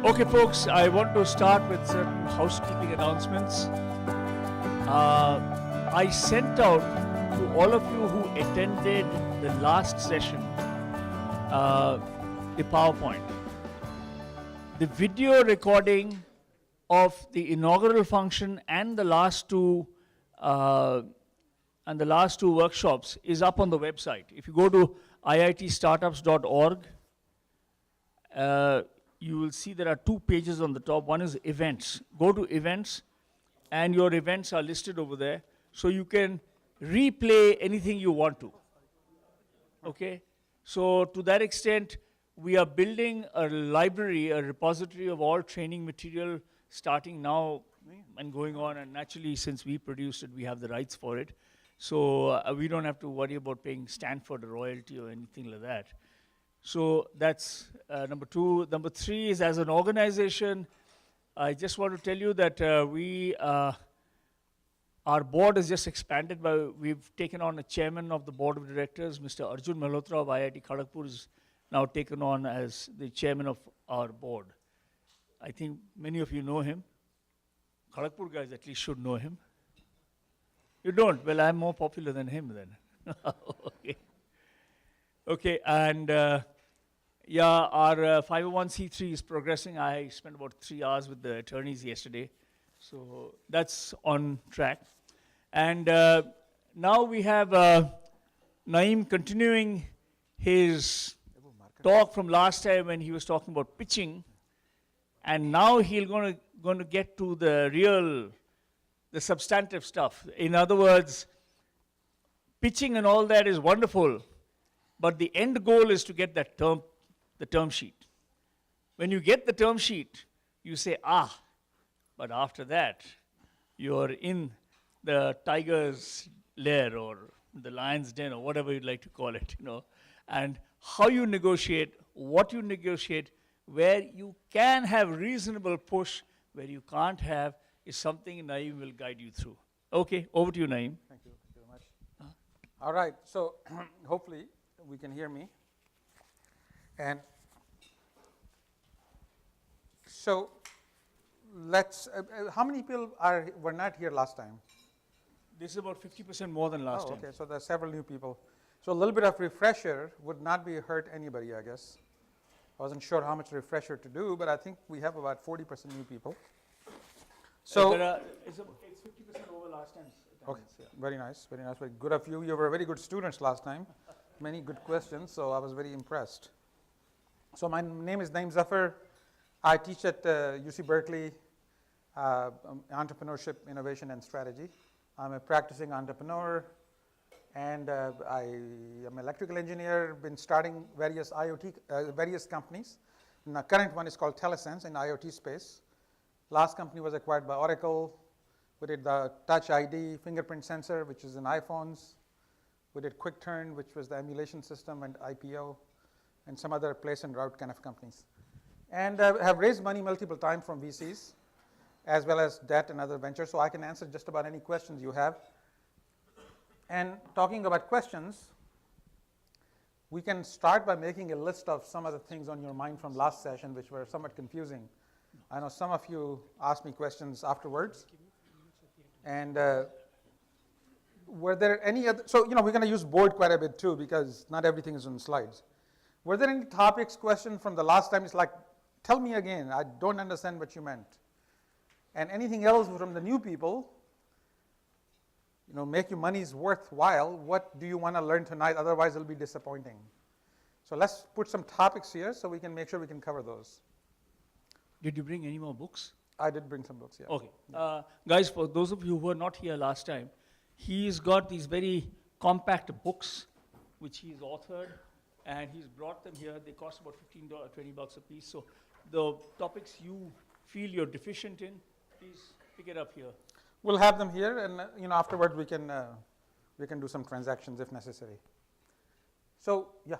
Okay, folks, I want to start with certain housekeeping announcements. I sent out to all of you who attended the last session the PowerPoint. The video recording of the inaugural function and the last two workshops is up on the website. If you go to IITStartups.org, you will see there are two pages on the top. One is events. Go to events, and your events are listed over there, so you can replay anything you want to. Okay? So to that extent, we are building a library, a repository of all training material starting now and going on, and naturally, since we produced it, we have the rights for it. So we don't have to worry about paying Stanford a royalty or anything like that. So that's number two. Number three is, as an organization, I just want to tell you that our board has just expanded. We've taken on a chairman of the board of directors, Mr. Arjun Malhotra of IIT Kharagpur is now taken on as the chairman of our board. I think many of you know him. Kharagpur guys at least should know him. You don't? Well, I'm more popular than him then. Okay. Okay, and yeah, our 501c3 is progressing. I spent about 3 hours with the attorneys yesterday. So that's on track. And now we have Naeem continuing his talk from last time when he was talking about pitching. And now he's going to get to the substantive stuff. In other words, pitching and all that is wonderful, but the end goal is to get that the term sheet. When you get the term sheet, you say, but after that, you're in the tiger's lair or the lion's den or whatever you'd like to call it, and how you negotiate, what you negotiate, where you can have reasonable push, where you can't have, is something Naeem will guide you through. Okay, over to you, Naeem. Thank you very much. All right, so hopefully we can hear me. And so let's, how many people were not here last time? This is about 50% more than last time. Okay, so there are several new people. So a little bit of refresher would not be hurt anybody, I guess. I wasn't sure how much refresher to do, but I think we have about 40% new people. So it's 50% over last time. Okay, yeah. Very nice, very nice, very good of you. You were very good students last time. Many good questions, so I was very impressed. So my name is Naeem Zafar. I teach at UC Berkeley, entrepreneurship, innovation, and strategy. I'm a practicing entrepreneur, and I am an electrical engineer. Been starting various various companies. And the current one is called Telesense in IoT space. Last company was acquired by Oracle. We did the Touch ID fingerprint sensor, which is in iPhones. We did Quick Turn, which was the emulation system, and IPO, and some other place and route kind of companies. And have raised money multiple times from VCs, as well as debt and other ventures, so I can answer just about any questions you have. And talking about questions, we can start by making a list of some of the things on your mind from last session, which were somewhat confusing. I know some of you asked me questions afterwards. And were there any other, so we're going to use board quite a bit too, because not everything is on slides. Were there any topics, question from the last time? It's like, tell me again, I don't understand what you meant. And anything else from the new people, make your money's worthwhile. What do you want to learn tonight? Otherwise, it'll be disappointing. So let's put some topics here so we can make sure we can cover those. Did you bring any more books? I did bring some books, yeah. Okay. Guys, for those of you who were not here last time, he's got these very compact books which he's authored, and he's brought them here. They cost about $15, $20 a piece. So the topics you feel you're deficient in, please pick it up here. We'll have them here, and afterwards we can do some transactions if necessary. So yeah.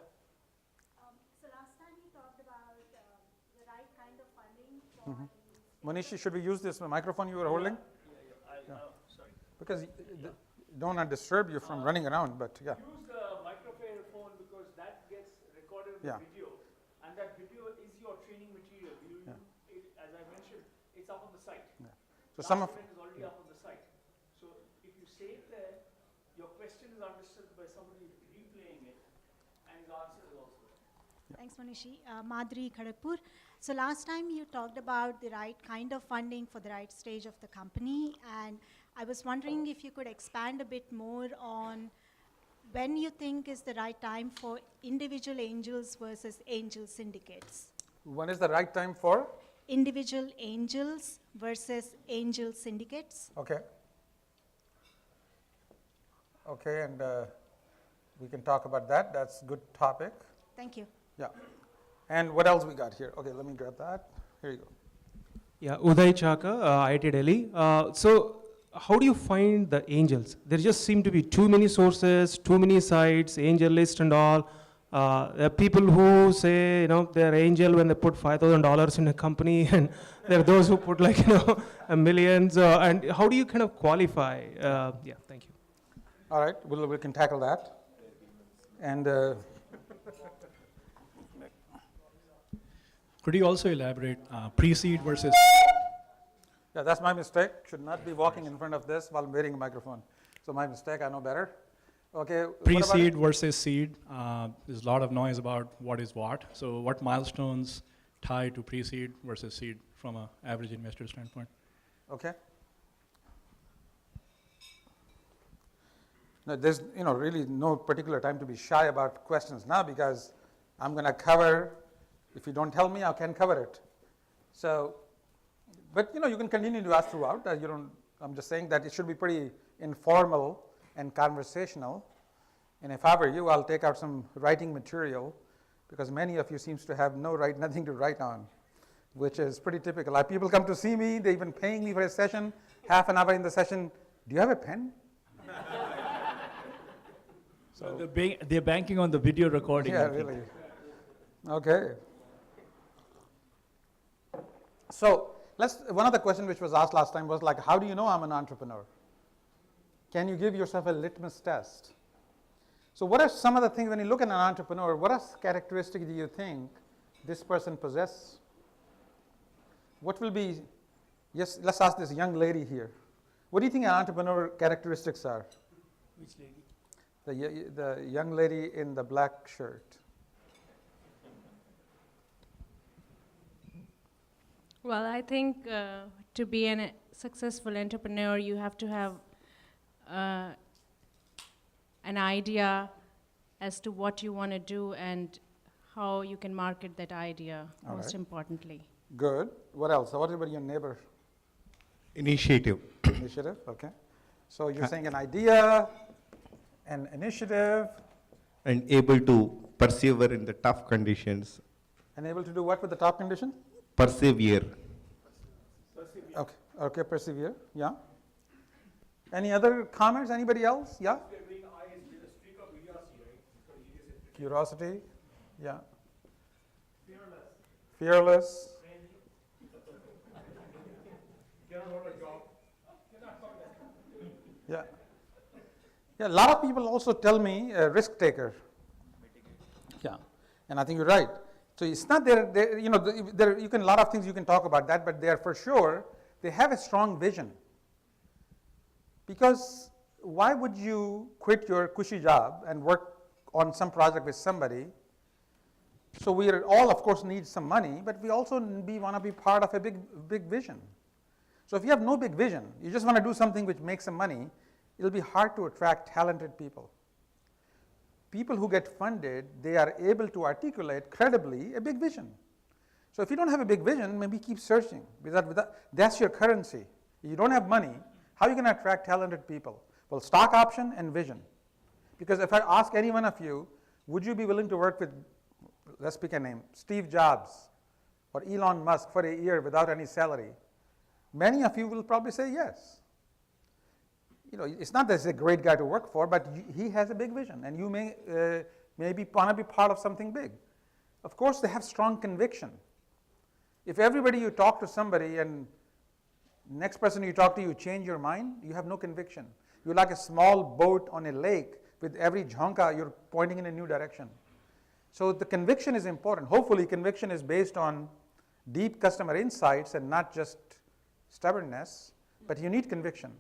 So last time you talked about the right kind of funding for Manishi, should we use this microphone you were holding? Yeah. Sorry. Because don't want to disturb you from running around, but yeah. Use the microphone because that gets recorded in the video, and that video is your training material. You use it as I mentioned, it's up on the site. Yeah. So some of, Document is already up on the site. So if you say it there, your question is understood by somebody replaying it, and his answer is also there. Thanks, Manishi. Madhuri Kharagpur. So last time you talked about the right kind of funding for the right stage of the company, and I was wondering if you could expand a bit more on when you think is the right time for individual angels versus angel syndicates. when is the right time for? Individual angels versus angel syndicates. Okay. Okay, and we can talk about that. That's a good topic. Thank you. Yeah. And what else we got here? Okay, let me grab that. Here you go. Yeah, Uday Chaka, IIT Delhi. So how do you find the angels? There just seem to be too many sources, too many sites, angel list and all. There are people who say, they're angel when they put $5,000 in a company, and there are those who put like, millions. And how do you kind of qualify? Yeah, thank you. All right, we can tackle that. And Could you also elaborate pre-seed versus? yeah, that's my mistake. Should not be walking in front of this while I'm wearing a microphone. So my mistake, I know better. Okay. what about Pre-seed it? versus seed. There's a lot of noise about what is what. So what milestones tie to pre-seed versus seed from an average investor standpoint? Okay. Now, there's really no particular time to be shy about questions now, because I'm going to cover. If you don't tell me, I can cover it. So, but you can continue to ask throughout. I'm just saying that it should be pretty informal and conversational. And if I were you, I'll take out some writing material, because many of you seems to have nothing to write on, which is pretty typical. Like, people come to see me, they're even paying me for a session, half an hour in the session. Do you have a pen? So they're banking on the video recording. Yeah, I think. really. Okay. So one of the questions which was asked last time was like, how do you know I'm an entrepreneur? Can you give yourself a litmus test? So what are some of the things, when you look at an entrepreneur, what are characteristics do you think this person possesses? What will be, yes, let's ask this young lady here. What do you think an entrepreneur characteristics are? Which lady? The young lady in the black shirt. Well, I think to be a successful entrepreneur, you have to have an idea as to what you want to do and how you can market that idea, All most right. importantly. Good. What else? What about your neighbor? Initiative. Initiative, okay. So you're saying an idea, an initiative, And able to persevere in the tough conditions. and able to do what with the top condition? Persevere. Okay, okay, persevere, yeah. Any other comments, anybody else? Yeah? Curiosity, yeah. Fearless. Yeah. Yeah, a lot of people also tell me a risk taker. Yeah, and I think you're right. So it's not there, you can, a lot of things you can talk about that, but they are for sure, they have a strong vision. Because why would you quit your cushy job and work on some project with somebody? So we are all, of course, need some money, but we also want to be part of a big vision. So if you have no big vision, you just want to do something which makes some money, it'll be hard to attract talented people. People who get funded, they are able to articulate credibly a big vision. So if you don't have a big vision, maybe keep searching, because that's your currency. If you don't have money, how are you going to attract talented people? Well, stock option and vision. Because if I ask any one of you, would you be willing to work with, let's pick a name, Steve Jobs or Elon Musk for a year without any salary? Many of you will probably say yes. It's not that he's a great guy to work for, but he has a big vision, and you may maybe want to be part of something big. Of course, they have strong conviction. If everybody you talk to somebody and next person you talk to, you change your mind, you have no conviction. You're like a small boat on a lake with every jhanka, you're pointing in a new direction. So the conviction is important. Hopefully, conviction is based on deep customer insights and not just stubbornness, but you need conviction.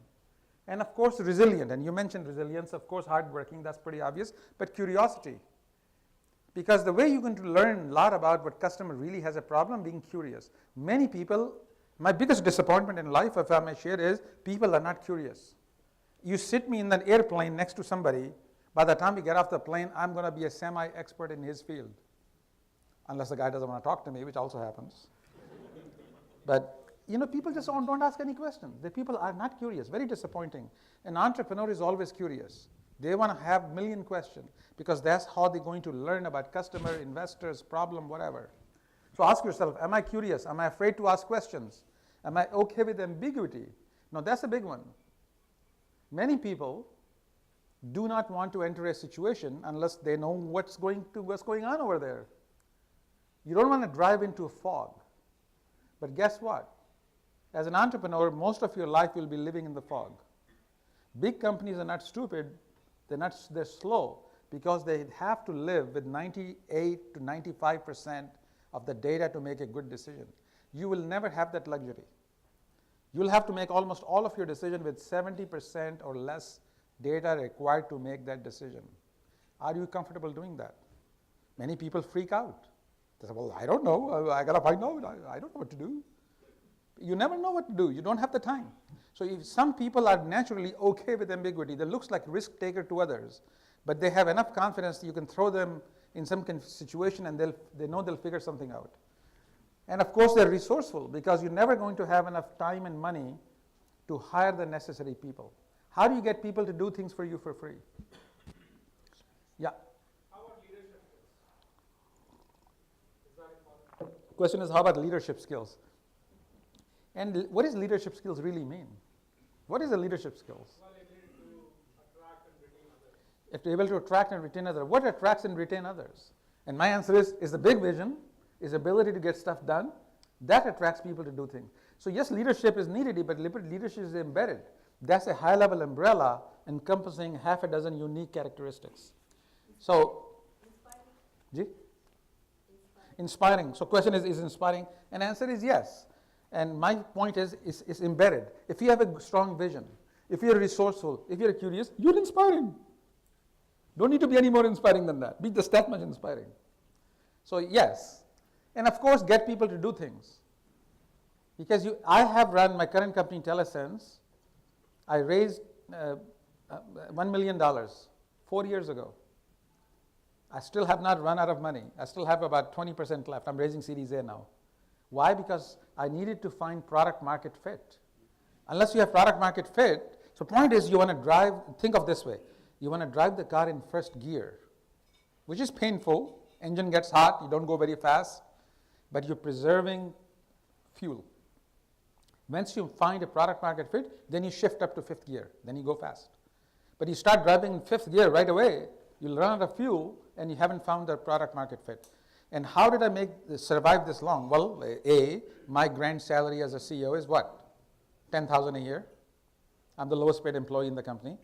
And of course, resilient, and you mentioned resilience, of course, hardworking, that's pretty obvious, but curiosity. Because the way you're going to learn a lot about what customer really has a problem, being curious. Many people, my biggest disappointment in life, if I may share, is people are not curious. You sit me in an airplane next to somebody, by the time we get off the plane, I'm going to be a semi-expert in his field. Unless the guy doesn't want to talk to me, which also happens. But you know, people just don't ask any questions. The people are not curious, very disappointing. An entrepreneur is always curious. They want to have a million questions because that's how they're going to learn about customer, investors, problem, whatever. So ask yourself, am I curious? Am I afraid to ask questions? Am I okay with ambiguity? Now that's a big one. Many people do not want to enter a situation unless they know what's going on over there. You don't want to drive into a fog. But guess what? As an entrepreneur, most of your life you'll be living in the fog. Big companies are not stupid, they're slow because they have to live with 98 to 95% of the data to make a good decision. You will never have that luxury. You'll have to make almost all of your decision with 70% or less data required to make that decision. Are you comfortable doing that? Many people freak out. They say, well, I don't know, I gotta find out, I don't know what to do. You never know what to do, you don't have the time. So if some people are naturally okay with ambiguity, they look like risk taker to others, but they have enough confidence that you can throw them in some situation and they know they'll figure something out. And of course they're resourceful because you're never going to have enough time and money to hire the necessary people. How do you get people to do things for you for free? Yeah. How about leadership skills? Is that important? Question is, how about leadership skills? And what does leadership skills really mean? What is a leadership skills? Well, ability to attract and retain others. If you're able to attract and retain others, what attracts and retain others? And my answer is the big vision, is ability to get stuff done. That attracts people to do things. So yes, leadership is needed, but leadership is embedded. That's a high-level umbrella encompassing half a dozen unique characteristics. So, inspiring. So question is inspiring? And answer is yes. And my point is embedded. If you have a strong vision, if you're resourceful, if you're curious, you're inspiring. Don't need to be any more inspiring than that. Be just that much inspiring. So yes. And of course, get people to do things. Because I have run my current company, Telesense. I raised $1 million 4 years ago. I still have not run out of money. I still have about 20% left. I'm raising Series A now. Why? Because I needed to find product market fit. Unless you have product market fit, so point is you want to drive, think of this way, you want to drive the car in first gear, which is painful. Engine gets hot, you don't go very fast, but you're preserving fuel. Once you find a product market fit, then you shift up to fifth gear, then you go fast. But you start driving in fifth gear right away, you'll run out of fuel and you haven't found the product market fit. And how did I survive this long? Well, my grand salary as a CEO is what? $10,000 a year. I'm the lowest paid employee in the company.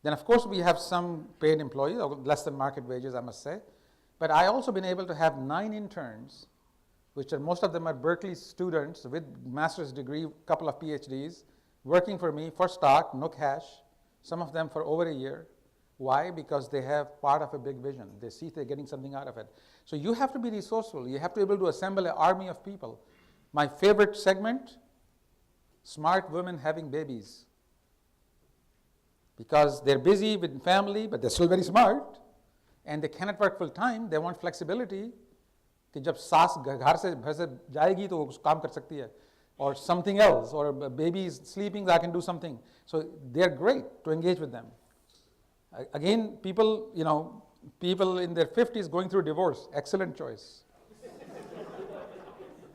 Then of course we have some paid employees, less than market wages I must say. But I also been able to have 9 interns, which are most of them are Berkeley students with master's degree, couple of PhDs, working for me for stock, no cash, some of them for over a year. Why? Because they have part of a big vision. They see they're getting something out of it. So you have to be resourceful. You have to be able to assemble an army of people. My favorite segment, smart women having babies. Because they're busy with family, but they're still very smart. And they cannot work full time. They want flexibility. कि जब सास घर से जाएगी तो वो काम कर सकती है. Or something else. Or a baby is sleeping, I can do something. So they're great to engage with them. Again, people in their 50s going through divorce, excellent choice.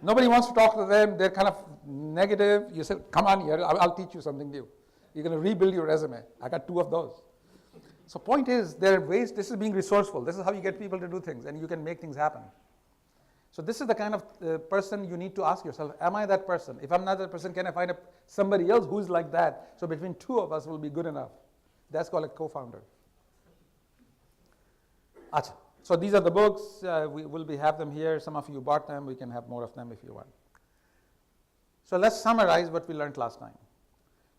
Nobody wants to talk to them, they're kind of negative. You say, come on here, I'll teach you something new. You're going to rebuild your resume. I got 2 of those. So point is, there are ways, this is being resourceful. This is how you get people to do things and you can make things happen. So this is the kind of person you need to ask yourself, am I that person? If I'm not that person, can I find somebody else who's like that? So between 2 of us will be good enough. That's called a co-founder. Achha. So these are the books. We will have them here. Some of you bought them. We can have more of them if you want. So let's summarize what we learned last time.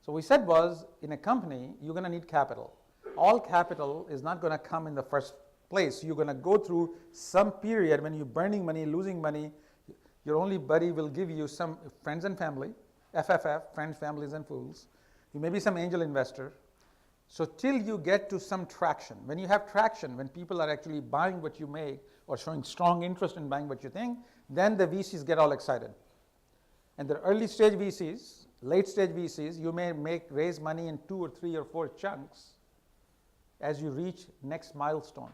So we said was, in a company, you're going to need capital. All capital is not going to come in the first place. You're going to go through some period when you're burning money, losing money. Your only buddy will give you some friends and family, FFF, friends, families, and fools. You may be some angel investor. So till you get to some traction, when you have traction, when people are actually buying what you make or showing strong interest in buying what you think, then the VCs get all excited. And the early stage VCs, late stage VCs, you may raise money in 2 or 3 or 4 chunks as you reach next milestone.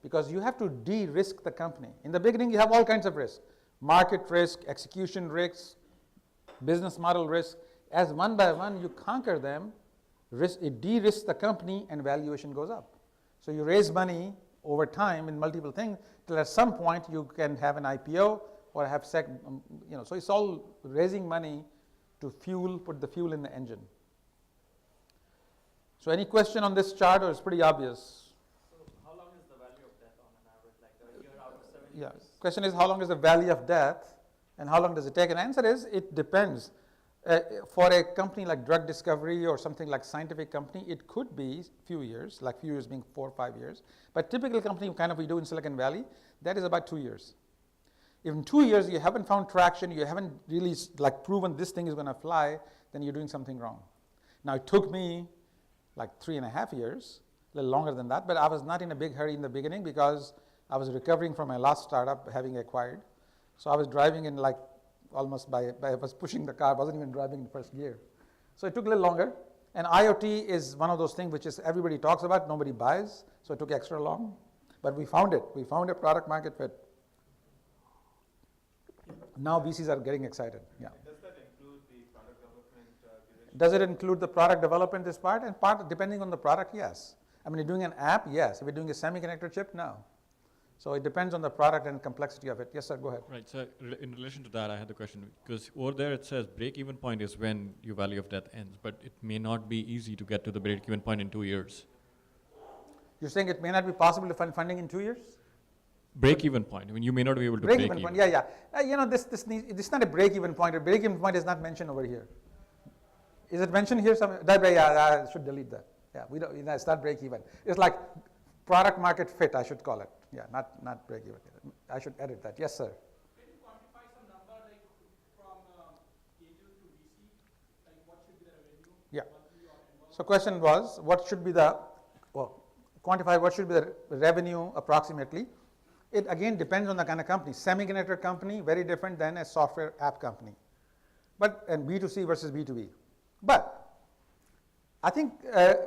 Because you have to de-risk the company. In the beginning, you have all kinds of risk. Market risk, execution risks, business model risk. As one by one you conquer them, it de-risks the company and valuation goes up. So you raise money over time in multiple things till at some point you can have an IPO or have so it's all raising money to put the fuel in the engine. So any question on this chart, or it's pretty obvious? So how long is the value of death on an average, like a year out of 7 years? Yeah, question is how long is the value of death and how long does it take? And answer is it depends. For a company like drug discovery or something like scientific company, it could be few years, like few years being 4 or 5 years. But typical company kind of we do in Silicon Valley, that is about 2 years. If in 2 years you haven't found traction, you haven't really like proven this thing is going to fly, then you're doing something wrong. Now it took me like 3.5 years, a little longer than that, but I was not in a big hurry in the beginning because I was recovering from my last startup having acquired. So I was driving in like almost I was pushing the car, I wasn't even driving in first gear. So it took a little longer. And IoT is one of those things which is everybody talks about, nobody buys, so it took extra long. But we found it. We found a product market fit. Now VCs are getting excited. Yeah. Does that include the product development duration? Does it include the product development this part? And part, depending on the product, yes. I mean, you're doing an app, yes. If you're doing a semiconductor chip, no. So it depends on the product and complexity of it. Yes, sir, go ahead. Right, so in relation to that, I had the question, because over there it says break-even point is when your value of death ends, but it may not be easy to get to the break-even point in 2 years. You're saying it may not be possible to find funding in 2 years? Break-even point, I mean, you may not be able to break even. Point, yeah. This is not a break-even point. A break-even point is not mentioned over here. Is it mentioned here somewhere? Yeah, I should delete that. Yeah, we don't. It's not break-even. It's like product market fit, I should call it. Yeah, not break-even. I should edit that. Yes, sir. Can you quantify some number like from angel to VC? Like what should be the revenue? Yeah. So question was, what should be the, quantify what should be the revenue approximately? It again depends on the kind of company. Semiconductor company, very different than a software app company. And B2C versus B2B. But I think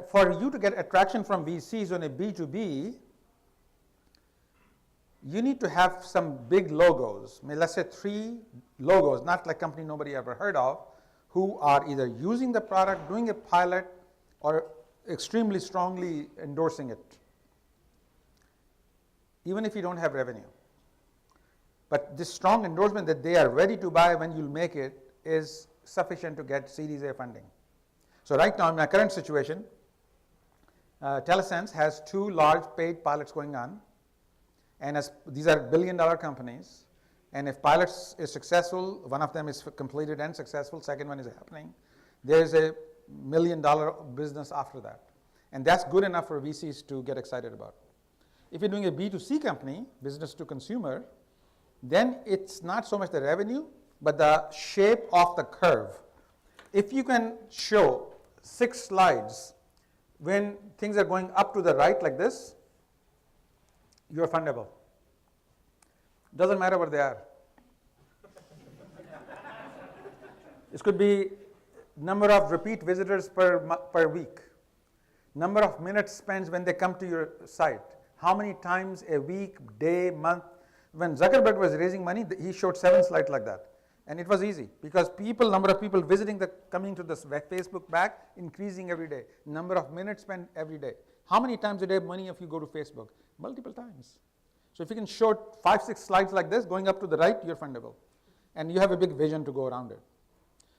for you to get attraction from VCs on a B2B, you need to have some big logos. I mean, let's say 3 logos, not like company nobody ever heard of, who are either using the product, doing a pilot, or extremely strongly endorsing it, even if you don't have revenue. But this strong endorsement that they are ready to buy when you'll make it is sufficient to get Series A funding. So right now in my current situation, Telesense has 2 large paid pilots going on. And as these are billion-dollar companies, and if pilots is successful, one of them is completed and successful, second one is happening, there is a $1 million business after that. And that's good enough for VCs to get excited about. If you're doing a B2C company, business to consumer, then it's not so much the revenue, but the shape of the curve. If you can show 6 slides when things are going up to the right like this, you're fundable. Doesn't matter what they are. It could be number of repeat visitors per week, number of minutes spent when they come to your site, how many times a week, day, month. When Zuckerberg was raising money, he showed 7 slides like that. And it was easy because number of people coming to this Facebook back, increasing every day. Number of minutes spent every day. How many times a day many of you go to Facebook? Multiple times. So if you can show 5, 6 slides like this, going up to the right, you're fundable. And you have a big vision to go around it.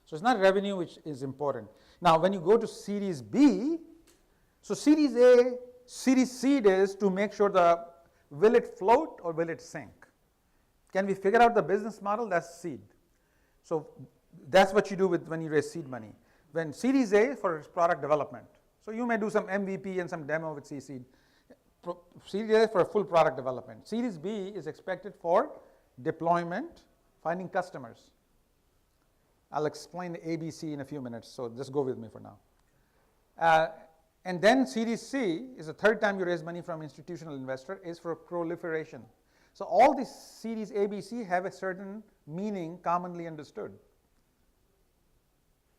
So it's not revenue which is important. Now when you go to Series B, so Series A, Series Seed is to make sure the will it float or will it sink? Can we figure out the business model? That's seed. So that's what you do when you raise seed money. When Series A for product development. So you may do some MVP and some demo with seed. Series A for full product development. Series B is expected for deployment, finding customers. I'll explain the ABC in a few minutes, so just go with me for now. And then Series C is the third time you raise money from institutional investor, is for proliferation. So all these Series ABC have a certain meaning commonly understood.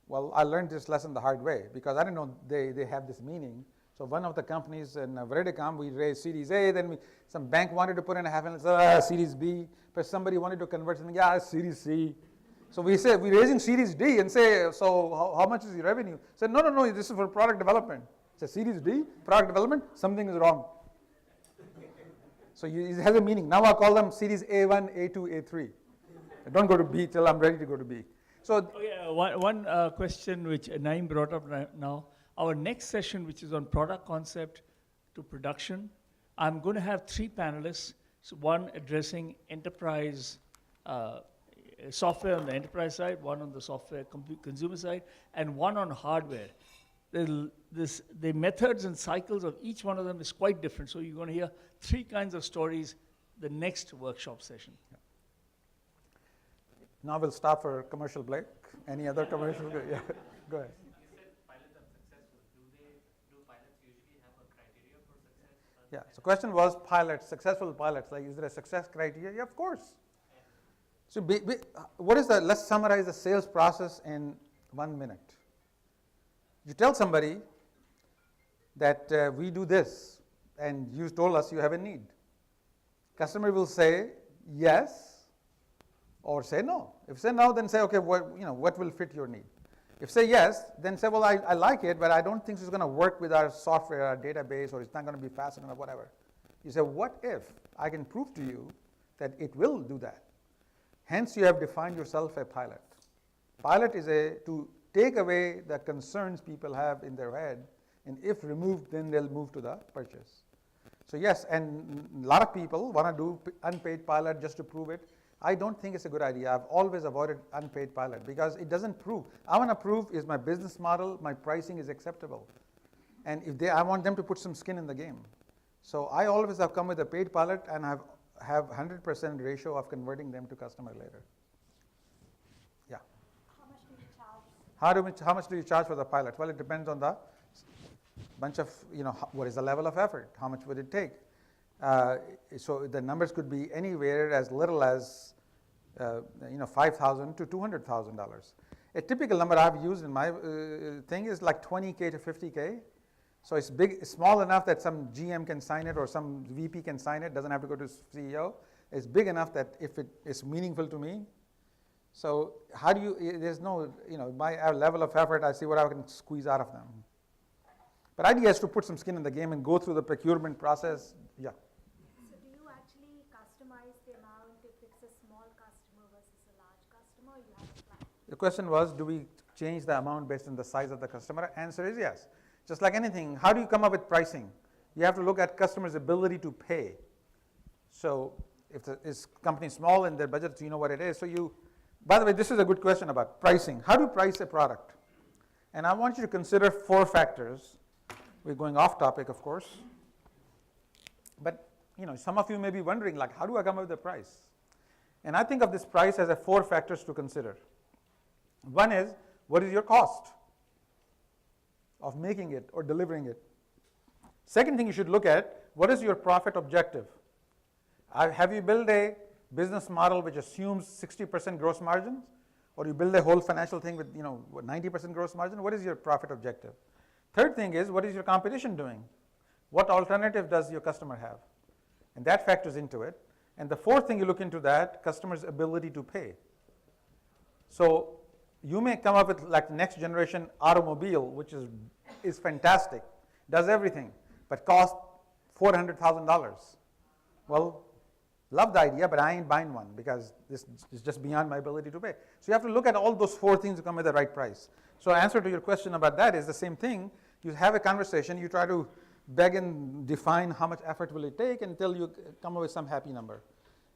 Well, I learned this lesson the hard way because I didn't know they have this meaning. So one of the companies in Veridicom, we raised Series A, then some bank wanted to put in a half and Series B, but somebody wanted to convert something, Series C. So we say, we're raising Series D and say, so how much is your revenue? Said, no, this is for product development. Say, Series D, product development, something is wrong. So it has a meaning. Now I call them Series A1, A2, A3. I don't go to B till I'm ready to go to B. So one question which Naeem brought up now. Our next session, which is on product concept to production, I'm going to have 3 panelists. So one addressing enterprise software on the enterprise side, one on the software consumer side, and one on hardware. The methods and cycles of each one of them is quite different. So you're going to hear 3 kinds of stories the next workshop session. Yeah. Now we'll stop for commercial break. Any other commercial? Yeah, go ahead. You said pilots are successful. Do pilots usually have a criteria for success? Yeah, so question was pilots, successful pilots, like is there a success criteria? Yeah, of course. So let's summarize the sales process in 1 minute. You tell somebody that we do this and you told us you have a need. Customer will say yes or say no. If say no, then say, okay, what will fit your need? If say yes, then say, well, I like it, but I don't think it's going to work with our software, our database, or it's not going to be fast enough, whatever. You say, what if I can prove to you that it will do that? Hence, you have defined yourself a pilot. Pilot is to take away the concerns people have in their head, and if removed, then they'll move to the purchase. So yes, and a lot of people want to do unpaid pilot just to prove it. I don't think it's a good idea. I've always avoided unpaid pilot because it doesn't prove. I want to prove is my business model, my pricing is acceptable. And I want them to put some skin in the game. So I always have come with a paid pilot and have 100% ratio of converting them to customer later. Yeah. How much do you charge? How much do you charge for the pilot? Well, it depends on the bunch of, what is the level of effort? How much would it take? So the numbers could be anywhere as little as $5,000 to $200,000. A typical number I've used in my thing is like 20K to 50K. So it's small enough that some GM can sign it or some VP can sign it. Doesn't have to go to CEO. It's big enough that if it is meaningful to me. So how do you? There's no, our level of effort. I see what I can squeeze out of them. But idea is to put some skin in the game and go through the procurement process. Yeah. So do you actually customize the amount if it's a small customer versus a large customer? Or you have a plan? The question was, do we change the amount based on the size of the customer? Answer is yes. Just like anything, how do you come up with pricing? You have to look at customers' ability to pay. So if is company small and their budget, you know what it is. So by the way, this is a good question about pricing. How do you price a product? And I want you to consider 4 factors. We're going off topic, of course. But some of you may be wondering, like, how do I come up with the price? And I think of this price as 4 factors to consider. One is, what is your cost of making it or delivering it? Second thing you should look at, what is your profit objective? Have you built a business model which assumes 60% gross margins? Or you build a whole financial thing with 90% gross margin? What is your profit objective? Third thing is, what is your competition doing? What alternative does your customer have? And that factors into it. And the fourth thing you look into that, customer's ability to pay. So you may come up with like next generation automobile, which is fantastic, does everything, but costs $400,000. Well, love the idea, but I ain't buying one because this is just beyond my ability to pay. So you have to look at all those 4 things to come with the right price. So answer to your question about that is the same thing. You have a conversation, you try to beg and define how much effort will it take until you come up with some happy number.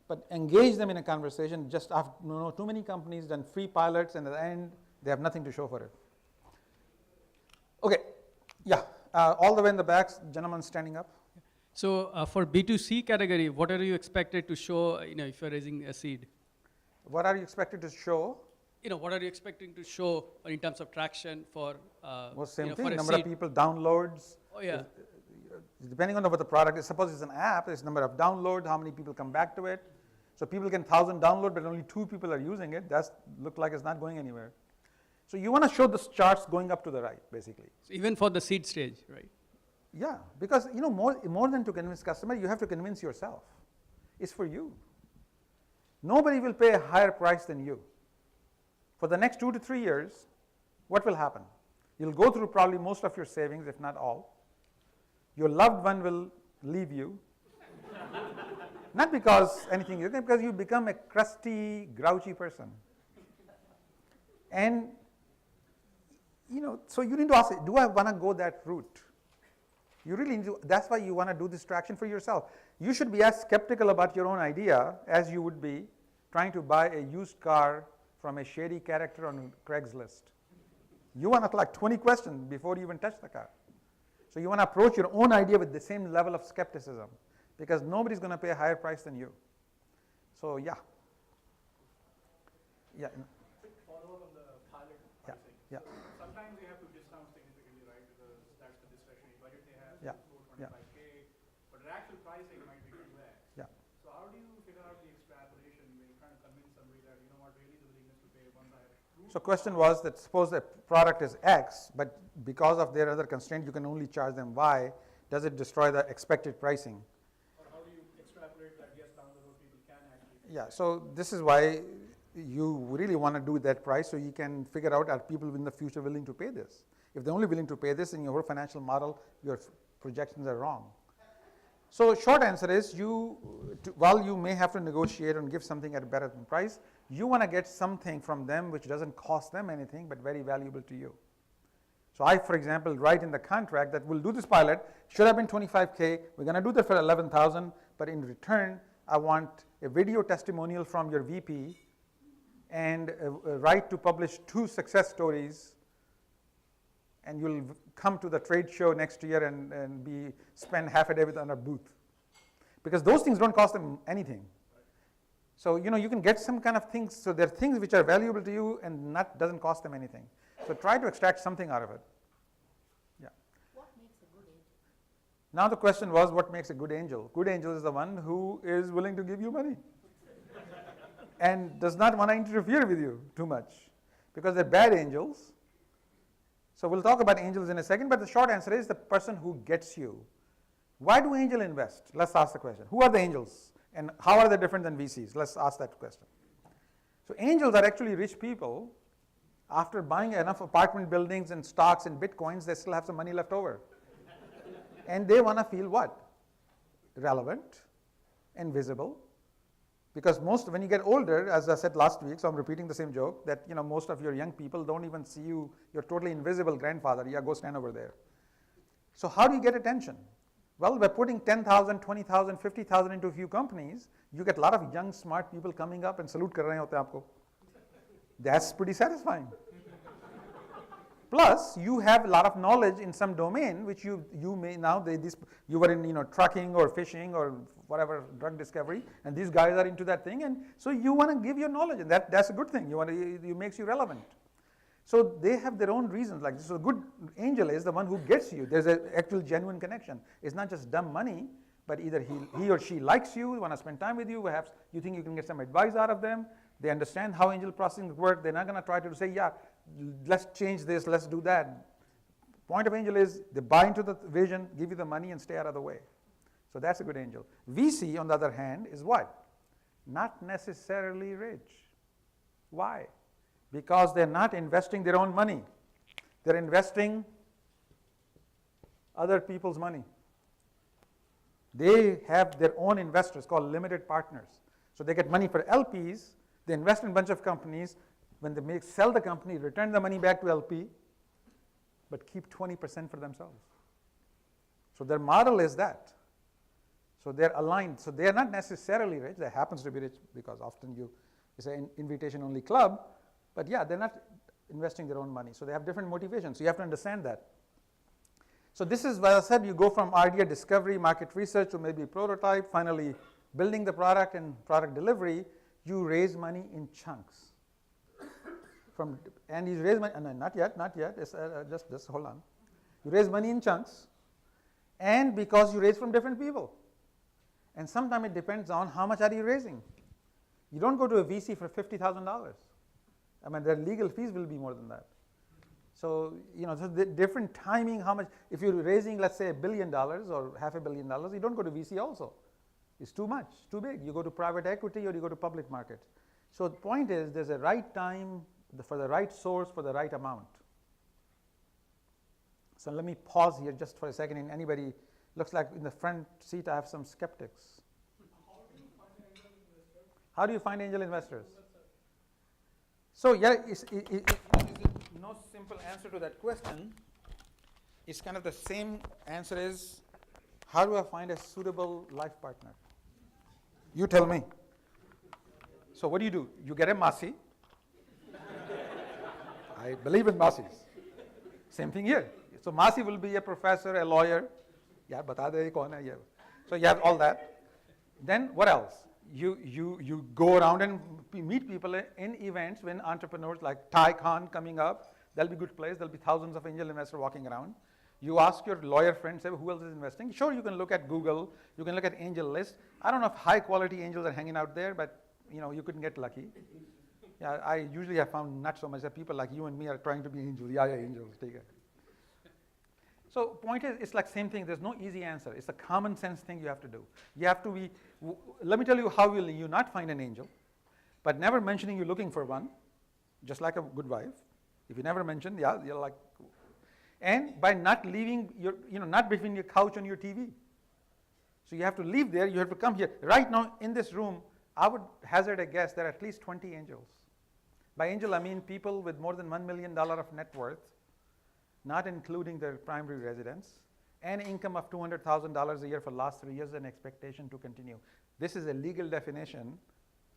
But engage them in a conversation. Just after, too many companies done free pilots, and at the end, they have nothing to show for it. Okay, yeah, all the way in the back, gentleman standing up. So for B2C category, what are you expected to show, if you're raising a seed? What are you expected to show? What are you expecting to show in terms of traction for, Well, same for thing, a number of seed? people, downloads. Oh, yeah. Depending on what the product is, suppose it's an app, it's number of downloads, how many people come back to it. So people can 1,000 download, but only 2 people are using it. That's look like it's not going anywhere. So you want to show the charts going up to the right, basically. So even for the seed stage, right? Yeah, because more than to convince customer, you have to convince yourself. It's for you. Nobody will pay a higher price than you. For the next 2 to 3 years, what will happen? You'll go through probably most of your savings, if not all. Your loved one will leave you. Not because anything, because you become a crusty, grouchy person. And, so you need to ask, do I want to go that route? You really need to, that's why you want to do this traction for yourself. You should be as skeptical about your own idea as you would be trying to buy a used car from a shady character on Craigslist. You want to collect 20 questions before you even touch the car. So you want to approach your own idea with the same level of skepticism, because nobody's going to pay a higher price than you. So yeah. Yeah. Quick follow-up on the pilot Yeah. pricing. Yeah. Sometimes they have to discount significantly, right? Because that's the discretionary budget they have. Yeah. So Yeah. 25K, but their actual pricing might be 2x. Yeah. So how do you figure out the extrapolation when you're trying to convince somebody that, really the willingness to pay once I have So question was that suppose the product is X, but because of their other constraint, you can only charge them Y. Does it destroy the expected pricing? Or how do you extrapolate that, yes, down the road people can actually? Yeah, so this is why you really want to do that price, so you can figure out, are people in the future willing to pay this? If they're only willing to pay this in your financial model, your projections are wrong. So short answer is, while you may have to negotiate and give something at a better price, you want to get something from them which doesn't cost them anything but very valuable to you. So I, for example, write in the contract that we'll do this pilot, should have been 25K, we're going to do that for 11,000, but in return, I want a video testimonial from your VP and a right to publish 2 success stories, and you'll come to the trade show next year and spend half a day on our booth. Because those things don't cost them anything. So, you can get some kind of things, so there are things which are valuable to you and doesn't cost them anything. So try to extract something out of it. Yeah. What makes a good angel? Now the question was, what makes a good angel? Good angel is the one who is willing to give you money and does not want to interfere with you too much, because they're bad angels. So we'll talk about angels in a second, but the short answer is the person who gets you. Why do angels invest? Let's ask the question. Who are the angels and how are they different than VCs? Let's ask that question. So angels are actually rich people. After buying enough apartment buildings and stocks and bitcoins, they still have some money left over. And they want to feel what? Relevant and visible. Because when you get older, as I said last week, so I'm repeating the same joke, that most of your young people don't even see you, you're totally invisible grandfather, yeah, go stand over there. So how do you get attention? Well, by putting 10,000, 20,000, 50,000 into a few companies, you get a lot of young, smart people coming up and salute kar rahe hote aapko. That's pretty satisfying. Plus, you have a lot of knowledge in some domain which you may now, you were in trucking or fishing or whatever, drug discovery, and these guys are into that thing, and so you want to give your knowledge, and that's a good thing. It makes you relevant. So they have their own reasons like this. So a good angel is the one who gets you. There's an actual genuine connection. It's not just dumb money, but either he or she likes you, want to spend time with you, perhaps you think you can get some advice out of them. They understand how angel processing works. They're not going to try to say, yeah, let's change this, let's do that. Point of angel is they buy into the vision, give you the money, and stay out of the way. So that's a good angel. VC, on the other hand, is what? Not necessarily rich. Why? Because they're not investing their own money. They're investing other people's money. They have their own investors called limited partners. So they get money for LPs, they invest in a bunch of companies. When they sell the company, return the money back to LP, but keep 20% for themselves. So their model is that. So they're aligned. So they're not necessarily rich. They happens to be rich because often it's an invitation-only club. But yeah, they're not investing their own money. So they have different motivations. So you have to understand that. So this is why I said you go from idea discovery, market research to maybe prototype, finally building the product and product delivery. You raise money in chunks. And you raise money, no, not yet. It's, just hold on. You raise money in chunks, and because you raise from different people. And sometimes it depends on how much are you raising. You don't go to a VC for $50,000. I mean, their legal fees will be more than that. So, so the different timing, how much, if you're raising, let's say $1 billion or $500 million, you don't go to VC also. It's too much, too big. You go to private equity or you go to public market. So the point is, there's a right time for the right source for the right amount. So let me pause here just for a second. And anybody, looks like in the front seat I have some skeptics. How do you find angel investors? So yeah, there's no simple answer to that question. It's kind of the same answer is, how do I find a suitable life partner? You tell me. So what do? You get a Masi. I believe in Masis. Same thing here. So Masi will be a professor, a lawyer. Yeah, bata de kaun hai ye. So you have all that. Then what else? You go around and meet people in events when entrepreneurs like Ty Khan coming up. There'll be good place. There'll be thousands of angel investors walking around. You ask your lawyer friends, say, who else is investing? Sure, you can look at Google. You can look at angel list. I don't know if high quality angels are hanging out there, but you couldn't get lucky. Yeah, I usually have found not so much that people like you and me are trying to be angels. Yeah, angels, take it. So point is, it's like same thing. There's no easy answer. It's a common sense thing you have to do. You have to be, let me tell you how will you not find an angel, but never mentioning you're looking for one, just like a good wife. If you never mention, yeah, you're like, and by not leaving your, not between your couch and your TV. So you have to leave there, you have to come here. Right now in this room, I would hazard a guess there are at least 20 angels. By angel, I mean people with more than $1 million of net worth, not including their primary residence, and income of $200,000 a year for the last 3 years and expectation to continue. This is a legal definition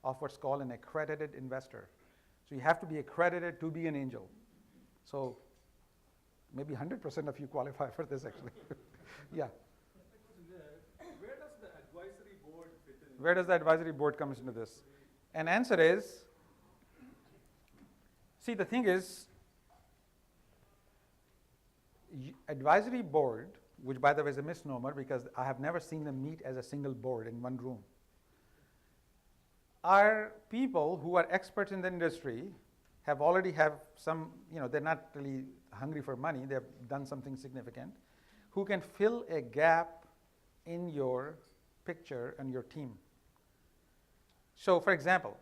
of what's called an accredited investor. So you have to be accredited to be an angel. So maybe 100% of you qualify for this actually. Yeah. Where does the advisory board fit in? Where does the advisory board come into this? And answer is, see, the thing is, advisory board, which by the way is a misnomer because I have never seen them meet as a single board in one room, are people who are experts in the industry, already have some, they're not really hungry for money, they've done something significant, who can fill a gap in your picture and your team. So for example,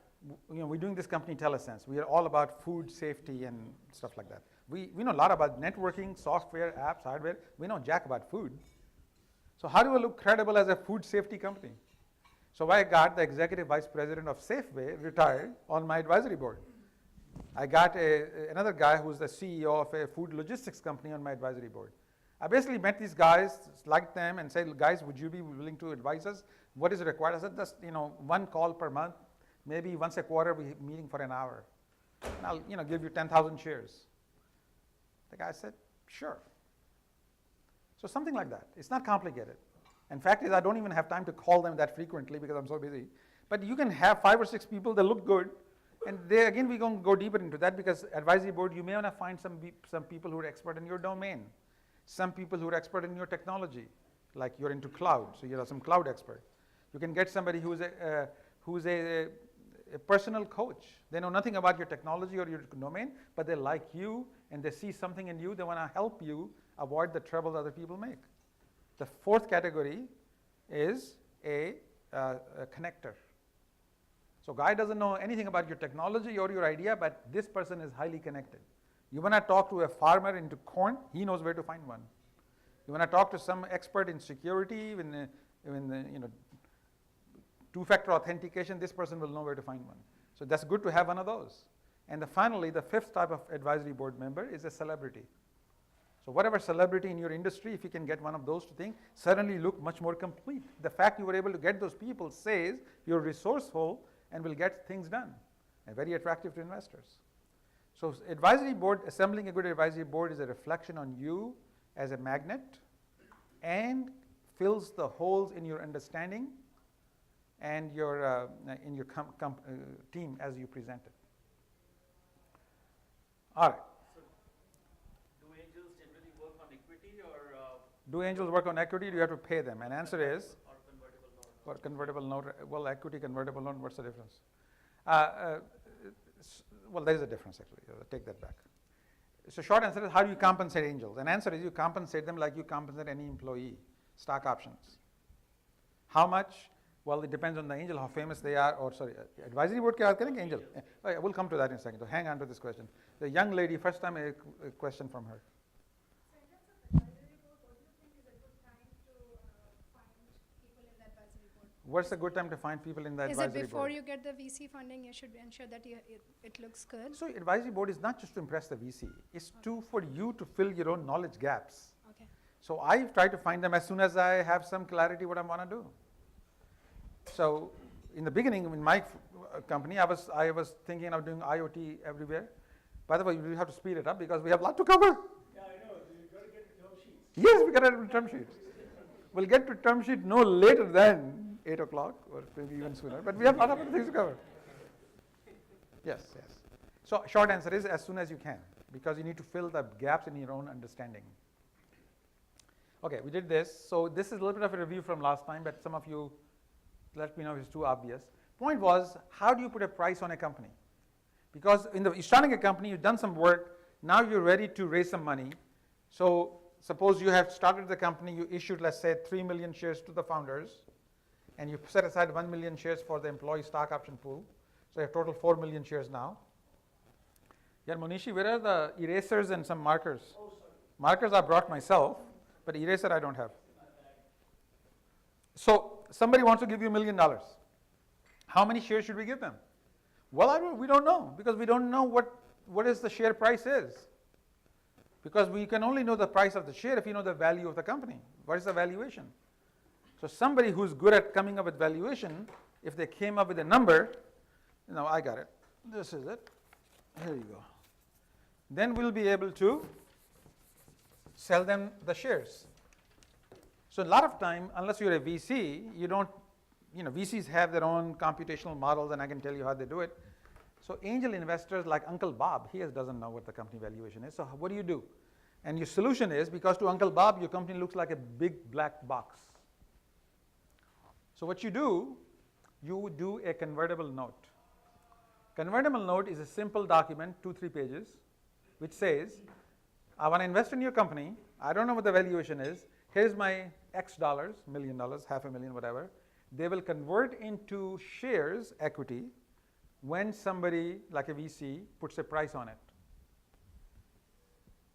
we're doing this company Telesense. We are all about food safety and stuff like that. We know a lot about networking, software, apps, hardware. We know jack about food. So how do we look credible as a food safety company? So I got the executive vice president of Safeway retired on my advisory board. I got another guy who's the CEO of a food logistics company on my advisory board. I basically met these guys, liked them, and said, guys, would you be willing to advise us? What is required? I said, just one call per month, maybe once a quarter, we're meeting for an hour. And I'll give you 10,000 shares. The guy said, sure. So something like that. It's not complicated. In fact, I don't even have time to call them that frequently because I'm so busy. But you can have 5 or 6 people that look good. And they, again, we're going to go deeper into that because advisory board, you may want to find some people who are expert in your domain. Some people who are expert in your technology, like you're into cloud, so you're some cloud expert. You can get somebody who's a personal coach. They know nothing about your technology or your domain, but they like you and they see something in you. They want to help you avoid the trouble other people make. The fourth category is a connector. So guy doesn't know anything about your technology or your idea, but this person is highly connected. You want to talk to a farmer into corn, he knows where to find one. You want to talk to some expert in security, in two-factor authentication, this person will know where to find one. So that's good to have one of those. And finally, the fifth type of advisory board member is a celebrity. So whatever celebrity in your industry, if you can get one of those to think, suddenly you look much more complete. The fact you were able to get those people says you're resourceful and will get things done, and very attractive to investors. So advisory board, assembling a good advisory board is a reflection on you as a magnet and fills the holes in your understanding and your in your team as you present it. All right. Do angels generally work on equity or Do angels work on equity? Do you have to pay them? And answer is, or convertible note? or convertible note. Well, equity, convertible note, what's the difference? Well, there is a difference actually. Take that back. So short answer is, how do you compensate angels? And answer is, you compensate them like you compensate any employee. Stock options. How much? Well, it depends on the angel, how famous they are, or sorry, advisory board ke baat karenge angel. We'll come to that in a second. So hang on to this question. The young lady, first time a question from her. What's a good time to find people in the Is advisory it before board? you get the VC funding, you should ensure that it looks good? So advisory board is not just to impress the VC. It's for you to fill your own knowledge gaps. Okay. So I try to find them as soon as I have some clarity what I want to do. So in the beginning, in my company, I was thinking of doing IoT everywhere. By the way, we have to speed it up because we have a lot to cover. Yeah, I know. You've got to get the term sheets. Yes, we got to term sheets. We'll get to term sheet no later than 8 o'clock or maybe even sooner, but we have a lot of other things to cover. Yes, yes. So short answer is as soon as you can, because you need to fill the gaps in your own understanding. Okay, we did this. So this is a little bit of a review from last time, but some of you let me know if it's too obvious. Point was, how do you put a price on a company? Because you're starting a company, you've done some work, now you're ready to raise some money. So suppose you have started the company, you issued, let's say, 3 million shares to the founders, and you set aside 1 million shares for the employee stock option pool. So you have total 4 million shares now. Yeah, Monishi, where are the erasers and some markers? Oh, sorry. Markers I brought myself, but eraser I don't have. So somebody wants to give you $1 million. How many shares should we give them? Well, we don't know, because we don't know what is the share price is. Because we can only know the price of the share if you know the value of the company. What is the valuation? So somebody who's good at coming up with valuation, if they came up with a number, I got it. This is it. Here you go. Then we'll be able to sell them the shares. So a lot of time, unless you're a VC, you don't, VCs have their own computational models, and I can tell you how they do it. So angel investors like Uncle Bob, he doesn't know what the company valuation is. So what do you do? And your solution is, because to Uncle Bob, your company looks like a big black box. So what you do a convertible note. Convertible note is a simple document, 2-3 pages, which says, I want to invest in your company. I don't know what the valuation is. Here's my X dollars, $1 million, $500,000, whatever. They will convert into shares, equity, when somebody like a VC puts a price on it.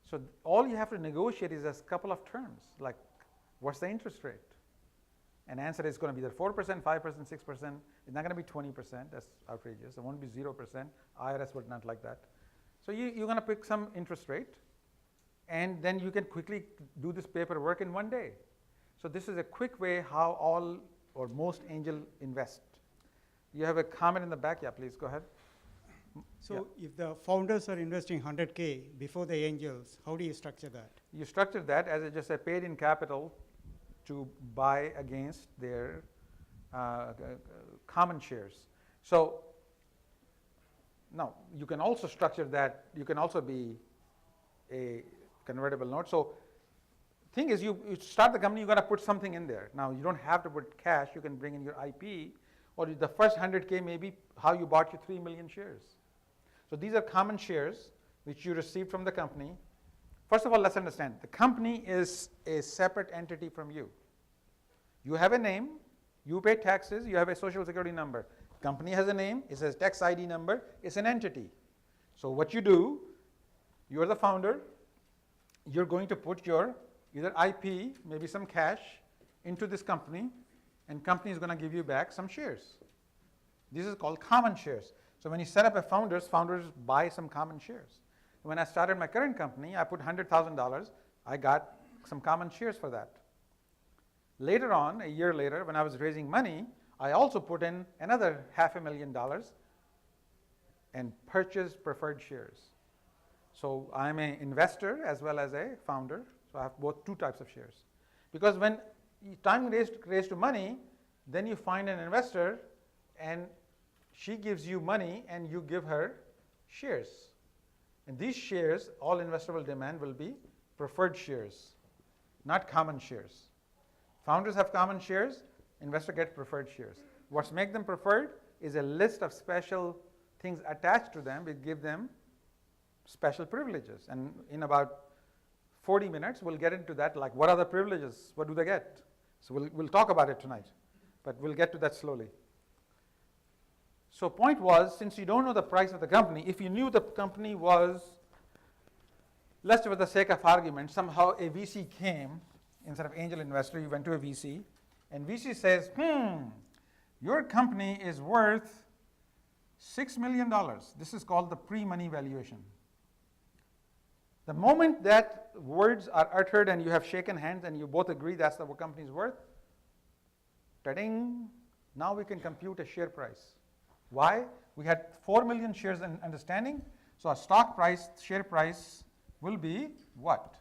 So all you have to negotiate is a couple of terms, like what's the interest rate? And answer is going to be either 4%, 5%, 6%. It's not going to be 20%. That's outrageous. It won't be 0%. IRS would not like that. So you're going to pick some interest rate, and then you can quickly do this paperwork in one day. So this is a quick way how all or most angel invest. You have a comment in the back? Yeah, please go ahead. So if the founders are investing 100K before the angels, how do you structure that? You structure that as just a paid-in capital to buy against their common shares. So now you can also structure that. You can also be a convertible note. So thing is, you start the company, you got to put something in there. Now you don't have to put cash. You can bring in your IP, or the first 100K may be how you bought your 3 million shares. So these are common shares which you received from the company. First of all, let's understand, the company is a separate entity from you. You have a name, you pay taxes, you have a social security number. Company has a name, it says tax ID number, it's an entity. So what you do, you're the founder, you're going to put your either IP, maybe some cash, into this company, and company is going to give you back some shares. This is called common shares. So when you set up a founders buy some common shares. When I started my current company, I put $100,000. I got some common shares for that. Later on, a year later, when I was raising money, I also put in another $500,000 and purchased preferred shares. So I'm an investor as well as a founder, so I have both two types of shares. Because when time raised to money, then you find an investor and she gives you money and you give her shares. And these shares, all investor will demand will be preferred shares, not common shares. Founders have common shares, investor gets preferred shares. What's make them preferred is a list of special things attached to them. We give them special privileges. And in about 40 minutes, we'll get into that, like what are the privileges? What do they get? So we'll talk about it tonight, but we'll get to that slowly. So point was, since you don't know the price of the company, if you knew the company was, let's say for the sake of argument, somehow a VC came, instead of angel investor, you went to a VC, and VC says, your company is worth $6 million. This is called the pre-money valuation. The moment that words are uttered and you have shaken hands and you both agree that's what the company is worth, ta-ding, now we can compute a share price. Why? We had 4 million shares in understanding, so our stock price, share price will be what?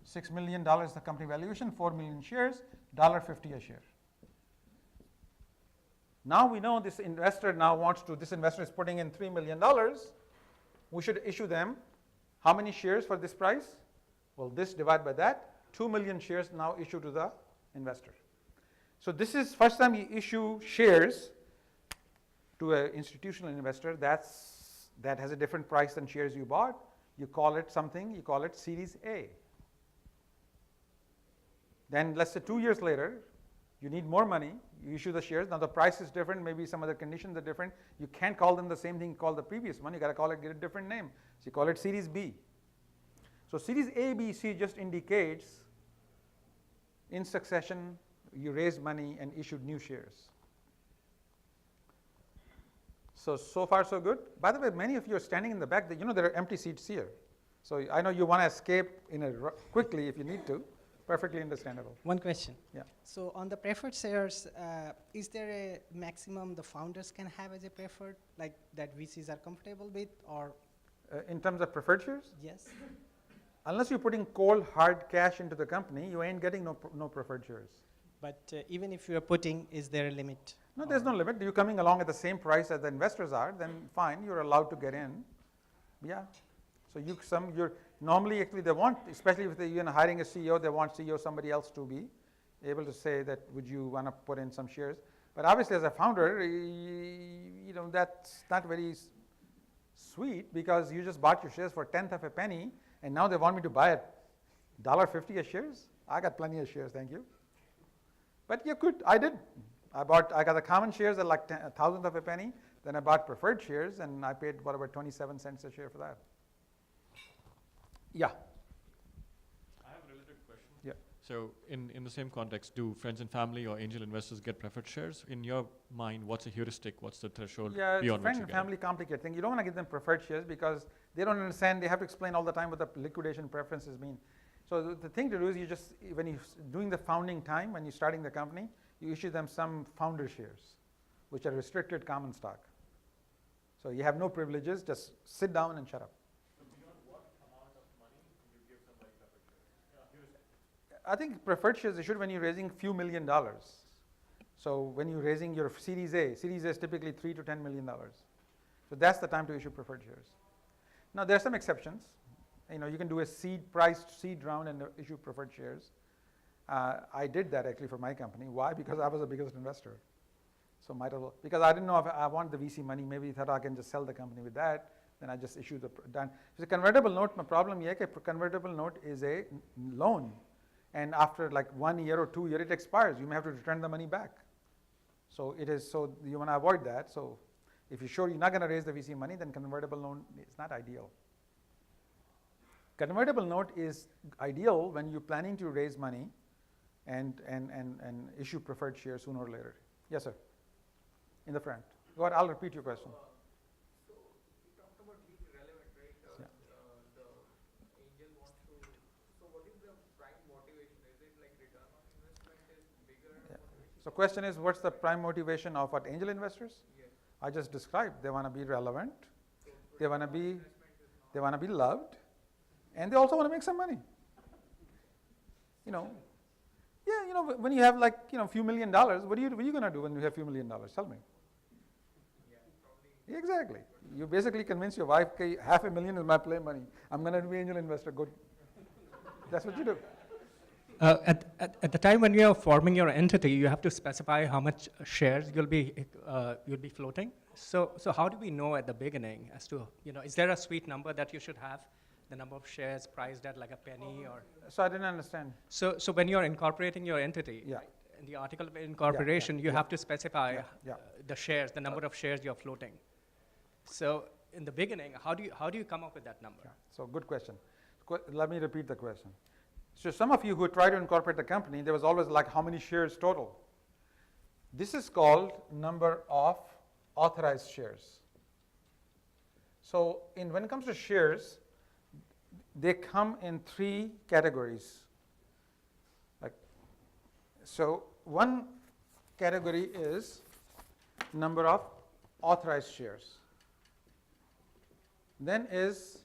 $6 million the company valuation, 4 million shares, $1.50 a share. Now we know this investor this investor is putting in $3 million. We should issue them how many shares for this price? Well, this divided by that, 2 million shares now issued to the investor. So this is first time you issue shares to an institutional investor that has a different price than shares you bought. You call it something, you call it Series A. Then let's say 2 years later, you need more money, you issue the shares. Now the price is different, maybe some other conditions are different. You can't call them the same thing you called the previous one, you got to call it, get a different name. So you call it Series B. So Series A, B, C just indicates in succession you raised money and issued new shares. So far so good. By the way, many of you are standing in the back, you know there are empty seats here. So I know you want to escape quickly if you need to. Perfectly understandable. One question. Yeah. So on the preferred shares, is there a maximum the founders can have as a preferred, like that VCs are comfortable with, or? In terms of preferred shares? Yes. Unless you're putting cold hard cash into the company, you ain't getting no preferred shares. But even if you are putting, is there a limit? No, there's no limit. You're coming along at the same price as the investors are, then fine, you're allowed to get in. Yeah. So you're normally actually they want, especially if they're hiring a CEO, they want CEO somebody else to be able to say that would you want to put in some shares. But obviously as a founder, you know that's not very sweet because you just bought your shares for 1/10 of a penny and now they want me to buy at $1.50 a shares. I got plenty of shares, thank you. But you could, I did. I got the common shares at like 1/1000th of a penny, then I bought preferred shares and I paid whatever 27 cents a share for that. Yeah. I have a related question. Yeah. So in the same context, do friends and family or angel investors get preferred shares? In your mind, what's a heuristic? What's the threshold Yeah, beyond friend which you and get? family complicated thing. You don't want to give them preferred shares because they don't understand. They have to explain all the time what the liquidation preferences mean. So the thing to do is you just, when you're doing the founding time, when you're starting the company, you issue them some founder shares, which are restricted common stock. So you have no privileges, just sit down and shut up. So beyond what amount of money you give somebody preferred shares? I think preferred shares issued when you're raising few $1 million. So when you're raising your Series A is typically $3 to $10 million. So that's the time to issue preferred shares. Now there are some exceptions. You know, you can do a priced seed round and issue preferred shares. I did that actually for my company. Why? Because I was the biggest investor. So might as well, because I didn't know if I want the VC money, maybe I thought I can just sell the company with that, then I just issue done. If it's a convertible note, my problem is a convertible note is a loan. And after like 1 year or 2 years, it expires. You may have to return the money back. So so you want to avoid that. So if you're sure you're not going to raise the VC money, then convertible loan is not ideal. Convertible note is ideal when you're planning to raise money and issue preferred shares sooner or later. Yes, sir. In the front. Go ahead, I'll repeat your question. So you talked about being relevant, right? Yeah. The angel wants to. So what if the So question is, what's the prime motivation of what angel investors? I just described. They want to be relevant. They want to be loved, and they also want to make some money. When you have like a few $1 million, what are you going to do when you have a few $1 million? Tell me. Exactly. You basically convince your wife, okay, $500,000 is my play money. I'm going to be angel investor. Good. That's what you do. At the time when you are forming your entity, you have to specify how much shares you'll be floating. So how do we know at the beginning as to, is there a sweet number that you should have? The number of shares priced at like a penny or? So I didn't understand. So when you're incorporating your entity, Yeah. in the article of incorporation, you have to specify Yeah. the shares, the number of shares you're floating. So in the beginning, how do you come up with that number? So good question. Let me repeat the question. So some of you who try to incorporate the company, there was always like how many shares total. This is called number of authorized shares. So when it comes to shares, they come in 3 categories. So one category is number of authorized shares. Then is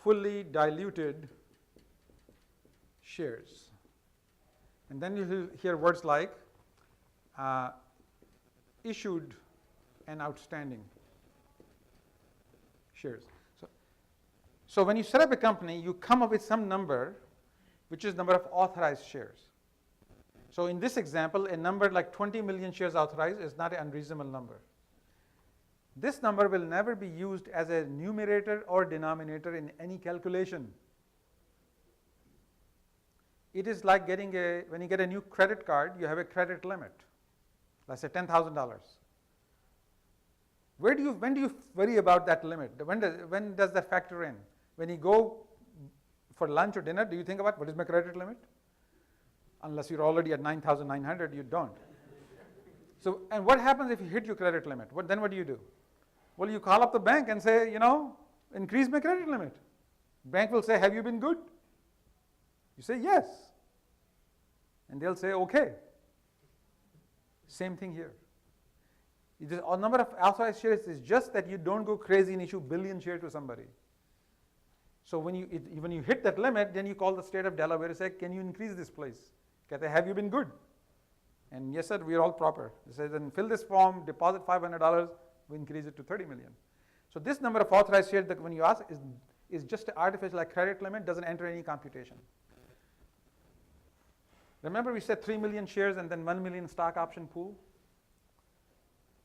fully diluted shares. And then you hear words like issued and outstanding shares. So when you set up a company, you come up with some number, which is number of authorized shares. So in this example, a number like 20 million shares authorized is not an unreasonable number. This number will never be used as a numerator or denominator in any calculation. It is like when you get a new credit card, you have a credit limit, let's say $10,000. When do you worry about that limit? When does that factor in? When you go for lunch or dinner, do you think about what is my credit limit? Unless you're already at 9,900, you don't. So, and what happens if you hit your credit limit? Then what do you do? Well, you call up the bank and say, increase my credit limit. Bank will say, have you been good? You say, yes. And they'll say, okay. Same thing here. A number of authorized shares is just that you don't go crazy and issue 1 billion shares to somebody. So when you hit that limit, then you call the state of Delaware and say, can you increase this place? Have you been good? And yes, sir, we are all proper. They say, then fill this form, deposit $500, we increase it to 30 million. So this number of authorized shares that when you ask is just an artificial like credit limit, doesn't enter any computation. Remember we said 3 million shares and then 1 million stock option pool?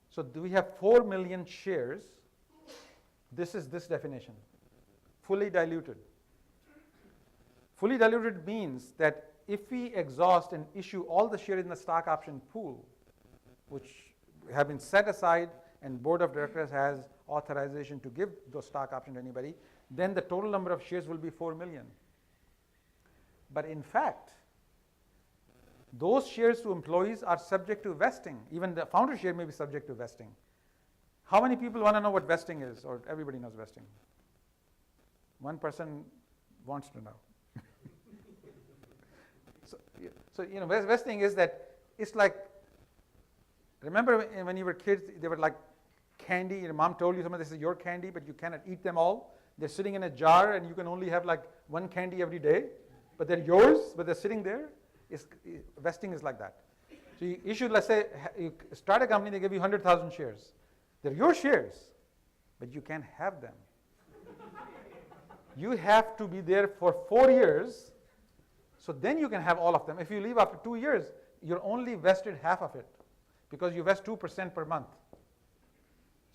So do we have 4 million shares? This is this definition, fully diluted. Fully diluted means that if we exhaust and issue all the shares in the stock option pool, which have been set aside and board of directors has authorization to give those stock options to anybody, then the total number of shares will be 4 million. But in fact, those shares to employees are subject to vesting. Even the founder share may be subject to vesting. How many people want to know what vesting is? Or everybody knows vesting? One person wants to know. So vesting is that it's like, remember when you were kids, they were like candy. Your mom told you some of this is your candy, but you cannot eat them all. They're sitting in a jar and you can only have like 1 candy every day, but they're yours, but they're sitting there. Vesting is like that. So you issue, let's say, you start a company, they give you 100,000 shares. They're your shares, but you can't have them. You have to be there for 4 years, so then you can have all of them. If you leave after 2 years, you're only vested half of it, because you vest 2% per month.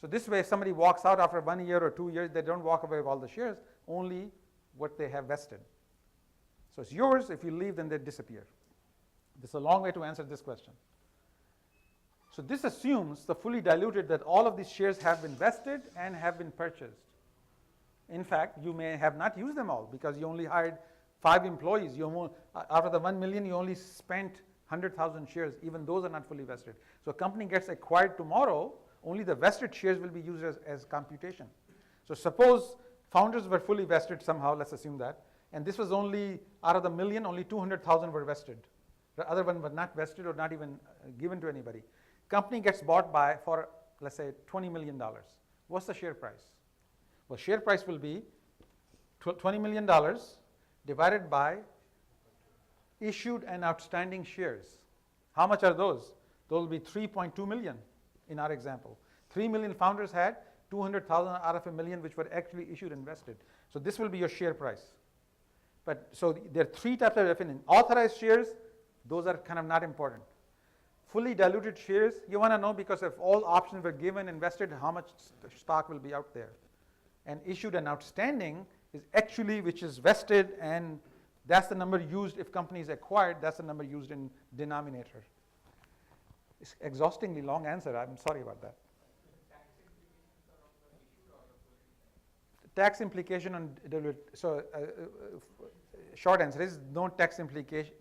So this way, if somebody walks out after 1 year or 2 years, they don't walk away with all the shares, only what they have vested. So it's yours. If you leave, then they disappear. This is a long way to answer this question. So this assumes the fully diluted that all of these shares have been vested and have been purchased. In fact, you may have not used them all because you only hired 5 employees. After the 1 million, you only spent 100,000 shares. Even those are not fully vested. So a company gets acquired tomorrow, only the vested shares will be used as computation. So suppose founders were fully vested somehow, let's assume that, and this was only, out of the million, only 200,000 were vested, The other one was not vested or not even given to anybody. Company gets bought by for, let's say, $20 million. What's the share price? Well, share price will be $20 million divided by issued and outstanding shares. How much are those? Those will be 3.2 million in our example. 3 million founders had 200,000 out of a million which were actually issued and vested. So this will be your share price. But so there are three types of definition. Authorized shares, those are kind of not important. Fully diluted shares, you want to know because if all options were given and vested, how much stock will be out there. And issued and outstanding is actually which is vested, and that's the number used if company is acquired, that's the number used in denominator. It's exhaustingly long answer, I'm sorry about that. Tax implication on diluted, so short answer is no tax implication.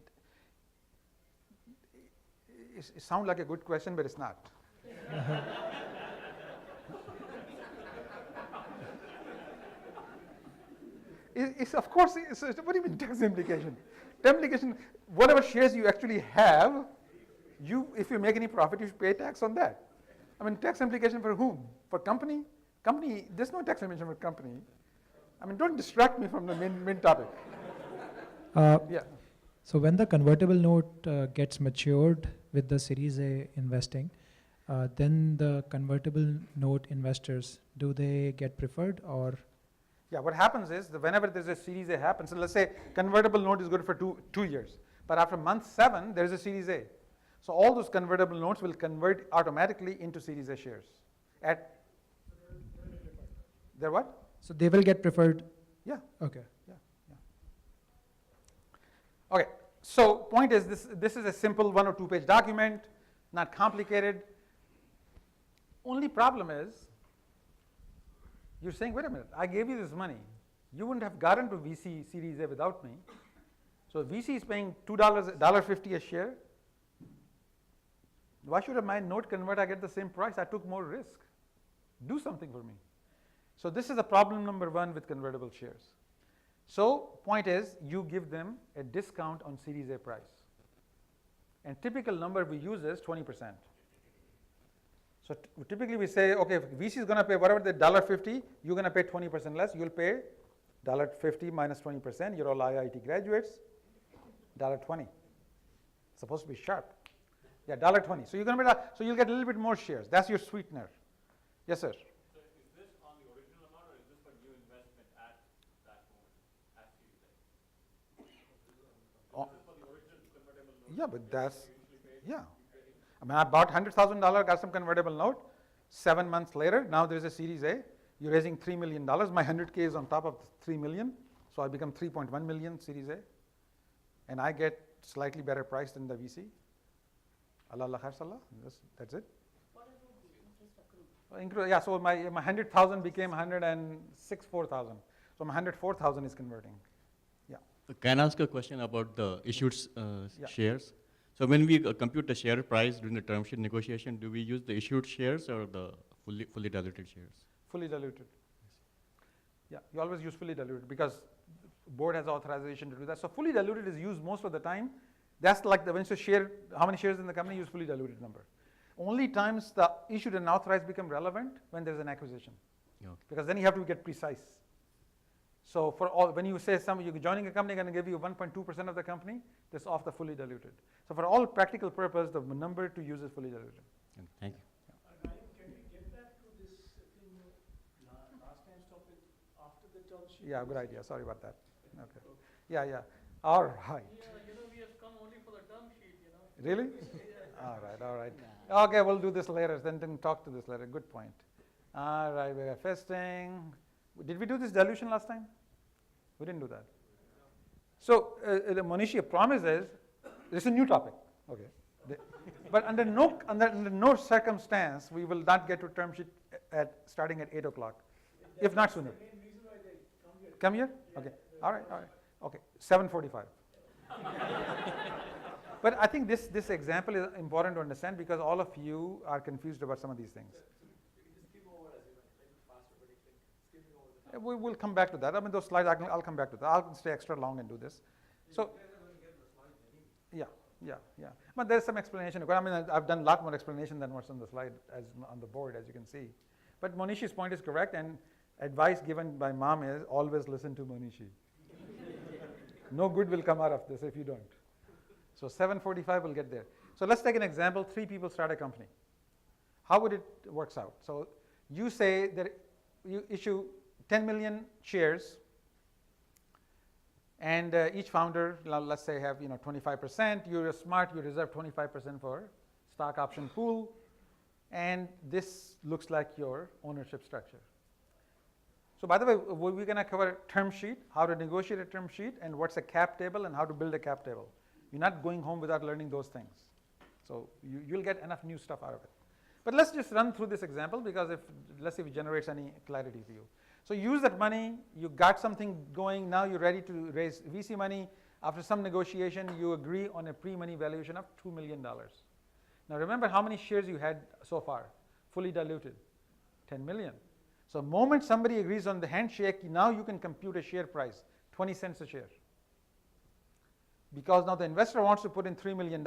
It sounds like a good question, but it's not. It's of course, what do you mean tax implication? Tax implication, whatever shares you actually have, if you make any profit, you should pay tax on that. I mean, tax implication for whom? For company? Company, there's no tax implication for company. I mean, don't distract me from the main topic. Yeah. So when the convertible note gets matured with the Series A investing, then the convertible note investors, do they get preferred or? Yeah, what happens is that whenever there's a Series A happens, so let's say convertible note is good for two years, but after month 7, there's a Series A. So all those convertible notes will convert automatically into Series A shares. They're what? So they will get preferred? Yeah. Okay. Yeah. Okay, so point is this is a simple 1 or 2 page document, not complicated. Only problem is, you're saying, wait a minute, I gave you this money. You wouldn't have gotten to VC Series A without me. So VC is paying $1.50 a share. Why should my note convert? I get the same price. I took more risk. Do something for me. So this is the problem number 1 with convertible shares. So point is, you give them a discount on Series A price. And typical number we use is 20%. So typically we say, okay, if VC is going to pay whatever the $1.50, you're going to pay 20% less. You'll pay $1.50 minus 20%. You're all IIT graduates. $1.20. Supposed to be sharp. Yeah, $1.20. So you're going to be, so you'll get a little bit more shares. That's your sweetener. Yes, sir. So is this on the original amount, or is this for new investment at that moment, at Series A? This is for the original convertible note. Yeah, but that's, yeah. I mean, I bought $100,000, got some convertible note. 7 months later, now there's a Series A. You're raising $3 million. My 100K is on top of 3 million. So I become 3.1 million Series A. And I get slightly better price than the VC. Allah khair sallah. That's it. Yeah, so my 100,000 became 104,000. So my 104,000 is converting. Yeah. Can I ask a question about the issued shares? So when we compute the share price during the term sheet negotiation, do we use the issued shares or the fully diluted shares? Fully diluted. Yeah, you always use fully diluted because board has authorization to do that. So fully diluted is used most of the time. That's like when you share, how many shares in the company, use fully diluted number. Only times the issued and authorized become relevant when there's an acquisition. Okay. Because then you have to get precise. So for all, when you say you're joining a company, going to give you 1.2% of the company, that's off the fully diluted. So for all practical purpose, the number to use is fully diluted. Thank you. Can we get back to this thing last time's topic after the term sheet? Yeah, good idea. Sorry about that. Okay. Yeah, yeah. All right. Yeah, we have come only for the term sheet, Really? All right, all right. Okay, we'll do this later. Then talk to this later. Good point. All right, we are fasting. Did we do this dilution last time? We didn't do that. So the Manishi promise is, this is a new topic. Okay. But under no circumstance we will not get to term sheet starting at 8 o'clock, if not sooner. Come here? Okay. All right, all right. Okay. 7:45. But I think this example is important to understand because all of you are confused about some of these things. We will come back to that. I mean, those slides, I'll come back to that. I'll stay extra long and do this. So, yeah, Yeah, yeah. But there's some explanation. I mean, I've done a lot more explanation than what's on the slide, as on the board, as you can see. But Monishi's point is correct, and advice given by mom is always listen to Monishi. No good will come out of this if you don't. So 7:45 will get there. So let's take an example. 3 people start a company. How would it works out? So you say that you issue 10 million shares, and each founder, let's say, have 25%. You're smart. You reserve 25% for stock option pool, and this looks like your ownership structure. So by the way, we're going to cover term sheet, how to negotiate a term sheet, and what's a cap table, and how to build a cap table. You're not going home without learning those things. So you'll get enough new stuff out of it. But let's just run through this example, because let's see if it generates any clarity for you. So use that money, you got something going, now you're ready to raise VC money. After some negotiation, you agree on a pre-money valuation of $2 million. Now remember how many shares you had so far, fully diluted, 10 million. So the moment somebody agrees on the handshake, now you can compute a share price, 20 cents a share. Because now the investor wants to put in $3 million,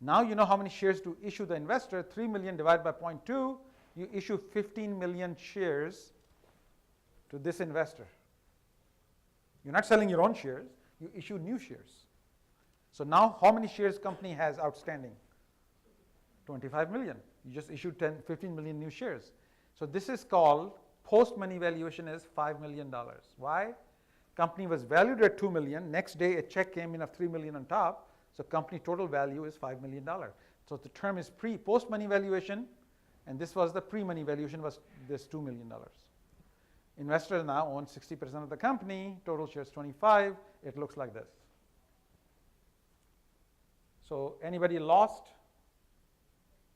now you know how many shares to issue the investor. 3 million divided by 0.2, you issue 15 million shares to this investor. You're not selling your own shares, you issue new shares. So now how many shares company has outstanding? 25 million. You just issued 15 million new shares. So this is called, post-money valuation is $5 million. Why? Company was valued at 2 million, next day a check came in of 3 million on top, so company total value is $5 million. So the term is post-money valuation, and this was the pre-money valuation, was this $2 million. Investors now own 60% of the company, total shares 25, it looks like this. So anybody lost?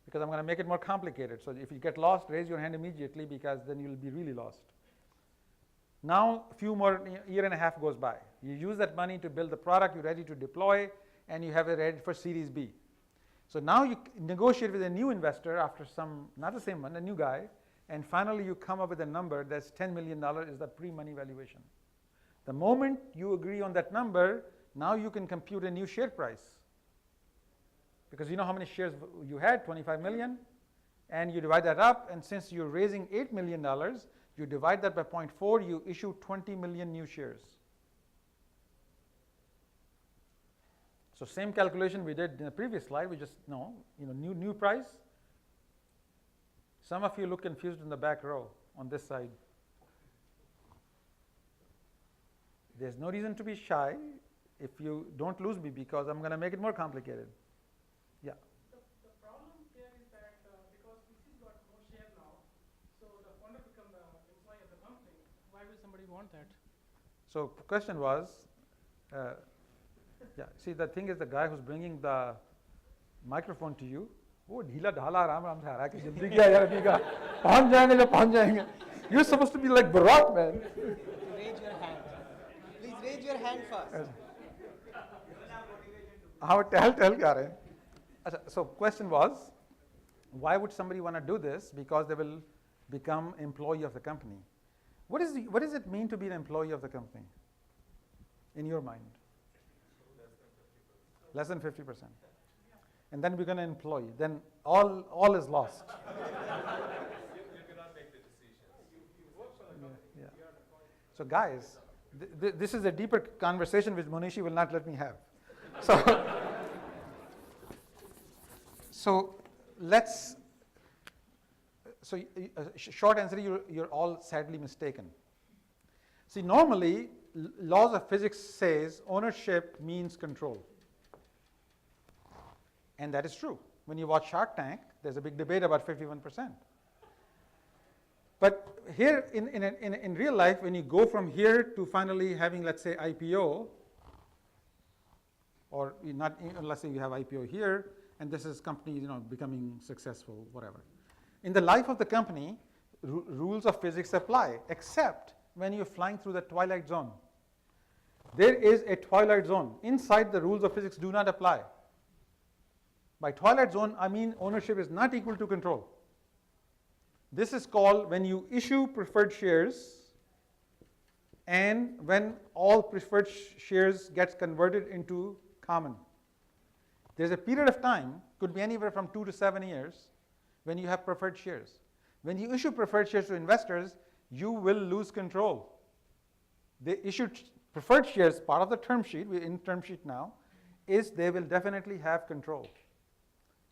Because I'm going to make it more complicated. So if you get lost, raise your hand immediately, because then you'll be really lost. Now a few more, year and a half goes by. You use that money to build the product, you're ready to deploy, and you have it ready for Series B. So now you negotiate with a new investor after some, not the same one, a new guy, and finally you come up with a number that's $10 million is the pre-money valuation. The moment you agree on that number, now you can compute a new share price. Because you know how many shares you had, 25 million, and you divide that up, and since you're raising $8 million, you divide that by 0.4, you issue 20 million new shares. So same calculation we did in the previous slide, we just know, new price. Some of you look confused in the back row on this side. There's no reason to be shy if you don't lose me, because I'm going to make it more complicated. Yeah. The problem here is that because VC's got more share now, so the founder becomes the employee of the company. Why will somebody want that? So the question was, yeah, see, the thing is, the guy who's bringing the microphone to you, you're supposed to be like Barack, man. Raise your hand. Please raise your hand first. So question was, why would somebody want to do this? Because they will become employee of the company. What does it mean to be an employee of the company, in your mind? Less than 50%. And then we're going to employ. Then all is lost. You cannot make the decisions. Yeah. So guys, this is a deeper conversation which Monishi will not let me have. So let's. So short answer, you're all sadly mistaken. See, normally laws of physics says ownership means control. And that is true. When you watch Shark Tank, there's a big debate about 51%. But here in real life, when you go from here to finally having, let's say, IPO, or not, let's say you have IPO here, and this is company becoming successful, whatever. In the life of the company, rules of physics apply, except when you're flying through the twilight zone. There is a twilight zone. Inside, the rules of physics do not apply. By twilight zone, I mean ownership is not equal to control. This is called when you issue preferred shares, and when all preferred shares gets converted into common. There's a period of time, could be anywhere from 2 to 7 years, when you have preferred shares. When you issue preferred shares to investors, you will lose control. They issued preferred shares, part of the term sheet, we're in term sheet now, is they will definitely have control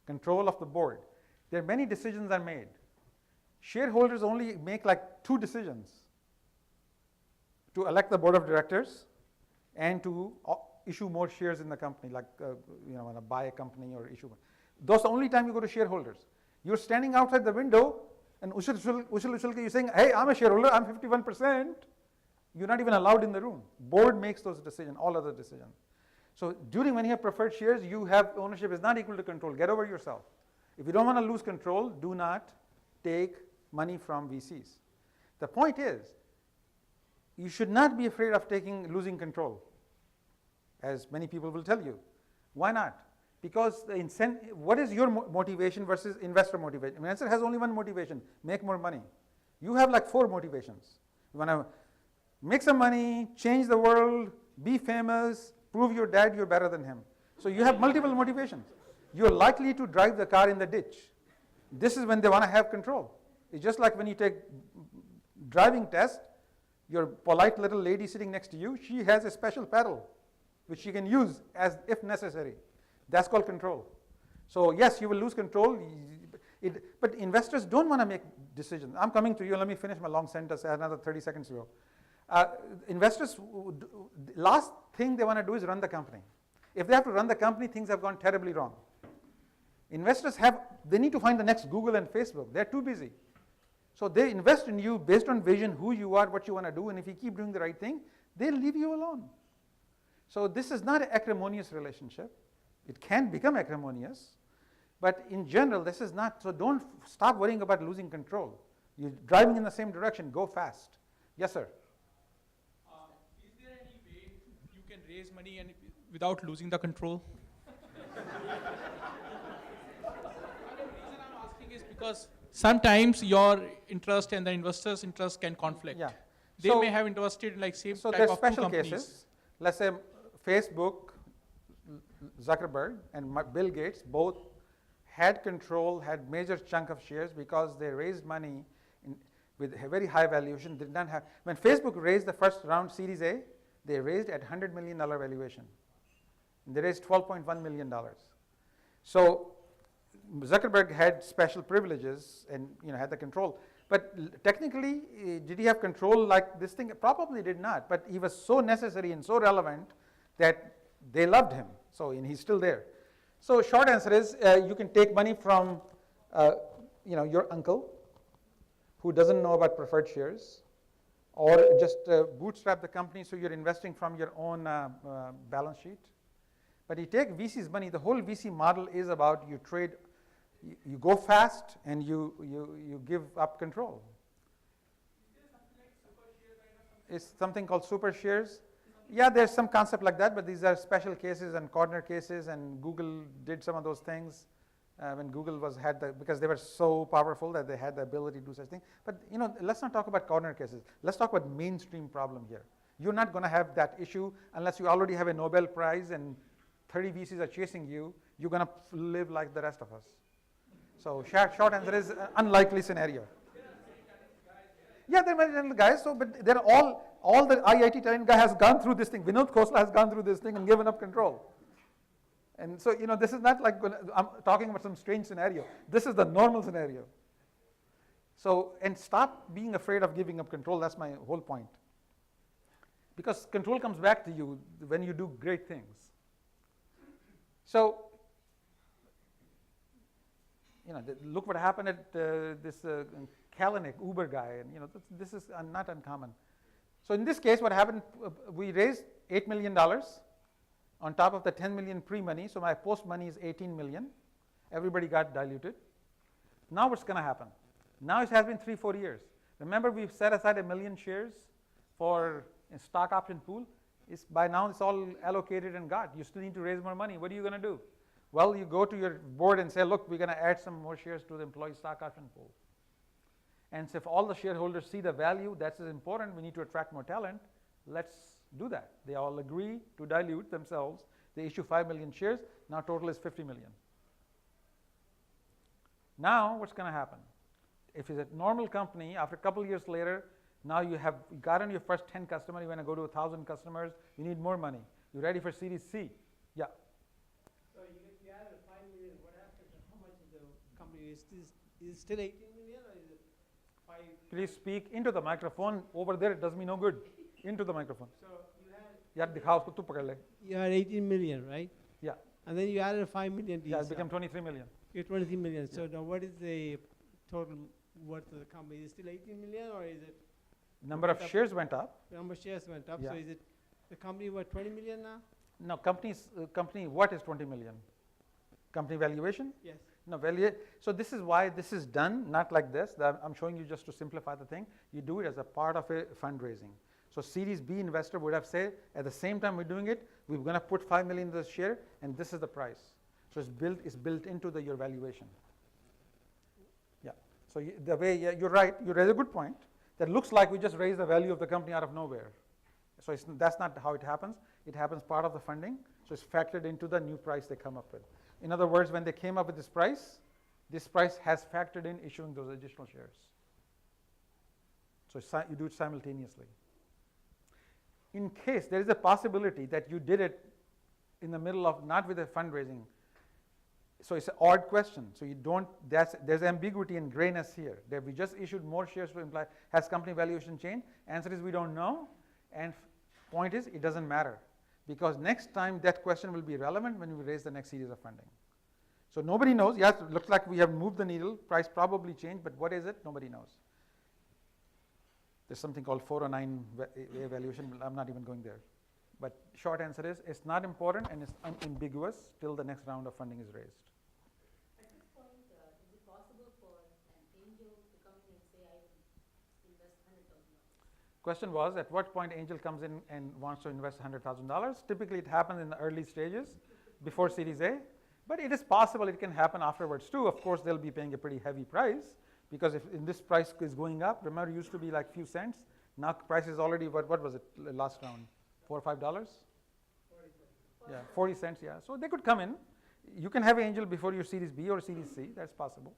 of the board. There are many decisions are made. Shareholders only make like 2 decisions: to elect the board of directors and to issue more shares in the company, like want to buy a company or issue. Those the only time you go to shareholders. You're standing outside the window and you're saying, hey, I'm a shareholder, I'm 51%. You're not even allowed in the room. Board makes those decisions, all other decisions. So when you have preferred shares, you have ownership is not equal to control. Get over yourself. If you don't want to lose control, do not take money from VCs. The point is, you should not be afraid of losing control, as many people will tell you. Why not? Because what is your motivation versus investor motivation? Investor has only one motivation: make more money. You have like 4 motivations. You want to make some money, change the world, be famous, prove your dad you're better than him. So you have multiple motivations. You're likely to drive the car in the ditch. This is when they want to have control. It's just like when you take driving test, your polite little lady sitting next to you, she has a special pedal which she can use as if necessary. That's called control. So yes, you will lose control, but investors don't want to make decisions. I'm coming to you, let me finish my long sentence, I have another 30 seconds to go. Investors, last thing they want to do is run the company. If they have to run the company, things have gone terribly wrong. Investors they need to find the next Google and Facebook. They're too busy. So they invest in you based on vision, who you are, what you want to do, and if you keep doing the right thing, they'll leave you alone. So this is not an acrimonious relationship. It can become acrimonious, but in general, this is not. So don't stop worrying about losing control. You're driving in the same direction, go fast. Yes, sir? Is there any way you can raise money without losing the control? The reason I'm asking is because sometimes your interest and the investor's interest can conflict. Yeah. They may have invested in like same type of two companies. So there's special cases. Let's say Facebook, Zuckerberg, and Bill Gates both had control, had major chunk of shares because they raised money with a very high valuation. Did not have. When Facebook raised the first round Series A, they raised at $100 million valuation. And they raised $12.1 million. So Zuckerberg had special privileges and had the control. But technically, did he have control like this thing? Probably did not. But he was so necessary and so relevant that they loved him. So and he's still there. So short answer is you can take money from your uncle who doesn't know about preferred shares, or just bootstrap the company so you're investing from your own balance sheet. But you take VC's money. The whole VC model is about you trade. You go fast and you give up control. It's something called super shares. Yeah, there's some concept like that, but these are special cases and corner cases, and Google did some of those things when Google because they were so powerful that they had the ability to do such things. But let's not talk about corner cases. Let's talk about mainstream problem here. You're not going to have that issue unless you already have a Nobel Prize and 30 VCs are chasing you. You're going to live like the rest of us. So short answer is unlikely scenario. Yeah, they're very talented guys. So, but they're all the IIT talent guy has gone through this thing. Vinod Khosla has gone through this thing and given up control. And so this is not like I'm talking about some strange scenario. This is the normal scenario. So and stop being afraid of giving up control. That's my whole point. Because control comes back to you when you do great things. So. Look what happened at this Kalanick, Uber guy, and this is not uncommon. So in this case, what happened? We raised $8 million on top of the 10 million pre-money. So my post-money is 18 million. Everybody got diluted. Now what's going to happen? Now it has been 3-4 years. Remember, we've set aside 1 million shares for a stock option pool. By now it's all allocated and got. You still need to raise more money. What are you going to do? Well, you go to your board and say, look, we're going to add some more shares to the employee stock option pool. And so if all the shareholders see the value, that's important, we need to attract more talent, let's do that. They all agree to dilute themselves. They issue 5 million shares. Now total is 50 million. Now what's going to happen? If it's a normal company, after a couple years later, now you have gotten your first 10 customers, you want to go to 1,000 customers, you need more money. You're ready for Series C. Yeah. So you added 5 million, what happens? How much is the company? Is it still 18 million or is it 5? Please speak into the microphone. Over there it does me no good. Into the microphone. So you had 18 million, right? Yeah. And then you added 5 million to Yeah, it became 23 million. You're 23 million. So now what is the total worth of the company? Is it still 18 million or is it? Number of shares went up. Number of shares went up. Yeah. So is it the company worth 20 million now? No, company what is 20 million? Company valuation? Yes. No, so this is why this is done, not like this. I'm showing you just to simplify the thing. You do it as a part of a fundraising. So Series B investor would have said, at the same time we're doing it, we're going to put 5 million in the share, and this is the price. So it's built into your valuation. Yeah. So the way, yeah, you're right. You raise a good point. That looks like we just raised the value of the company out of nowhere. So that's not how it happens. It happens part of the funding. So it's factored into the new price they come up with. In other words, when they came up with this price has factored in issuing those additional shares. So you do it simultaneously. In case there is a possibility that you did it in the middle of, not with a fundraising, so it's an odd question. So you don't, there's ambiguity and grayness here. That we just issued more shares to imply, has company valuation changed? Answer is we don't know. And point is, it doesn't matter. Because next time that question will be relevant when we raise the next series of funding. So nobody knows. Yes, it looks like we have moved the needle. Price probably changed, but what is it? Nobody knows. There's something called 409 valuation. I'm not even going there. But short answer is, it's not important and it's unambiguous till the next round of funding is raised. At this point, is it possible for an angel to come in and say, I invest $100,000? Question was, at what point angel comes in and wants to invest $100,000? Typically it happens in the early stages before Series A, but it is possible it can happen afterwards too. Of course, they'll be paying a pretty heavy price, because if this price is going up, remember it used to be like few cents, now price is already, what was it last round, $4 or $5? Yeah, 40 cents, yeah. So they could come in. You can have angel before your Series B or Series C, that's possible.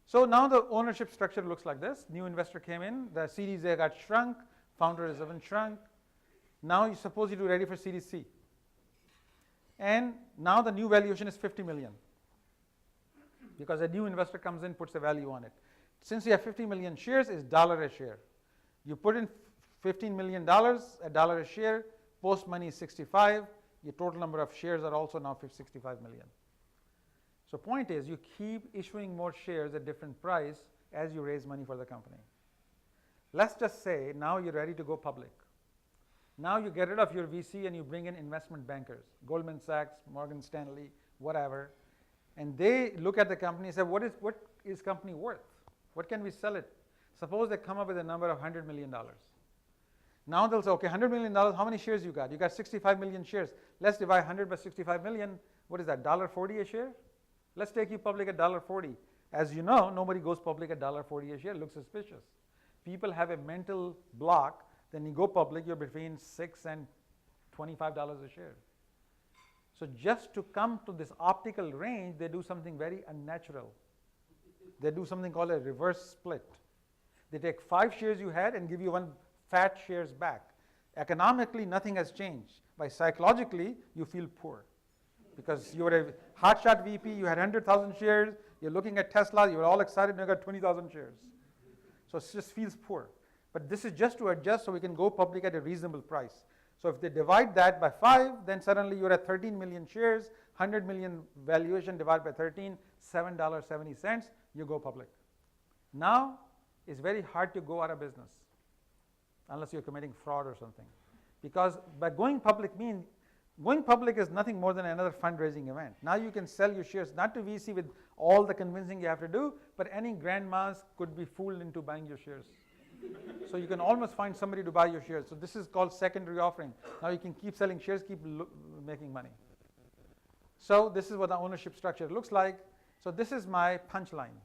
So now the ownership structure looks like this. New investor came in, the Series A got shrunk, founder has even shrunk. Now you suppose you're ready for Series C. And now the new valuation is 50 million. Because a new investor comes in, puts a value on it. Since you have 50 million shares, it's $1 a share. You put in $15 million, $1 a share, post money is 65, your total number of shares are also now 65 million. So point is, you keep issuing more shares at different price as you raise money for the company. Let's just say now you're ready to go public. Now you get rid of your VC and you bring in investment bankers, Goldman Sachs, Morgan Stanley, whatever, and they look at the company and say, what is company worth? What can we sell it? Suppose they come up with a number of $100 million. Now they'll say, okay, $100 million, how many shares you got? You got 65 million shares. Let's divide 100 by 65 million. What is that, $1.40 a share? Let's take you public at $1.40. As you know, nobody goes public at $1.40 a share. It looks suspicious. People have a mental block. Then you go public, you're between $6 and $25 a share. So just to come to this optical range, they do something very unnatural. They do something called a reverse split. They take 5 shares you had and give you 1 fat shares back. Economically, nothing has changed. But psychologically, you feel poor. Because you were a hotshot VP, you had 100,000 shares, you're looking at Tesla, you were all excited, you got 20,000 shares. So it just feels poor. But this is just to adjust so we can go public at a reasonable price. So if they divide that by 5, then suddenly you're at 13 million shares, 100 million valuation divided by 13, $7.70, you go public. Now, it's very hard to go out of business unless you're committing fraud or something. Because by going public going public is nothing more than another fundraising event. Now you can sell your shares, not to VC with all the convincing you have to do, but any grandmas could be fooled into buying your shares. So you can almost find somebody to buy your shares. So this is called secondary offering. Now you can keep selling shares, keep making money. So this is what the ownership structure looks like. So this is my punchline.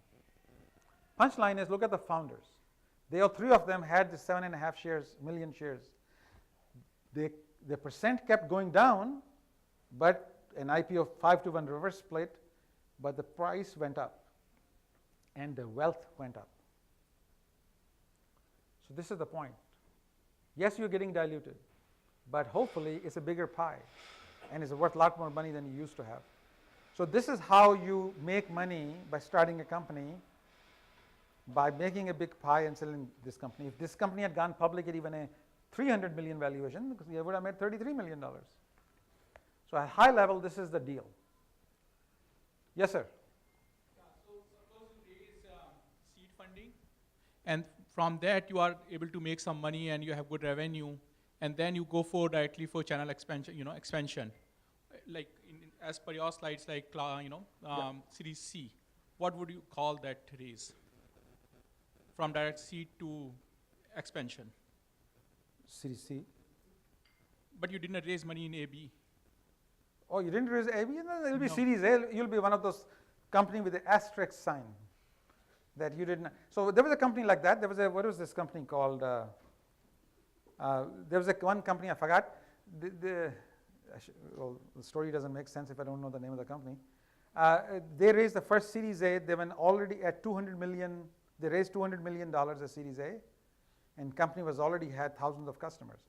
Punchline is, look at the founders. They all 3 of them had the 7.5 million shares. The percent kept going down, but an IPO 5-to-1 reverse split, but the price went up and the wealth went up. So this is the point. Yes, you're getting diluted, but hopefully it's a bigger pie and it's worth a lot more money than you used to have. So this is how you make money by starting a company, by making a big pie and selling this company. If this company had gone public at even a $300 million valuation, because you would have made $33 million. So at high level, this is the deal. Yes, sir. So suppose you raise seed funding, and from that you are able to make some money and you have good revenue, and then you go for directly for channel expansion, expansion. Like as per your slides, like Series C. What would you call that raise? From direct seed to expansion. Series C. But you didn't raise money in AB. Oh, you didn't raise AB? No, it'll be No. Series A. You'll be one of those company with the asterisk sign that you didn't. So there was a company like that. There was a, what was this company called? There was one company, I forgot. The story doesn't make sense if I don't know the name of the company. They raised the first Series A. They were already at 200 million. They raised $200 million as Series A, and company was already had thousands of customers.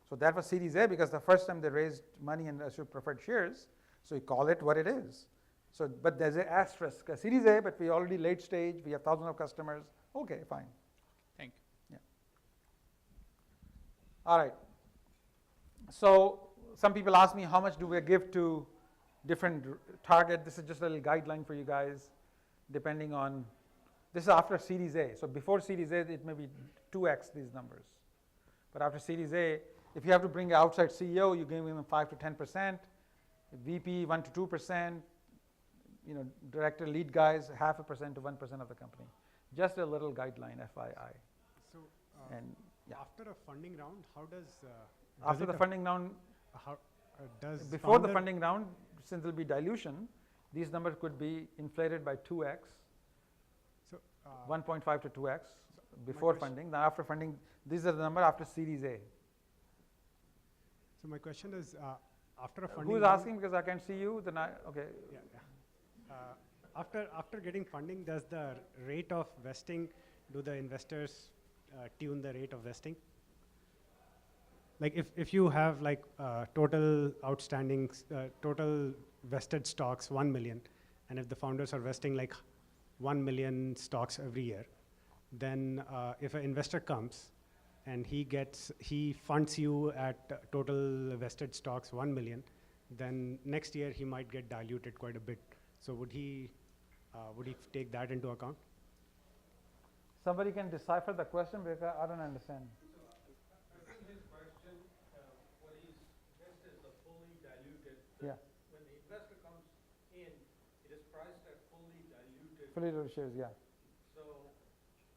So that was Series A because the first time they raised money and issued preferred shares, so you call it what it is. So, but there's an asterisk, a Series A, but we already late stage, we have thousands of customers. Okay, fine. Thank you. Yeah. All right. So some people ask me how much do we give to different target. This is just a little guideline for you guys, depending on. This is after Series A. So before Series A, it may be 2x these numbers. But after Series A, if you have to bring an outside CEO, you give them 5 to 10%, VP 1 to 2%, director lead guys 0.5% to 1% of the company. Just a little guideline, FYI. So and yeah. After a funding round, how does after the funding round, how does before the funding round, since there'll be dilution, these numbers could be inflated by 2x. 1.5 to 2x before funding. Now after funding, these are the number after Series A. So my question is, after a funding. Who's asking because I can't see you? Then okay. Yeah. After getting funding, does the rate of vesting, do the investors tune the rate of vesting? Like if you have like total outstanding, total vested stocks 1 million, and if the founders are vesting like 1 million stocks every year, then if an investor comes and he funds you at total vested stocks 1 million, then next year he might get diluted quite a bit. So would he take that into account? Somebody can decipher the question because I don't understand. I think his question, what he's missed is the fully diluted. Yeah. When the investor comes in, it is priced at fully diluted. Fully diluted shares, yeah. So.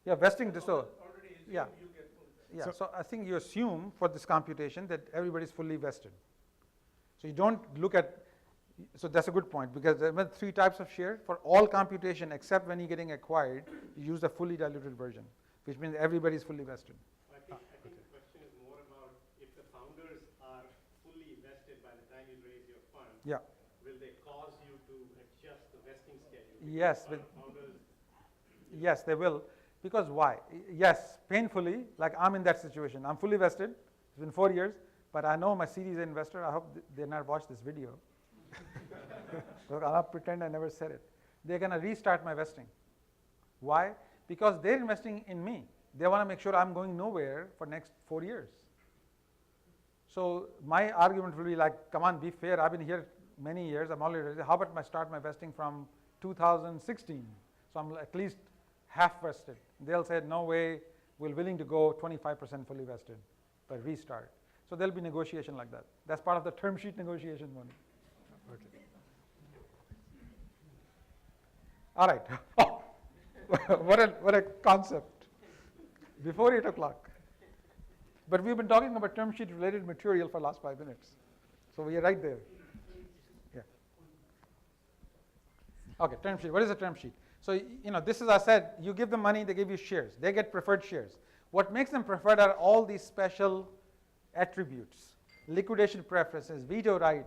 Yeah, vesting. So already yeah. You get fully vested. Yeah. So I think you assume for this computation that everybody is fully vested. So you don't look at. So that's a good point because there are 3 types of share for all computation except when you're getting acquired. You use the fully diluted version, which means everybody is fully vested. I think the question is more about if the founders are fully vested by the time you raise your fund. Yeah. Will they cause you to adjust the vesting schedule? Yes. Yes, they will. Because why? Yes, painfully. Like I'm in that situation. I'm fully vested. It's been 4 years, but I know my Series A investor. I hope they not watch this video. I'll pretend I never said it. They're going to restart my vesting. Why? Because they're investing in me. They want to make sure I'm going nowhere for next 4 years. So my argument will be like, come on, be fair. I've been here many years. I'm already ready. How about I start my vesting from 2016? So I'm at least half vested. They'll say, no way, we're willing to go 25% fully vested, but restart. So there'll be negotiation like that. That's part of the term sheet negotiation one. Okay. All right. Oh, what a concept. Before 8 o'clock. But we've been talking about term sheet related material for the last 5 minutes. So we are right there. Yeah. Okay, term sheet. What is a term sheet? So, this is, I said, you give them money, they give you shares. They get preferred shares. What makes them preferred are all these special attributes. Liquidation preferences, veto right,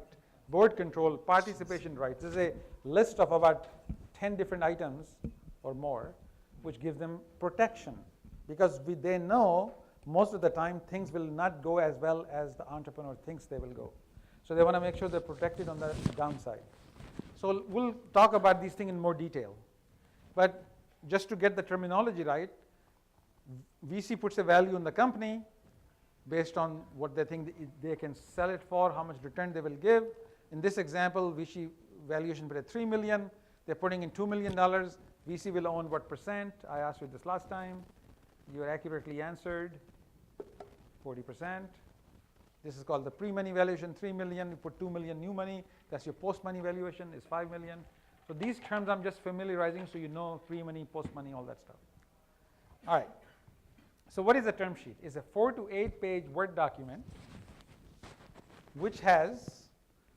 board control, participation rights. This is a list of about 10 different items or more, which gives them protection. Because they know most of the time things will not go as well as the entrepreneur thinks they will go. So they want to make sure they're protected on the downside. So we'll talk about these things in more detail. But just to get the terminology right, VC puts a value on the company based on what they think they can sell it for, how much return they will give. In this example, VC valuation put at $3 million. They're putting in $2 million. VC will own what percent? I asked you this last time. You accurately answered 40%. This is called the pre-money valuation, $3 million. You put $2 million new money. That's your post-money valuation is $5 million. So these terms I'm just familiarizing so you know pre-money, post-money, all that stuff. All right. So what is a term sheet? It's a 4 to 8 page Word document which has,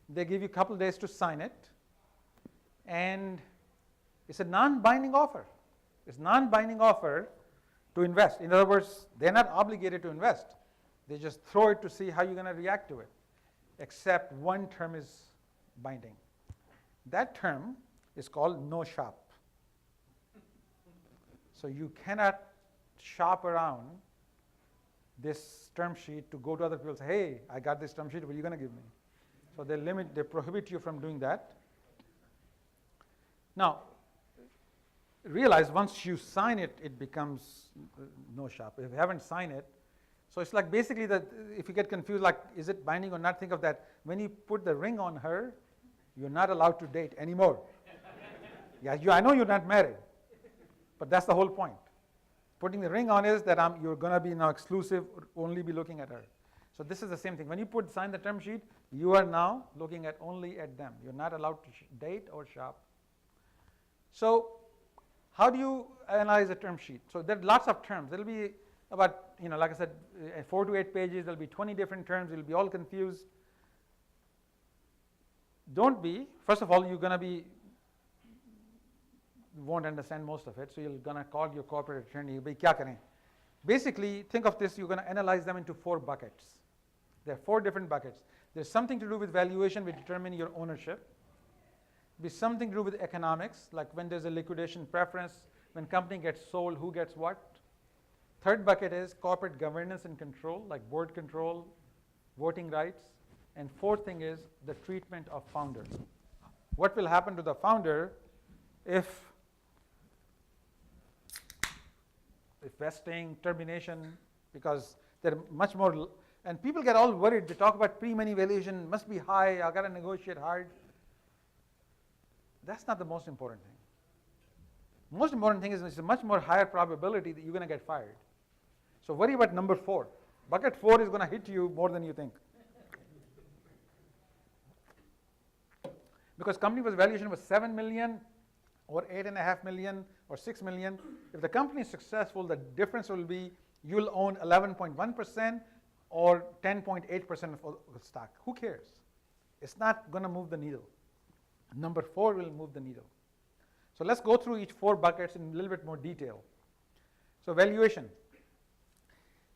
they give you a couple days to sign it, and it's a non-binding offer. It's non-binding offer to invest. In other words, they're not obligated to invest. They just throw it to see how you're going to react to it, except one term is binding. That term is called no shop. So you cannot shop around this term sheet to go to other people and say, hey, I got this term sheet, what are you going to give me? So they prohibit you from doing that. Now, realize once you sign it, it becomes no shop. If you haven't signed it, so it's like basically that if you get confused, like is it binding or not, think of that. When you put the ring on her, you're not allowed to date anymore. Yeah, I know you're not married, but that's the whole point. Putting the ring on is that you're going to be now exclusive, only be looking at her. So this is the same thing. When you sign the term sheet, you are now looking at only at them. You're not allowed to date or shop. So how do you analyze a term sheet? So there are lots of terms. There'll be about, like I said, 4 to 8 pages. There'll be 20 different terms. You'll be all confused. Don't be. First of all, you're going to be, you won't understand most of it, so you're going to call your corporate attorney. Kya kare? Basically, think of this, you're going to analyze them into 4 buckets. There are 4 different buckets. There's something to do with valuation, which determine your ownership. There's something to do with economics, like when there's a liquidation preference, when company gets sold, who gets what. Third bucket is corporate governance and control, like board control, voting rights. And fourth thing is the treatment of founder. What will happen to the founder if vesting, termination, because they're much more, and people get all worried. They talk about pre-money valuation, must be high, I got to negotiate hard. That's not the most important thing. Most important thing is it's a much more higher probability that you're going to get fired. So worry about number 4. Bucket 4 is going to hit you more than you think. Because company valuation was 7 million or 8.5 million or 6 million. If the company is successful, the difference will be you'll own 11.1% or 10.8% of the stock. Who cares? It's not going to move the needle. Number 4 will move the needle. So let's go through each 4 buckets in a little bit more detail. So valuation.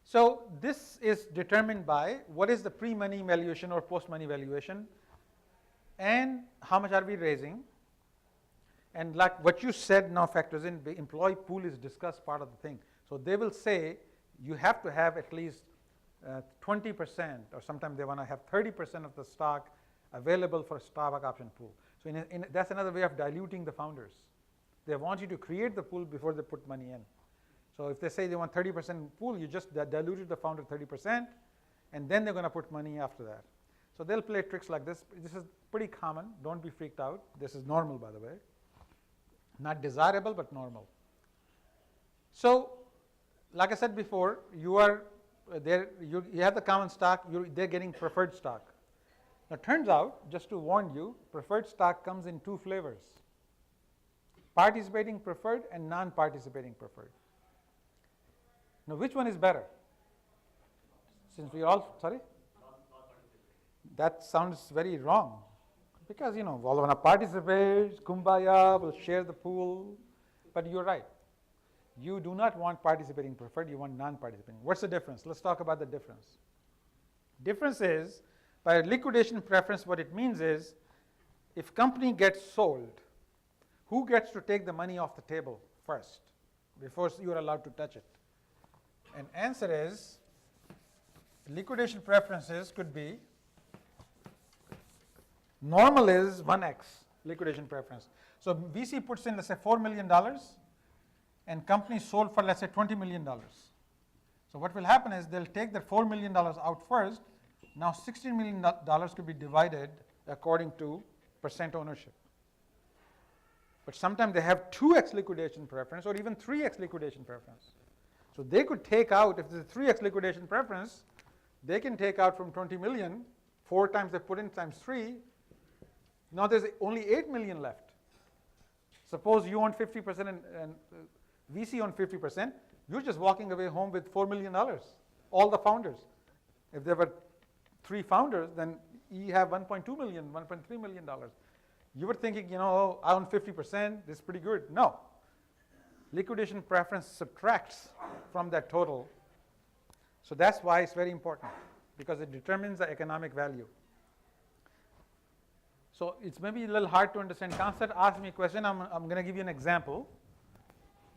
So this is determined by what is the pre-money valuation or post-money valuation, and how much are we raising. And like what you said now factors in. The employee pool is discussed part of the thing. So they will say you have to have at least 20%, or sometimes they want to have 30% of the stock available for a stock option pool. So that's another way of diluting the founders. They want you to create the pool before they put money in. So if they say they want 30% pool, you just diluted the founder 30%, and then they're going to put money after that. So they'll play tricks like this. This is pretty common. Don't be freaked out. This is normal, by the way. Not desirable, but normal. So, like I said before, you are there. You have the common stock. They're getting preferred stock. Now, turns out, just to warn you, preferred stock comes in 2 flavors: participating preferred and non-participating preferred. Now, which one is better? Since we all, sorry? That sounds very wrong. Because, all want to participate, kumbaya, will share the pool. But you're right. You do not want participating preferred, you want non-participating. What's the difference? Let's talk about the difference. Difference is By liquidation preference, what it means is, if company gets sold, who gets to take the money off the table first before you are allowed to touch it? And answer is, liquidation preferences could be, normal is 1x liquidation preference. So VC puts in, let's say, $4 million, and company sold for, let's say, $20 million. So what will happen is they'll take the $4 million out first. Now $16 million could be divided according to percent ownership. But sometimes they have 2x liquidation preference or even 3x liquidation preference. So they could take out, if there's a 3x liquidation preference, they can take out from 20 million, 4 times they put in times 3. Now there's only 8 million left. Suppose you own 50% and VC own 50%, you're just walking away home with $4 million, all the founders. If there were 3 founders, then you have $1.2 million, $1.3 million. You were thinking, you know, I own 50%, this is pretty good. No. Liquidation preference subtracts from that total. So that's why it's very important, because it determines the economic value. So it's maybe a little hard to understand concept. Ask me a question, I'm going to give you an example.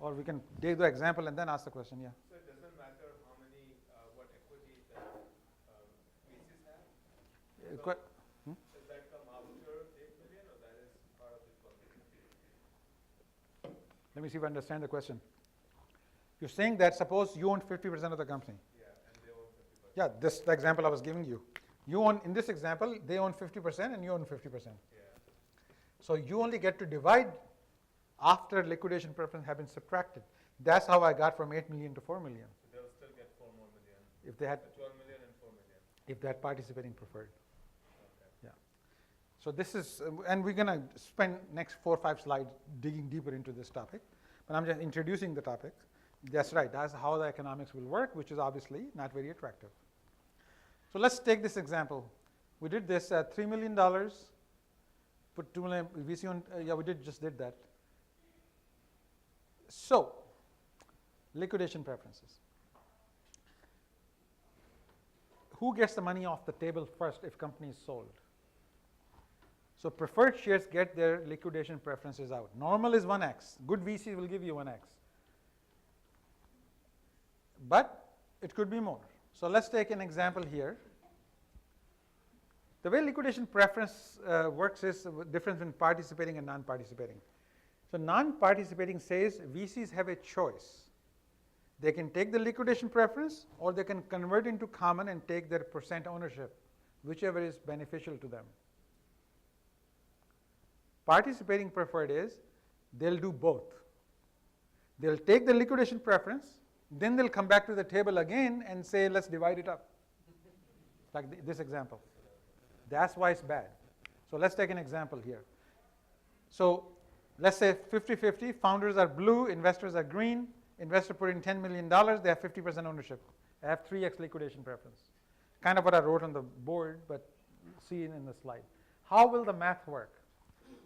Or we can take the example and then ask the question, yeah. So it doesn't matter how many, what equity that VCs have? Does that come after 8 million or that is part of the public? Let me see if I understand the question. You're saying that suppose you own 50% of the company. Yeah, and they own 50%. Yeah, this is the example I was giving you. You own, in this example, they own 50% and you own 50%. Yeah. So you only get to divide after liquidation preference have been subtracted. That's how I got from 8 million to 4 million. So they'll still get 4 more million. If they had 12 million and 4 million. If they had participating preferred. Okay. Yeah. So this is, and we're going to spend next 4 or 5 slides digging deeper into this topic. But I'm just introducing the topic. That's right. That's how the economics will work, which is obviously not very attractive. So let's take this example. We did this at $3 million. Put 2 million VC on. Yeah, we just did that. So, liquidation preferences. Who gets the money off the table first if company is sold? So preferred shares get their liquidation preferences out. Normal is 1x. Good VC will give you 1x. But it could be more. So let's take an example here. The way liquidation preference works is the difference between participating and non-participating. So non-participating says VCs have a choice. They can take the liquidation preference or they can convert into common and take their percent ownership, whichever is beneficial to them. Participating preferred is they'll do both. They'll take the liquidation preference, then they'll come back to the table again and say, let's divide it up. Like this example. That's why it's bad. So let's take an example here. So let's say 50-50, founders are blue, investors are green. Investor put in $10 million, they have 50% ownership. I have 3x liquidation preference. Kind of what I wrote on the board, but see it in the slide. How will the math work?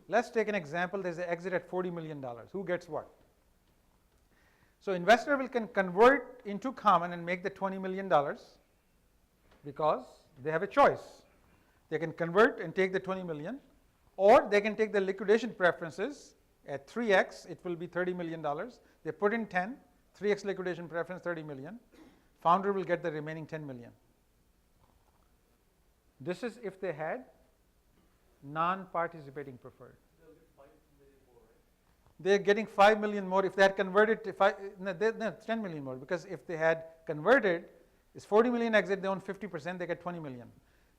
Let's take an example. There's an exit at $40 million. Who gets what? So investor can convert into common and make the $20 million because they have a choice. They can convert and take the 20 million, or they can take the liquidation preferences at 3x, it will be $30 million. They put in 10, 3x liquidation preference, 30 million. Founder will get the remaining 10 million. This is if they had non-participating preferred. They're getting 5 million more if they had converted to 10 million more, because if they had converted, it's 40 million exit, they own 50%, they get 20 million.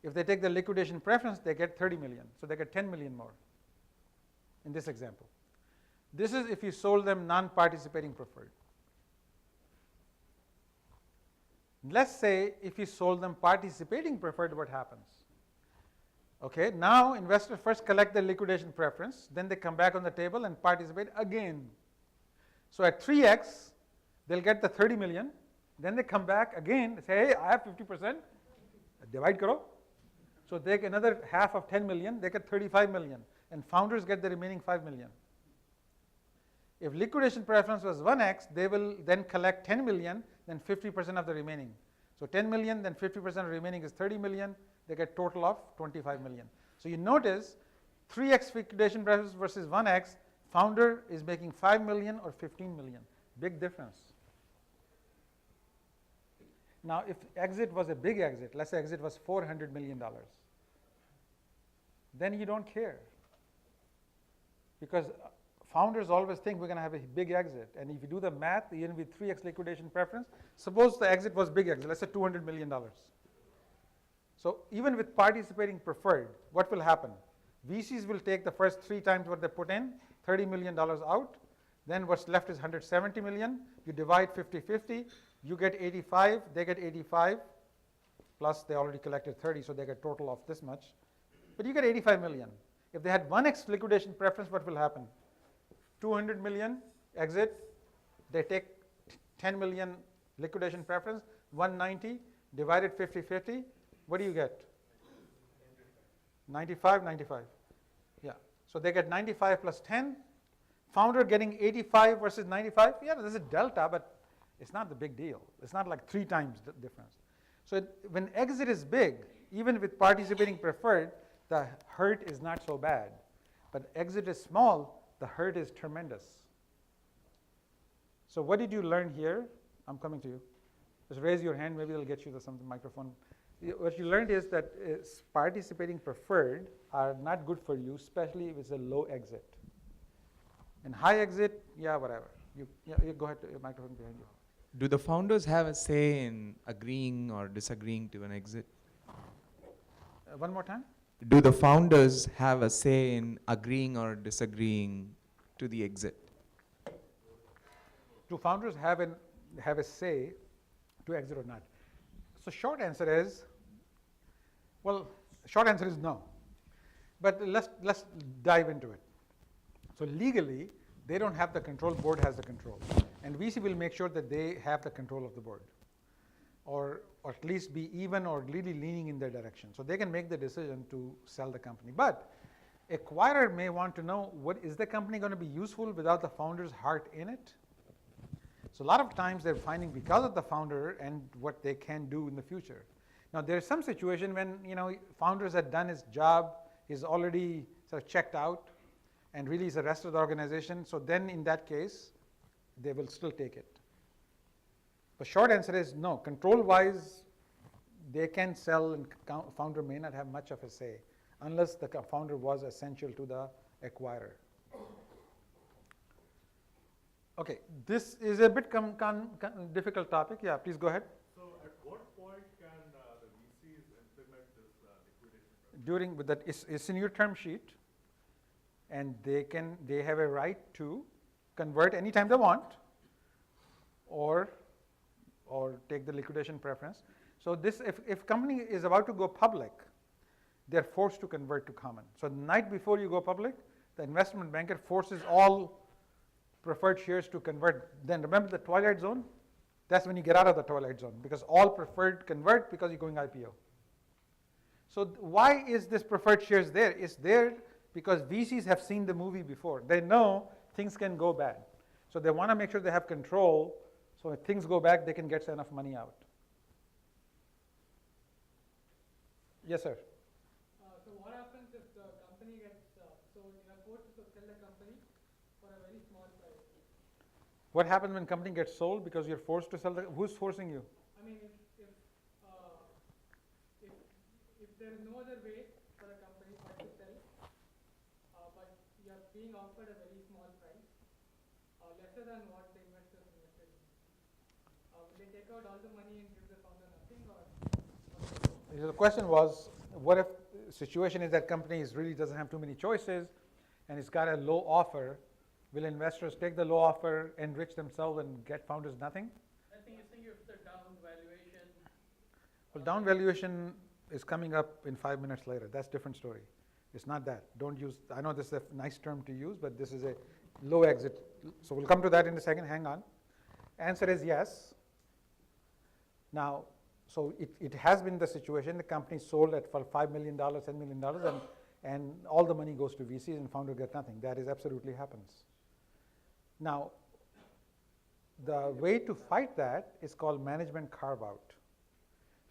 If they take the liquidation preference, they get 30 million. So they get 10 million more in this example. This is if you sold them non-participating preferred. Let's say if you sold them participating preferred, what happens? Okay, now investors first collect the liquidation preference, then they come back on the table and participate again. So at 3x, they'll get the 30 million, then they come back again, say, hey, I have 50%, divide karo. So they take another half of 10 million, they get 35 million, and founders get the remaining 5 million. If liquidation preference was 1x, they will then collect 10 million, then 50% of the remaining. So 10 million, then 50% remaining is 30 million, they get total of 25 million. So you notice 3x liquidation preference versus 1x, founder is making 5 million or 15 million. Big difference. Now, if exit was a big exit, let's say exit was $400 million, then you don't care. Because founders always think we're going to have a big exit. And if you do the math, even with 3x liquidation preference, suppose the exit was big exit, let's say $200 million. So even with participating preferred, what will happen? VCs will take the first 3 times what they put in, $30 million out. Then what's left is 170 million. You divide 50-50. You get 85, they get 85, plus they already collected 30, so they get total of this much. But you get 85 million. If they had 1x liquidation preference, what will happen? 200 million exit, they take 10 million liquidation preference, 190 divided 50-50, what do you get? 95, 95. Yeah, so they get 95 plus 10. Founder getting 85 versus 95, yeah, there's a delta, but it's not the big deal. It's not like 3 times the difference. So when exit is big, even with participating preferred, the hurt is not so bad. But exit is small, the hurt is tremendous. So what did you learn here? I'm coming to you. Just raise your hand, maybe it'll get you the microphone. What you learned is that participating preferred are not good for you, especially if it's a low exit. And high exit, yeah, whatever. You go ahead, your microphone behind you. Do the founders have a say in agreeing or disagreeing to an exit? One more time? Do the founders have a say in agreeing or disagreeing to the exit? Do founders have a say to exit or not? So short answer is, well, short answer is no. But let's dive into it. So legally, they don't have the control, board has the control. And VC will make sure that they have the control of the board, or at least be even or really leaning in their direction. So they can make the decision to sell the company. But acquirer may want to know, what is the company going to be useful without the founder's heart in it? So a lot of times they're finding because of the founder and what they can do in the future. Now there's some situation when founders had done his job, is already sort of checked out, and really is the rest of the organization. So then in that case, they will still take it. The short answer is no. Control-wise, they can sell, and founder may not have much of a say unless the founder was essential to the acquirer. Okay, this is a bit difficult topic. Yeah, please go ahead. So at what point can the VCs implement this liquidation preference? It's in your term sheet, and they have a right to convert anytime they want, or take the liquidation preference. So this, if company is about to go public, they're forced to convert to common. So the night before you go public, the investment banker forces all preferred shares to convert. Then remember the twilight zone? That's when you get out of the twilight zone, because all preferred convert because you're going IPO. So why is this preferred shares there? It's there because VCs have seen the movie before. They know things can go bad. So they want to make sure they have control, so if things go back, they can get enough money out. Yes, sir. So what happens if the company gets, so you are forced to sell the company for a very small price? What happens when company gets sold because you're forced to sell? Who's forcing you? I mean, if there is no other way for a company but to sell, but you are being offered a very small price, lesser than what the investors invested in, will they take out all the money and give the founder nothing, or? The question was, what if the situation is that company really doesn't have too many choices and it's got a low offer? Will investors take the low offer, enrich themselves, and get founders nothing? I think if the down valuation. Well, down valuation is coming up in 5 minutes later. That's a different story. It's not that. Don't use, I know this is a nice term to use, but this is a low exit. So we'll come to that in a second. Hang on. Answer is yes. Now, so it has been the situation. The company sold at for $5 million, $10 million, and all the money goes to VCs and founder get nothing. That is absolutely happens. Now, the way to fight that is called management carve-out.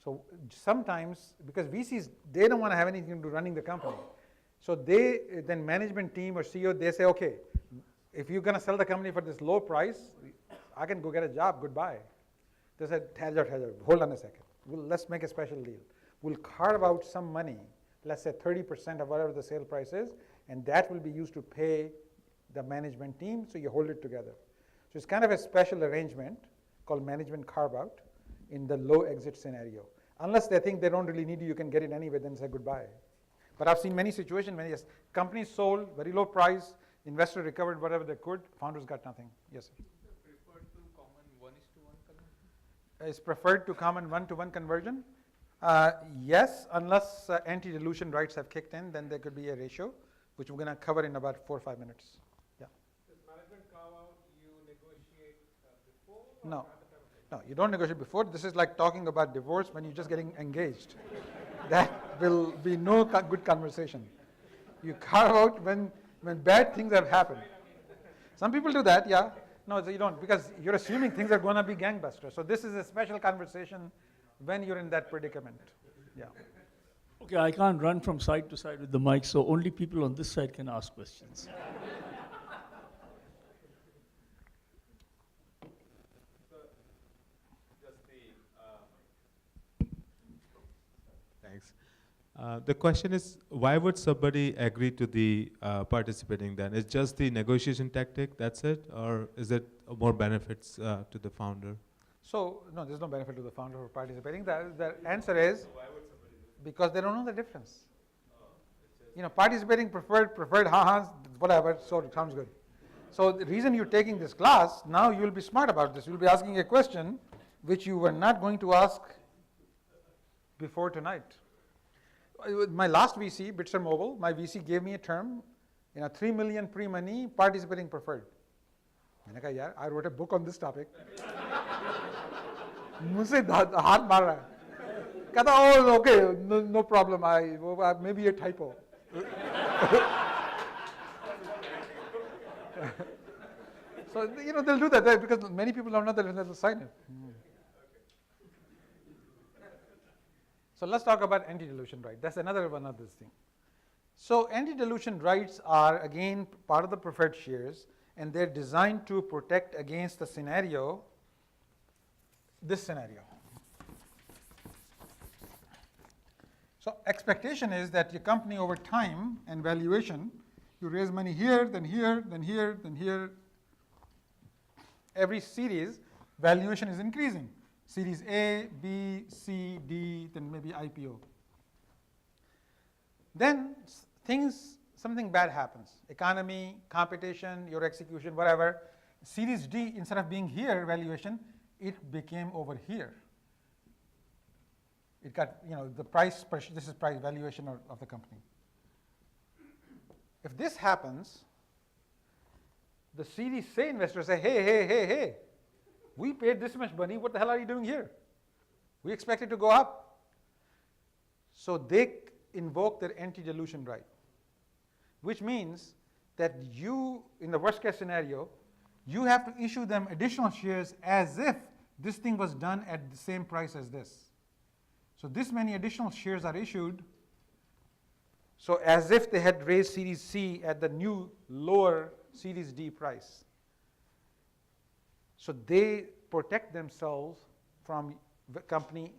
So sometimes, because VCs, they don't want to have anything to do running the company. So they, then management team or CEO, they say, okay, if you're going to sell the company for this low price, I can go get a job, goodbye. They said, hold on a second. Let's make a special deal. We'll carve out some money, let's say 30% of whatever the sale price is, and that will be used to pay the management team, so you hold it together. So it's kind of a special arrangement called management carve-out in the low exit scenario. Unless they think they don't really need you can get it anyway, then say goodbye. But I've seen many situations when yes, companies sold, very low price, investor recovered whatever they could, founders got nothing. Yes, sir. Preferred to common 1:1 conversion? Is preferred to common 1-to-1 conversion? Yes, unless anti-dilution rights have kicked in, then there could be a ratio, which we're going to cover in about 4 or 5 minutes. Yeah. Does management carve out, you negotiate before? No. No, you don't negotiate before. This is like talking about divorce when you're just getting engaged. That will be no good conversation. You carve out when bad things have happened. Some people do that, yeah. No, so you don't, because you're assuming things are going to be gangbusters. So this is a special conversation when you're in that predicament. Yeah. Okay, I can't run from side to side with the mic, so only people on this side can ask questions. Thanks. The question is, why would somebody agree to the participating then? Is just the negotiation tactic, that's it? Or is it more benefits to the founder? So, no, there's no benefit to the founder for participating. The answer is, because they don't know the difference. You know, participating preferred, whatever, so it sounds good. So the reason you're taking this class, now you'll be smart about this. You'll be asking a question which you were not going to ask before tonight. My last VC, Bitzer Mobile, my VC gave me a term, 3 million pre-money, participating preferred. I wrote a book on this topic. मुझसे हाथ मार रहा है. कहता, oh, okay, no problem, maybe a typo. So, they'll do that because many people don't know that they'll sign it. So let's talk about anti-dilution right. That's another one of these things. So anti-dilution rights are, again, part of the preferred shares, and they're designed to protect against the scenario, this scenario. So expectation is that your company over time and valuation, you raise money here, then here, then here, then here. Every series, valuation is increasing. Series A, B, C, D, then maybe IPO. Then something bad happens. Economy, competition, your execution, whatever. Series D, instead of being here, valuation, it became over here. It got, the price, this is price valuation of the company. If this happens, the Series C investors say, hey, we paid this much money, what the hell are you doing here? We expect it to go up. So they invoke their anti-dilution right, which means that you, in the worst case scenario, you have to issue them additional shares as if this thing was done at the same price as this. So this many additional shares are issued, so as if they had raised Series C at the new lower Series D price. So they protect themselves from the company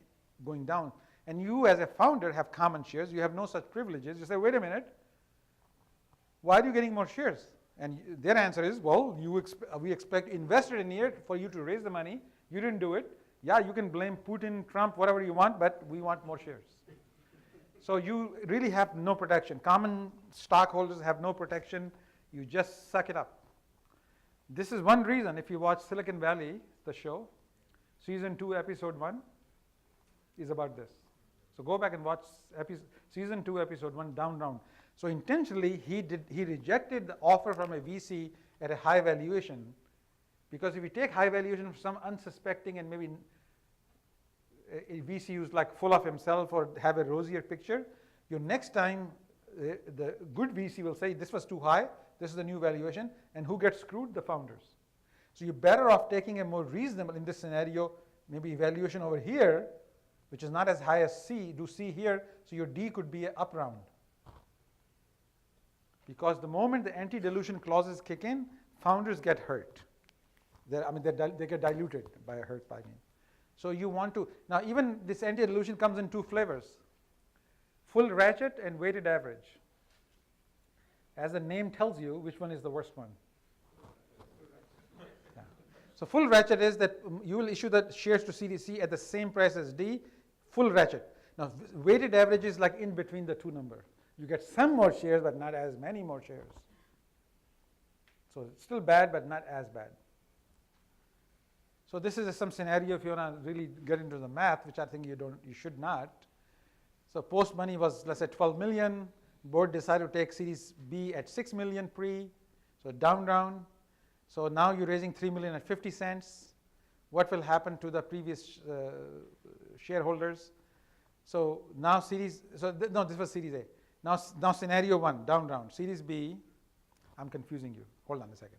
going down. And you as a founder have common shares, you have no such privileges. You say, wait a minute, why are you getting more shares? And their answer is, well, we expect invested in here for you to raise the money, you didn't do it. Yeah, you can blame Putin, Trump, whatever you want, but we want more shares. So you really have no protection. Common stockholders have no protection, you just suck it up. This is one reason, if you watch Silicon Valley, the show, season 2, episode 1 is about this. So go back and watch season 2, episode 1, down. So intentionally, he rejected the offer from a VC at a high valuation, because if you take high valuation from some unsuspecting and maybe a VC who's like full of himself or have a rosier picture, your next time the good VC will say, this was too high, this is the new valuation, and who gets screwed? The founders. So you're better off taking a more reasonable, in this scenario, maybe valuation over here, which is not as high as C, do C here, so your D could be an up round. Because the moment the anti-dilution clauses kick in, founders get hurt. They get diluted by a hurt by me. So you want to, now even this anti-dilution comes in 2 flavors, full ratchet and weighted average. As the name tells you, which one is the worst one? Yeah. So full ratchet is that you will issue the shares to CDC at the same price as D, full ratchet. Now weighted average is like in between the 2 numbers. You get some more shares, but not as many more shares. So it's still bad, but not as bad. So this is some scenario if you want to really get into the math, which I think you should not. So post money was, let's say, 12 million. Board decided to take Series B at 6 million pre, so down. So now you're raising 3 million at 50 cents. What will happen to the previous shareholders? So now this was Series A. Now scenario 1, down round. Series B, I'm confusing you. Hold on a second.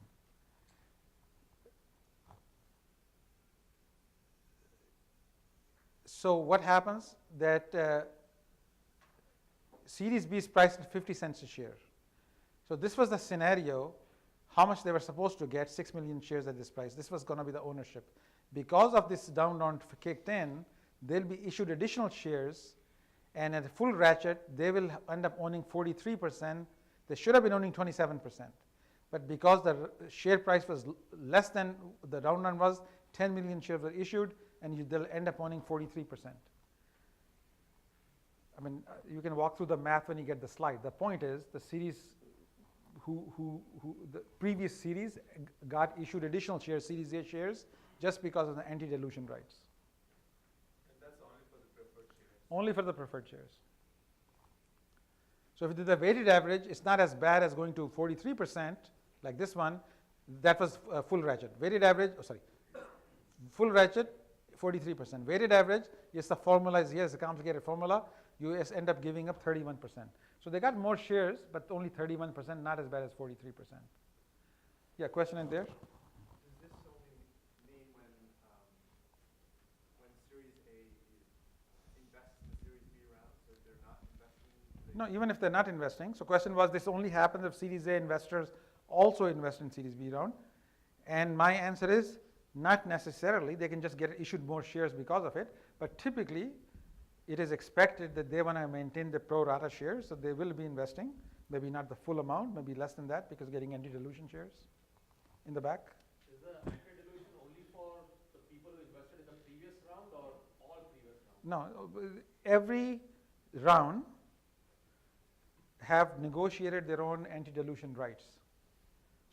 So what happens that Series B is priced at 50 cents a share. So this was the scenario, how much they were supposed to get, 6 million shares at this price. This was going to be the ownership. Because of this down round kicked in, they'll be issued additional shares, and at a full ratchet, they will end up owning 43%. They should have been owning 27%. But because the share price was less than the down round was, 10 million shares were issued, and they'll end up owning 43%. You can walk through the math when you get the slide. The point is, the series, the previous series got issued additional shares, Series A shares, just because of the anti-dilution rights. And that's only for the preferred shares? Only for the preferred shares. So if you do the weighted average, it's not as bad as going to 43%, like this one. That was full ratchet. Weighted average, full ratchet, 43%. Weighted average, yes, the formula is here, it's a complicated formula. You end up giving up 31%. So they got more shares, but only 31%, not as bad as 43%. Yeah, question in there? Does this only mean when Series A invests in the Series B round, so if they're not investing? No, even if they're not investing. So question was, this only happens if Series A investors also invest in Series B round. And my answer is, not necessarily. They can just get issued more shares because of it. But typically, it is expected that they want to maintain the pro rata shares, so they will be investing. Maybe not the full amount, maybe less than that, because getting anti-dilution shares in the back. Is the anti-dilution only for the people who invested in the previous round or all previous rounds? No, every round have negotiated their own anti-dilution rights.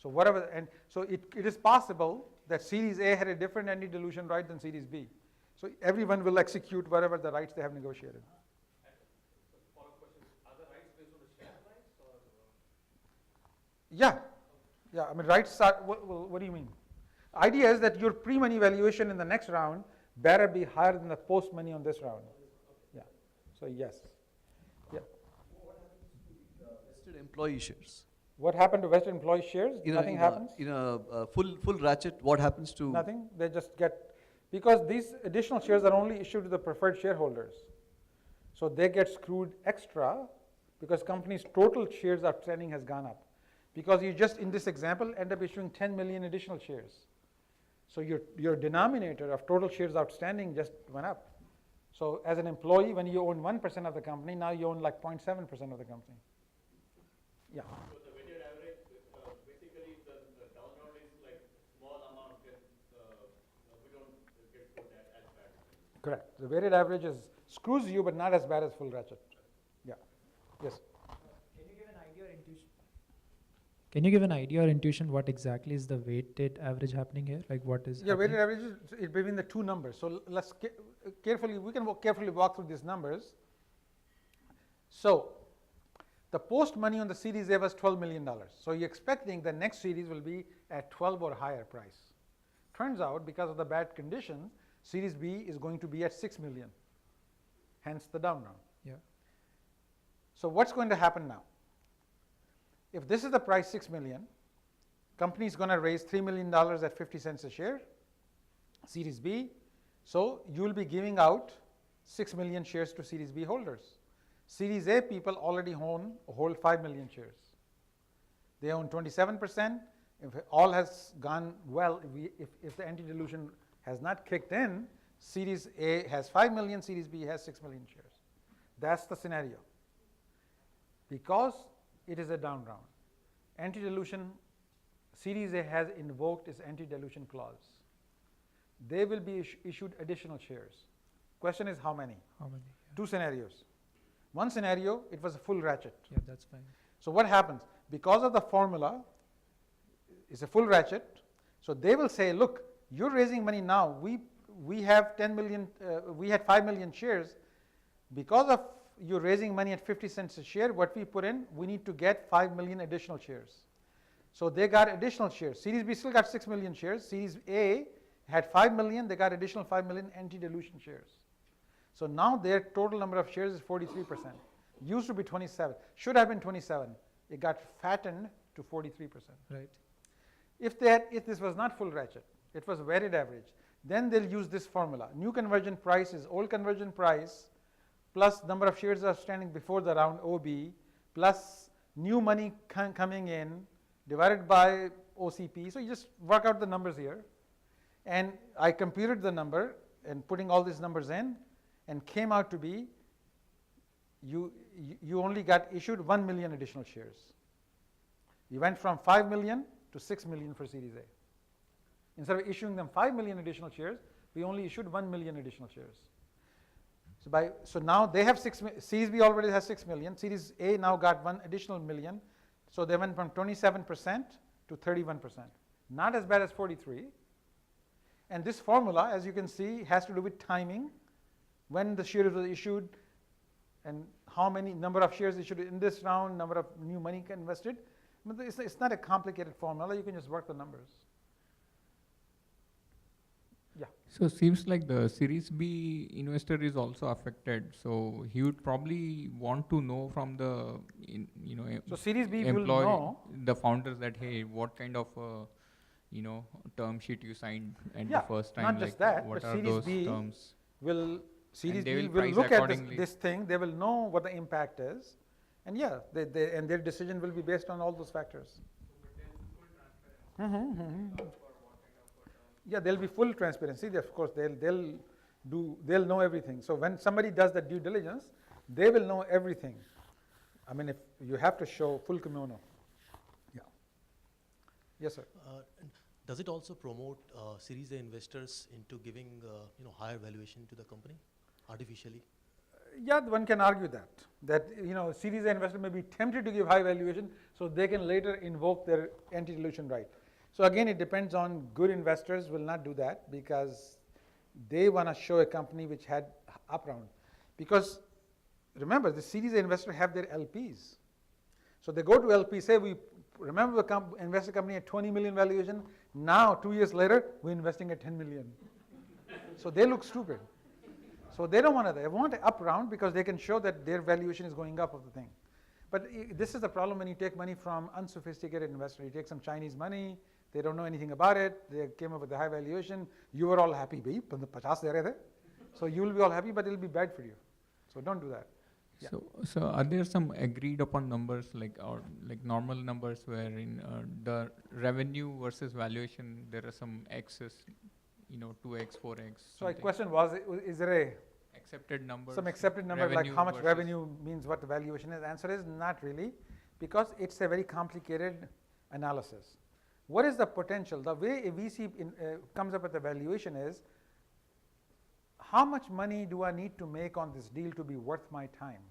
So whatever, and so it is possible that Series A had a different anti-dilution right than Series B. So everyone will execute whatever the rights they have negotiated. And the follow-up question, are the rights based on the share rights or? Yeah. Rights are, what do you mean? Idea is that your pre-money valuation in the next round better be higher than the post-money on this round. Yeah, so yes. Yeah. What happens to the vested employee shares? What happened to vested employee shares? Nothing happens. In a full ratchet, what happens to? Nothing, they just get, because these additional shares are only issued to the preferred shareholders. So they get screwed extra because company's total shares outstanding has gone up. Because you just, in this example, end up issuing 10 million additional shares. So your denominator of total shares outstanding just went up. So as an employee, when you own 1% of the company, now you own like 0.7% of the company. Yeah. So the weighted average, basically the down round is like small amount, then we don't get screwed as bad. Correct. The weighted average screws you, but not as bad as full ratchet. Yeah. Yes. Can you give an idea or intuition? Can you give an idea or intuition what exactly is the weighted average happening here? Like what is? Yeah, weighted average is between the two numbers. So let's carefully walk through these numbers. So the post money on the Series A was $12 million. So you're expecting the next series will be at 12 or higher price. Turns out, because of the bad condition, Series B is going to be at 6 million. Hence the down round. Yeah. So what's going to happen now? If this is the price 6 million, company is going to raise $3 million at 50 cents a share, Series B. So you will be giving out 6 million shares to Series B holders. Series A people already hold 5 million shares. They own 27%. If all has gone well, if the anti-dilution has not kicked in, Series A has 5 million, Series B has 6 million shares. That's the scenario. Because it is a down round, anti-dilution, Series A has invoked its anti-dilution clause. They will be issued additional shares. Question is how many? How many? Two scenarios. One scenario, it was a full ratchet. Yeah, that's fine. So what happens? Because of the formula, it's a full ratchet. So they will say, look, you're raising money now. We have 10 million, we had 5 million shares. Because of you raising money at 50 cents a share, what we put in, we need to get 5 million additional shares. So they got additional shares. Series B still got 6 million shares. Series A had 5 million, they got additional 5 million anti-dilution shares. So now their total number of shares is 43%. Used to be 27, should have been 27. It got fattened to 43%. Right. If this was not full ratchet, it was weighted average, then they'll use this formula. New conversion price is old conversion price plus number of shares outstanding before the round OB plus new money coming in divided by OCP. So you just work out the numbers here. And I computed the number and putting all these numbers in and came out to be you only got issued 1 million additional shares. You went from 5 million to 6 million for Series A. Instead of issuing them 5 million additional shares, we only issued 1 million additional shares. So now they have Series B already has 6 million. Series A now got 1 additional million. So they went from 27% to 31%. Not as bad as 43. And this formula, as you can see, has to do with timing, when the shares were issued, and how many number of shares issued in this round, number of new money invested. It's not a complicated formula. You can just work the numbers. Yeah. So seems like the Series B investor is also affected. So he would probably want to know from the so Series B employee, will know the founders, that hey, what kind of term sheet you signed at the first time. Not just that, what but are Series those B terms? Series B will will price look at accordingly. this thing. They will know what the impact is, and yeah, and their decision will be based on all those factors. Yeah, there'll be full transparency. Of course, they'll know everything. So when somebody does the due diligence, they will know everything. I mean, if you have to show full kimono. Yeah. Yes, sir. Does it also promote Series A investors into giving higher valuation to the company artificially? Yeah, one can argue that Series A investor may be tempted to give high valuation, so they can later invoke their anti-dilution right. So again, it depends on good investors will not do that because they want to show a company which had up round. Because remember, the Series A investor have their LPs. So they go to LP, say we remember the investor company at 20 million valuation. Now 2 years later, we're investing at 10 million. So they look stupid. So they don't want to. They want an up round because they can show that their valuation is going up of the thing. But this is the problem when you take money from unsophisticated investor. You take some Chinese money. They don't know anything about it. They came up with a high valuation. You were all happy, bhai, 50 de rahe the. So you will be all happy, but it will be bad for you. So don't do that. Yeah. So are there some agreed upon numbers like normal numbers wherein the revenue versus valuation there are some X's, 2x, 4x? So my question was, is there a accepted number? Some accepted number like how much revenue means what the valuation is? Answer is not really, because it's a very complicated analysis. What is the potential? The way a VC comes up with the valuation is, how much money do I need to make on this deal to be worth my time?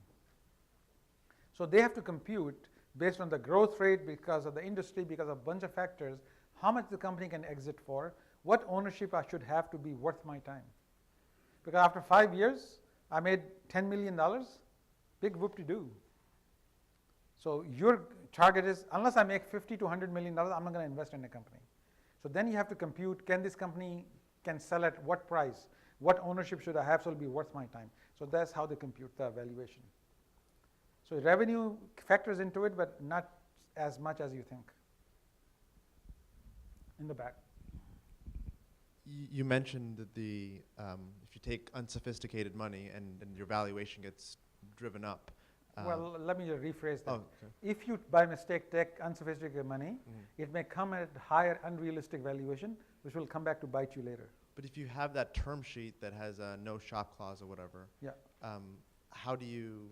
So they have to compute based on the growth rate, because of the industry, because of a bunch of factors, how much the company can exit for, what ownership I should have to be worth my time. Because after 5 years, I made $10 million, big whoop-de-doo. So your target is, unless I make $50 to $100 million, I'm not going to invest in a company. So then you have to compute, can this company can sell at what price? What ownership should I have so it'll be worth my time? So that's how they compute the valuation. So revenue factors into it, but not as much as you think. In the back. You mentioned that if you take unsophisticated money and your valuation gets driven up. Well, let me just rephrase that. Oh, okay. If you, by mistake, take unsophisticated money, it may come at higher unrealistic valuation, which will come back to bite you later. But if you have that term sheet that has a no shop clause or whatever, yeah. How do you,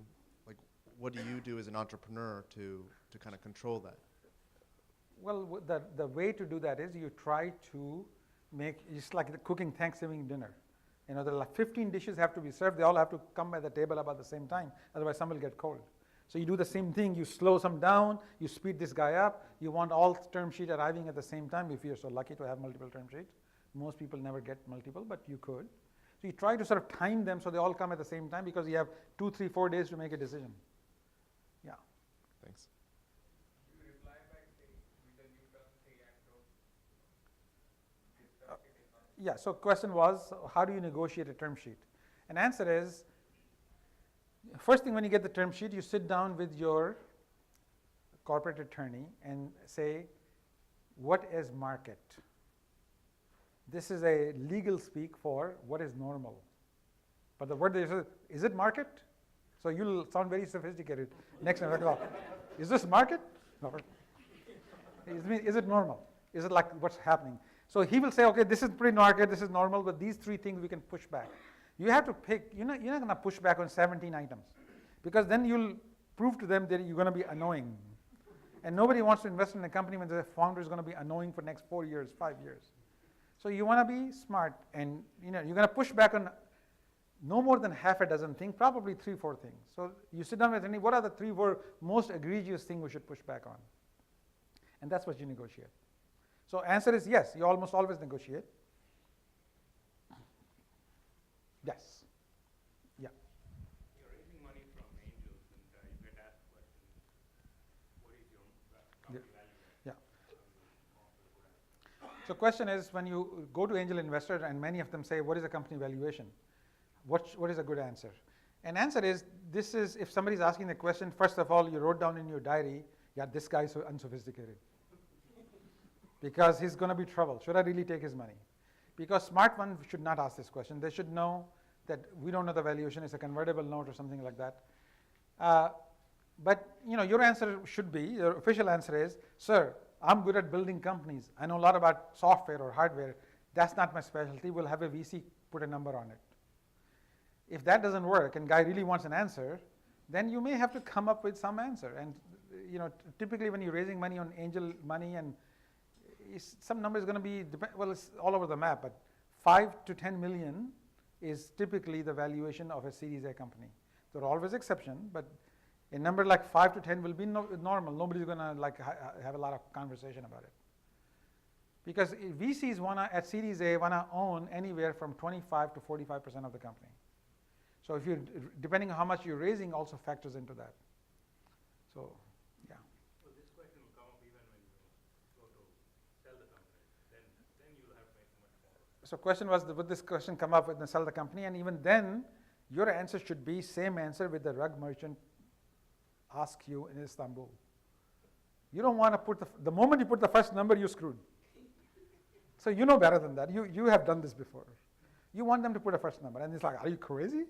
what do you do as an entrepreneur to kind of control that? Well, the way to do that is you try to make, it's like the cooking Thanksgiving dinner. You know, there are like 15 dishes have to be served. They all have to come at the table about the same time. Otherwise, some will get cold. So you do the same thing. You slow some down. You speed this guy up. You want all term sheet arriving at the same time if you're so lucky to have multiple term sheets. Most people never get multiple, but you could. So you try to sort of time them so they all come at the same time because you have 2, 3, 4 days to make a decision. Yeah. Thanks. Yeah, so question was, how do you negotiate a term sheet? And answer is, first thing when you get the term sheet, you sit down with your corporate attorney and say, what is market? This is a legal speak for what is normal. But the word is it market? So you'll sound very sophisticated next time. Is this market? No. Is it normal? Is it like what's happening? So he will say, okay, this is pre-market, this is normal, but these 3 things we can push back. You have to pick, you're not going to push back on 17 items because then you'll prove to them that you're going to be annoying. And nobody wants to invest in a company when the founder is going to be annoying for the next 4 years, 5 years. So you want to be smart and you're going to push back on no more than half a dozen things, probably 3, 4 things. So you sit down with any, what are the 3, 4 most egregious things we should push back on? And that's what you negotiate. So answer is yes, you almost always negotiate. Yes. Yeah. You're raising money from angels and you get asked questions, what is your company value? Yeah. So question is, when you go to angel investors and many of them say, what is a company valuation? What is a good answer? And answer is, this is, if somebody's asking the question, first of all, you wrote down in your diary, yeah, this guy is so unsophisticated. Because he's going to be trouble. Should I really take his money? Because smart ones should not ask this question. They should know that we don't know the valuation, it's a convertible note or something like that. But your answer should be, your official answer is, sir, I'm good at building companies. I know a lot about software or hardware. That's not my specialty. We'll have a VC put a number on it. If that doesn't work and guy really wants an answer, then you may have to come up with some answer. And typically when you're raising money on angel money and some number is going to be, well, it's all over the map, but 5 to 10 million is typically the valuation of a Series A company. There are always exceptions, but a number like 5 to 10 will be normal. Nobody's going to have a lot of conversation about it. Because VCs at Series A want to own anywhere from 25 to 45% of the company. So if you, depending on how much you're raising, also factors into that. So. So this question will come up even when you go to sell the company. Then you'll have to make much more. So question was, would this question come up when they sell the company? And even then, your answer should be same answer with the rug merchant ask you in Istanbul. You don't want to put the moment you put the first number, you're screwed. So you know better than that. You have done this before. You want them to put a first number, and it's like, are you crazy?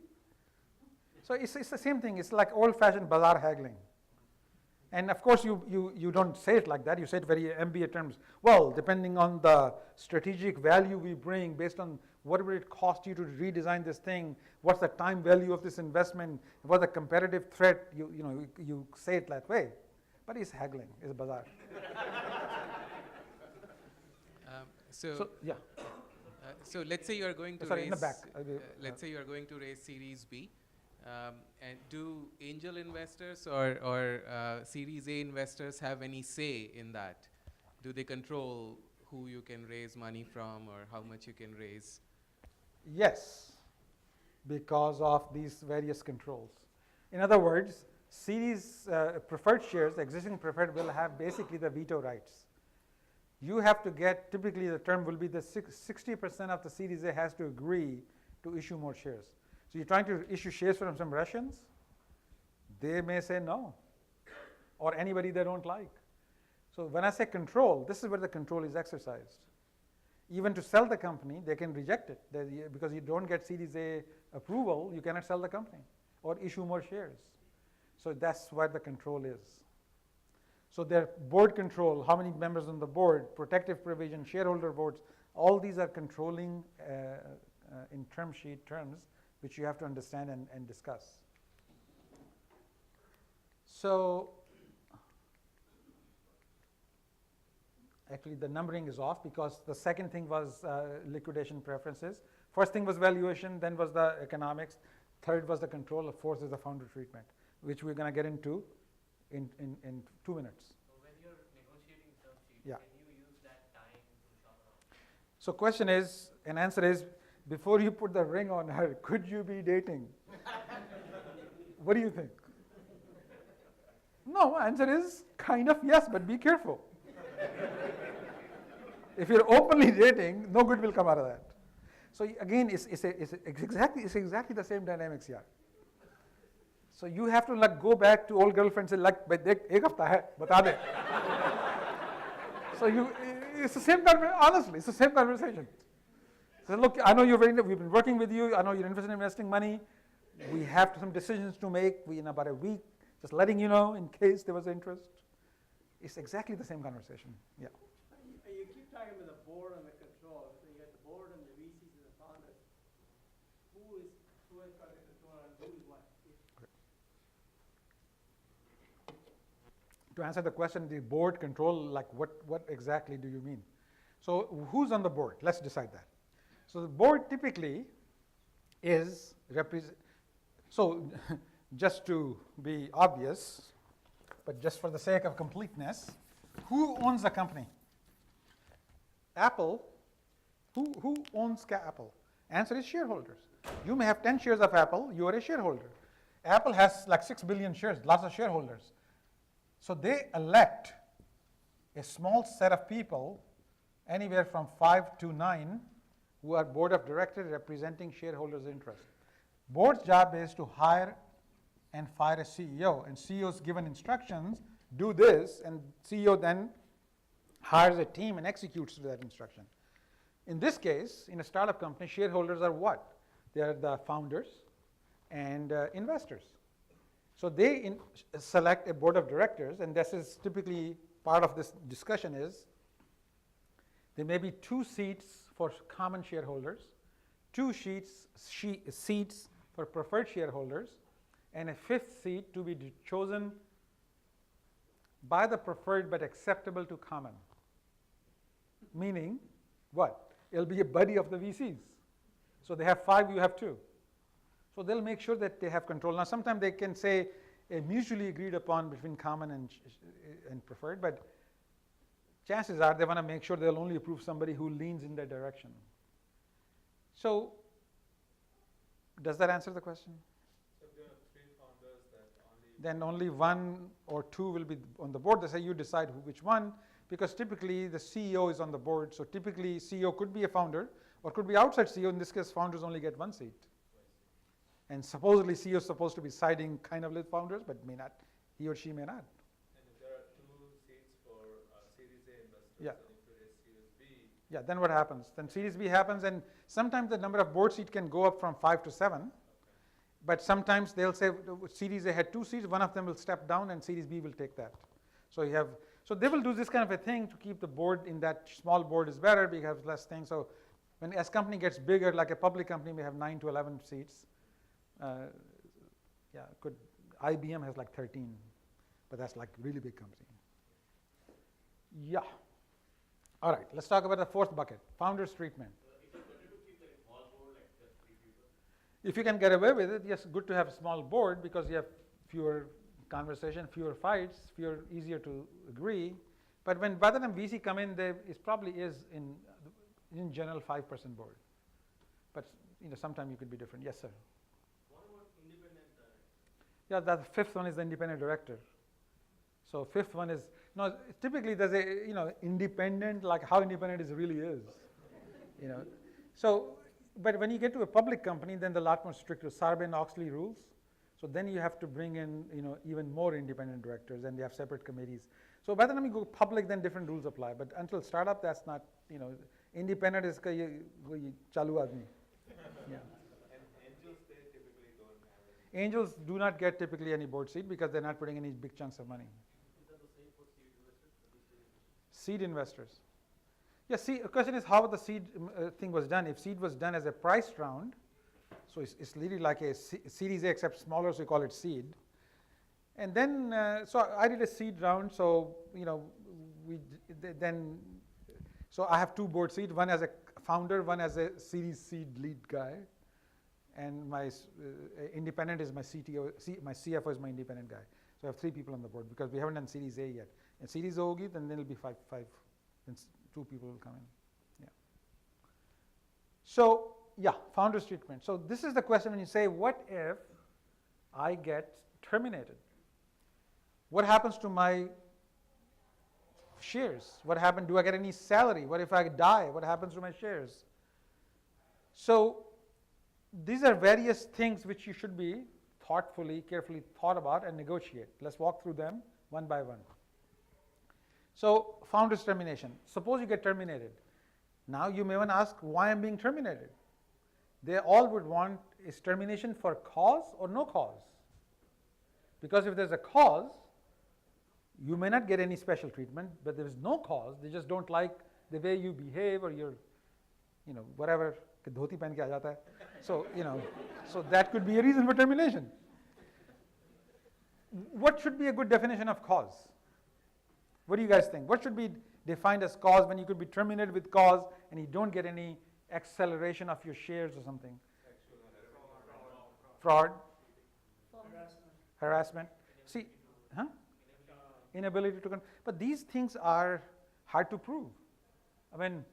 So it's the same thing. It's like old-fashioned bazaar haggling. And of course, you don't say it like that. You say it very MBA terms. Well, depending on the strategic value we bring, based on whatever it cost you to redesign this thing, what's the time value of this investment, what's the competitive threat, you say it that way. But it's haggling, it's bazaar. So yeah. So let's say you are going to Sorry, raise. in the back. Let's say you are going to raise Series B. And do angel investors or Series A investors have any say in that? Do they control who you can raise money from or how much you can raise? Yes, because of these various controls. In other words, series preferred shares, existing preferred, will have basically the veto rights. You have to get, typically the term will be the 60% of the Series A has to agree to issue more shares. So you're trying to issue shares from some Russians, they may say no, or anybody they don't like. So when I say control, this is where the control is exercised. Even to sell the company, they can reject it. Because you don't get Series A approval, you cannot sell the company or issue more shares. So that's what the control is. So their board control, how many members on the board, protective provision, shareholder votes, all these are controlling in term sheet terms, which you have to understand and discuss. So actually the numbering is off because the second thing was liquidation preferences. First thing was valuation, then was the economics, third was the control, fourth is the founder treatment, which we're going to get into in 2 minutes. So when you're negotiating term sheets, Yeah. can you use that time to shop around? So question is, and answer is, before you put the ring on her, could you be dating? What do you think? No, answer is kind of yes, but be careful. If you're openly dating, no good will come out of that. So again, it's exactly the same dynamics here. So you have to like go back to old girlfriends and like, ek hafta hai, bata de. So it's the same honestly, it's the same conversation. So look, I know we've been working with you. I know you're interested in investing money. We have some decisions to make. In about a week, just letting you know in case there was interest. It's exactly the same conversation. Yeah. You keep talking about the board and the control. So you got the board and the VCs and the founders. Who has got the control and who is what? To answer the question, the board control, like what exactly do you mean? So who's on the board? Let's decide that. So the board typically is so just to be obvious, but just for the sake of completeness, who owns the company? Apple. Who owns Apple? Answer is shareholders. You may have 10 shares of Apple, you are a shareholder. Apple has like 6 billion shares, lots of shareholders. So they elect a small set of people, anywhere from 5 to 9, who are board of directors representing shareholders' interest. Board's job is to hire and fire a CEO, and CEO is given instructions, do this, and CEO then hires a team and executes that instruction. In this case, in a startup company, shareholders are what? They are the founders and investors. So they select a board of directors, and this is typically part of this discussion is, there may be 2 seats for common shareholders, 2 seats for preferred shareholders, and a 5th seat to be chosen by the preferred but acceptable to common. Meaning, what? It'll be a buddy of the VCs. So they have 5, you have 2. So they'll make sure that they have control. Now sometimes they can say a mutually agreed upon between common and preferred, but chances are they want to make sure they'll only approve somebody who leans in that direction. So does that answer the question? So if there are 3 founders, then only 1 or 2 will be on the board. They say you decide which one, because typically the CEO is on the board. So typically CEO could be a founder or could be outside CEO. In this case, founders only get 1 seat. And supposedly CEO is supposed to be siding kind of with founders, but may not. He or she may not. And if there are 2 seats for Series A investors, Yeah. and if there is Series B, Yeah, then what happens? Then Series B happens, and sometimes the number of board seats can go up from 5 to 7. But sometimes they'll say Series A had 2 seats, one of them will step down, and Series B will take that. So they will do this kind of a thing to keep the board in that small board is better because less things. So when as company gets bigger, like a public company may have 9 to 11 seats. IBM has like 13, but that's like really big company. Yeah. All right, let's talk about the 4th bucket, founders treatment. Is it better to keep like a small board, like just 3 people? If you can get away with it, yes, good to have a small board because you have fewer conversation, fewer fights, easier to agree. But when by the time VC come in, it probably is in general 5% board. But sometimes you could be different. Yes, sir. What about independent director? Yeah, the 5th one is the independent director. So 5th one is typically there's a independent, like how independent it really is. So but when you get to a public company, then they're a lot more stricter Sarbanes-Oxley rules. So then you have to bring in even more independent directors, and they have separate committees. So by the time you go public, then different rules apply. But until startup, that's not Independent is का ये वही चालू आदमी. Yeah. Angels do not get typically any board seat because they're not putting any big chunks of money. Seed investors. Yeah, see, the question is how the seed thing was done. If seed was done as a priced round, so it's really like a Series A except smaller, so we call it seed. And then, so I did a seed round, so, you know, so I have 2 board seats, one as a founder, one as a Series Seed lead guy. And my independent is my CTO, my CFO is my independent guy. So I have 3 people on the board because we haven't done Series A yet. And Series A hogi, then it'll be five, then 2 people will come in. Yeah. So yeah, founder's treatment. So this is the question when you say, what if I get terminated? What happens to my shares? What happens? Do I get any salary? What if I die? What happens to my shares? So these are various things which you should be thoughtfully, carefully thought about and negotiate. Let's walk through them one by one. So founder's termination. Suppose you get terminated. Now you may want to ask why I'm being terminated. They all would want is termination for cause or no cause. Because if there's a cause, you may not get any special treatment, but there is no cause. They just don't like the way you behave or your, you know, whatever. Dhoti pehen ke aa jata hai. So, you know, so that could be a reason for termination. What should be a good definition of cause? What do you guys think? What should be defined as cause when you could be terminated with cause and you don't get any acceleration of your shares or something? Fraud? Harassment? See, huh? Inability to, but these things are hard to prove. I mean,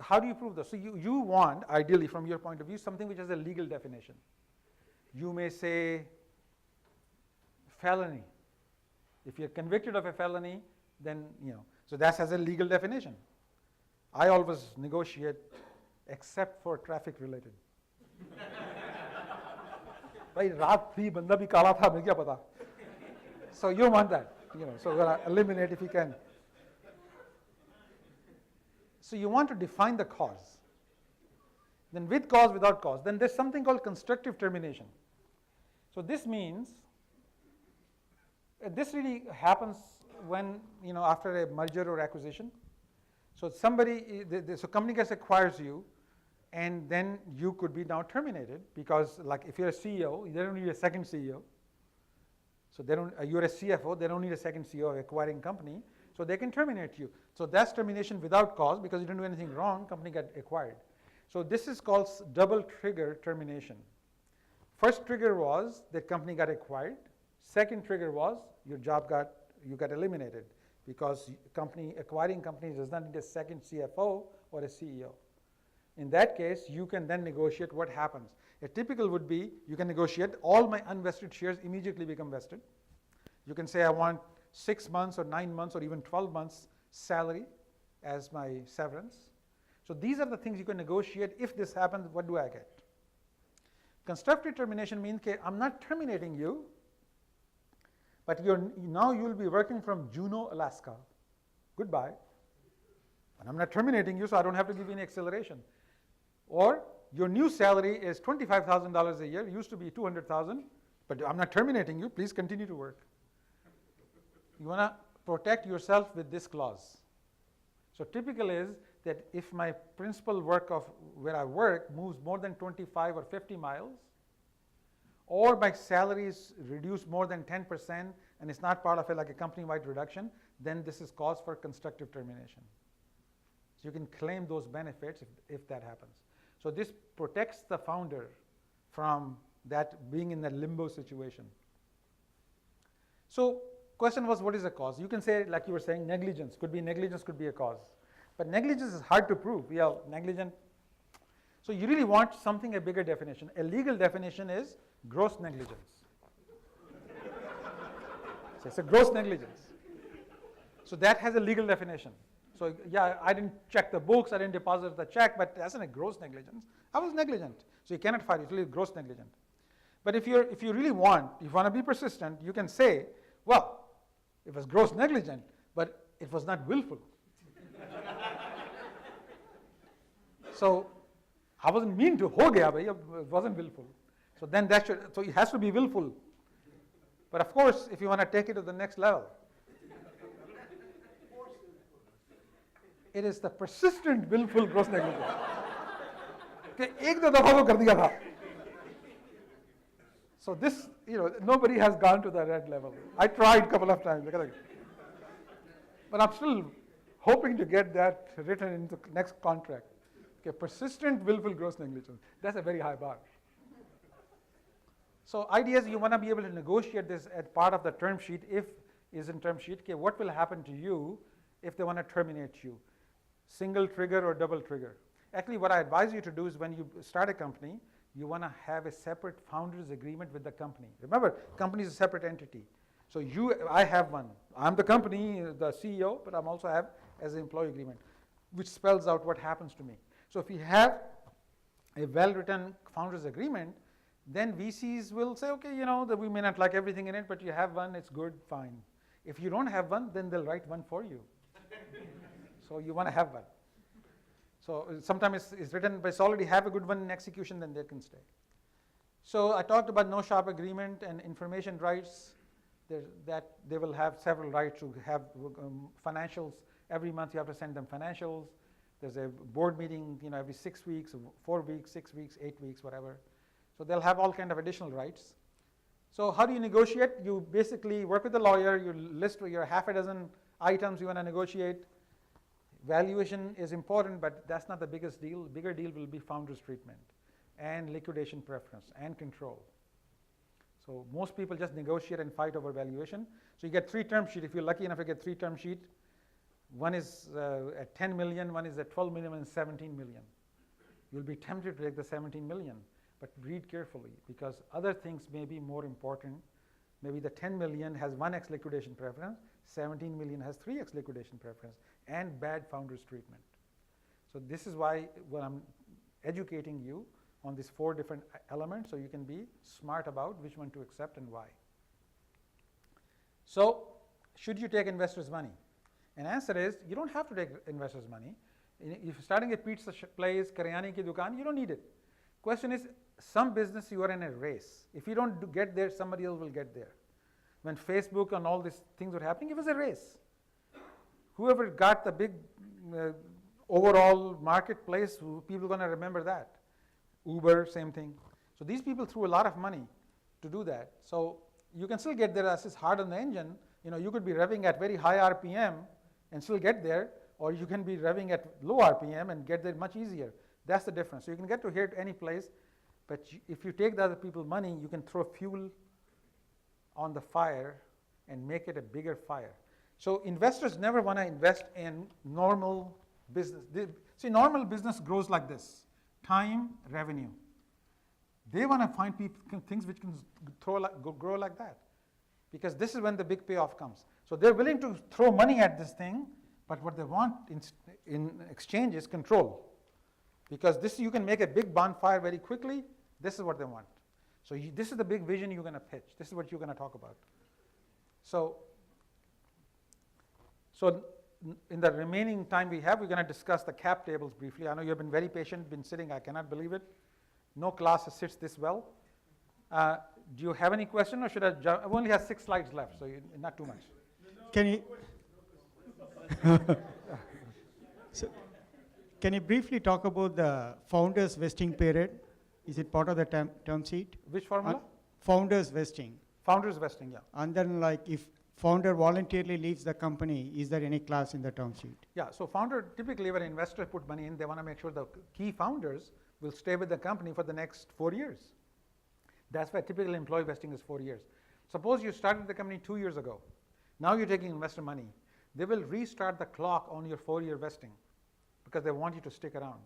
how do you prove this? So you want, ideally from your point of view, something which has a legal definition. You may say felony. If you're convicted of a felony, then, you know, so that has a legal definition. I always negotiate except for traffic related. Bhai, raat thi, banda bhi kala tha, mujhe kya pata. So you want that, you know, so eliminate if you can. So you want to define the cause. Then with cause, without cause. Then there's something called constructive termination. So this means, this really happens when, you know, after a merger or acquisition. So somebody, so company gets acquires you, and then you could be now terminated because, like, if you're a CEO, they don't need a second CEO. So they don't, you're a CFO, they don't need a second CEO of acquiring company, so they can terminate you. So that's termination without cause because you didn't do anything wrong, company got acquired. So this is called double trigger termination. First trigger was that company got acquired. Second trigger was your job you got eliminated because acquiring companies does not need a second CFO or a CEO. In that case, you can then negotiate what happens. A typical would be, you can negotiate all my unvested shares immediately become vested. You can say I want 6 months or 9 months or even 12 months salary as my severance. So these are the things you can negotiate. If this happens, what do I get? Constructive termination means that I'm not terminating you, but now you'll be working from Juneau, Alaska. Goodbye. And I'm not terminating you, so I don't have to give you any acceleration. Or your new salary is $25,000 a year, used to be $200,000, but I'm not terminating you, please continue to work. You want to protect yourself with this clause. So typical is that if my principal work of where I work moves more than 25 or 50 miles, or my salary is reduced more than 10% and it's not part of like a company-wide reduction, then this is cause for constructive termination. So you can claim those benefits if that happens. So this protects the founder from that being in that limbo situation. So question was, what is a cause? You can say, like you were saying, negligence could be a cause. But negligence is hard to prove. Yeah, negligent. So you really want something, a bigger definition. A legal definition is gross negligence. So it's a gross negligence. So that has a legal definition. So yeah, I didn't check the books, I didn't deposit the check, but that's not a gross negligence. I was negligent. So you cannot fire, it's really gross negligent. But if you really want to be persistent, you can say, well, it was gross negligent, but it was not willful. So I wasn't mean to ho gaya bhai, it wasn't willful. So then so it has to be willful. But of course, if you want to take it to the next level, it is the persistent willful gross negligence. Okay, ek do dafa to kar diya tha. So this, nobody has gone to the red level. I tried a couple of times. But I'm still hoping to get that written into the next contract. Okay, persistent willful gross negligence. That's a very high bar. So idea is you want to be able to negotiate this as part of the term sheet if is in term sheet. Okay, what will happen to you if they want to terminate you? Single trigger or double trigger? Actually, what I advise you to do is when you start a company, you want to have a separate founders agreement with the company. Remember, company is a separate entity. So I have one. I'm the company, the CEO, but I'm also have as an employee agreement, which spells out what happens to me. So if you have a well-written founders agreement, then VCs will say, okay, that we may not like everything in it, but you have one, it's good, fine. If you don't have one, then they'll write one for you. So you want to have one. So sometimes it's written, but it's already have a good one in execution, then they can stay. So I talked about no shop agreement and information rights. That they will have several rights to have financials. Every month you have to send them financials. There's a board meeting, every 6 weeks, 4 weeks, 6 weeks, 8 weeks, whatever. So they'll have all kind of additional rights. So how do you negotiate? You basically work with the lawyer. You list your half a dozen items you want to negotiate. Valuation is important, but that's not the biggest deal. The bigger deal will be founders treatment and liquidation preference and control. So most people just negotiate and fight over valuation. So you get 3 term sheet. If you're lucky enough to get 3 term sheet, one is at 10 million, one is at 12 million, and 17 million. You'll be tempted to take the 17 million, but read carefully because other things may be more important. Maybe the 10 million has 1x liquidation preference, 17 million has 3x liquidation preference, and bad founders treatment. So this is why when I'm educating you on these 4 different elements so you can be smart about which one to accept and why. So should you take investors' money? And answer is you don't have to take investors' money. If you're starting a pizza place, karyani ki dukaan, you don't need it. Question is, some business you are in a race. If you don't get there, somebody else will get there. When Facebook and all these things were happening, it was a race. Whoever got the big overall marketplace, people are going to remember that. Uber, same thing. So these people threw a lot of money to do that. So you can still get there as it's hard on the engine. You could be revving at very high RPM and still get there, or you can be revving at low RPM and get there much easier. That's the difference. So you can get to here at any place, but if you take the other people's money, you can throw fuel on the fire and make it a bigger fire. So investors never want to invest in normal business. See, normal business grows like this: time, revenue. They want to find things which can grow like that, because this is when the big payoff comes. So they're willing to throw money at this thing, but what they want in exchange is control. Because this, you can make a big bonfire very quickly. This is what they want. So this is the big vision you're going to pitch. This is what you're going to talk about. So in the remaining time we have, we're going to discuss the cap tables briefly. I know you've been very patient, been sitting. I cannot believe it. No class sits this well. Do you have any question, or should I jump? I only have 6 slides left, so not too much. Can you? So, can you briefly talk about the founders vesting period? Is it part of the term sheet? Which formula? Founders vesting. Founders vesting, yeah. And then, like, if founder voluntarily leaves the company, is there any clause in the term sheet? Yeah. So founder, typically when investors put money in, they want to make sure the key founders will stay with the company for the next 4 years. That's why typical employee vesting is 4 years. Suppose you started the company 2 years ago. Now you're taking investor money. They will restart the clock on your 4-year vesting because they want you to stick around.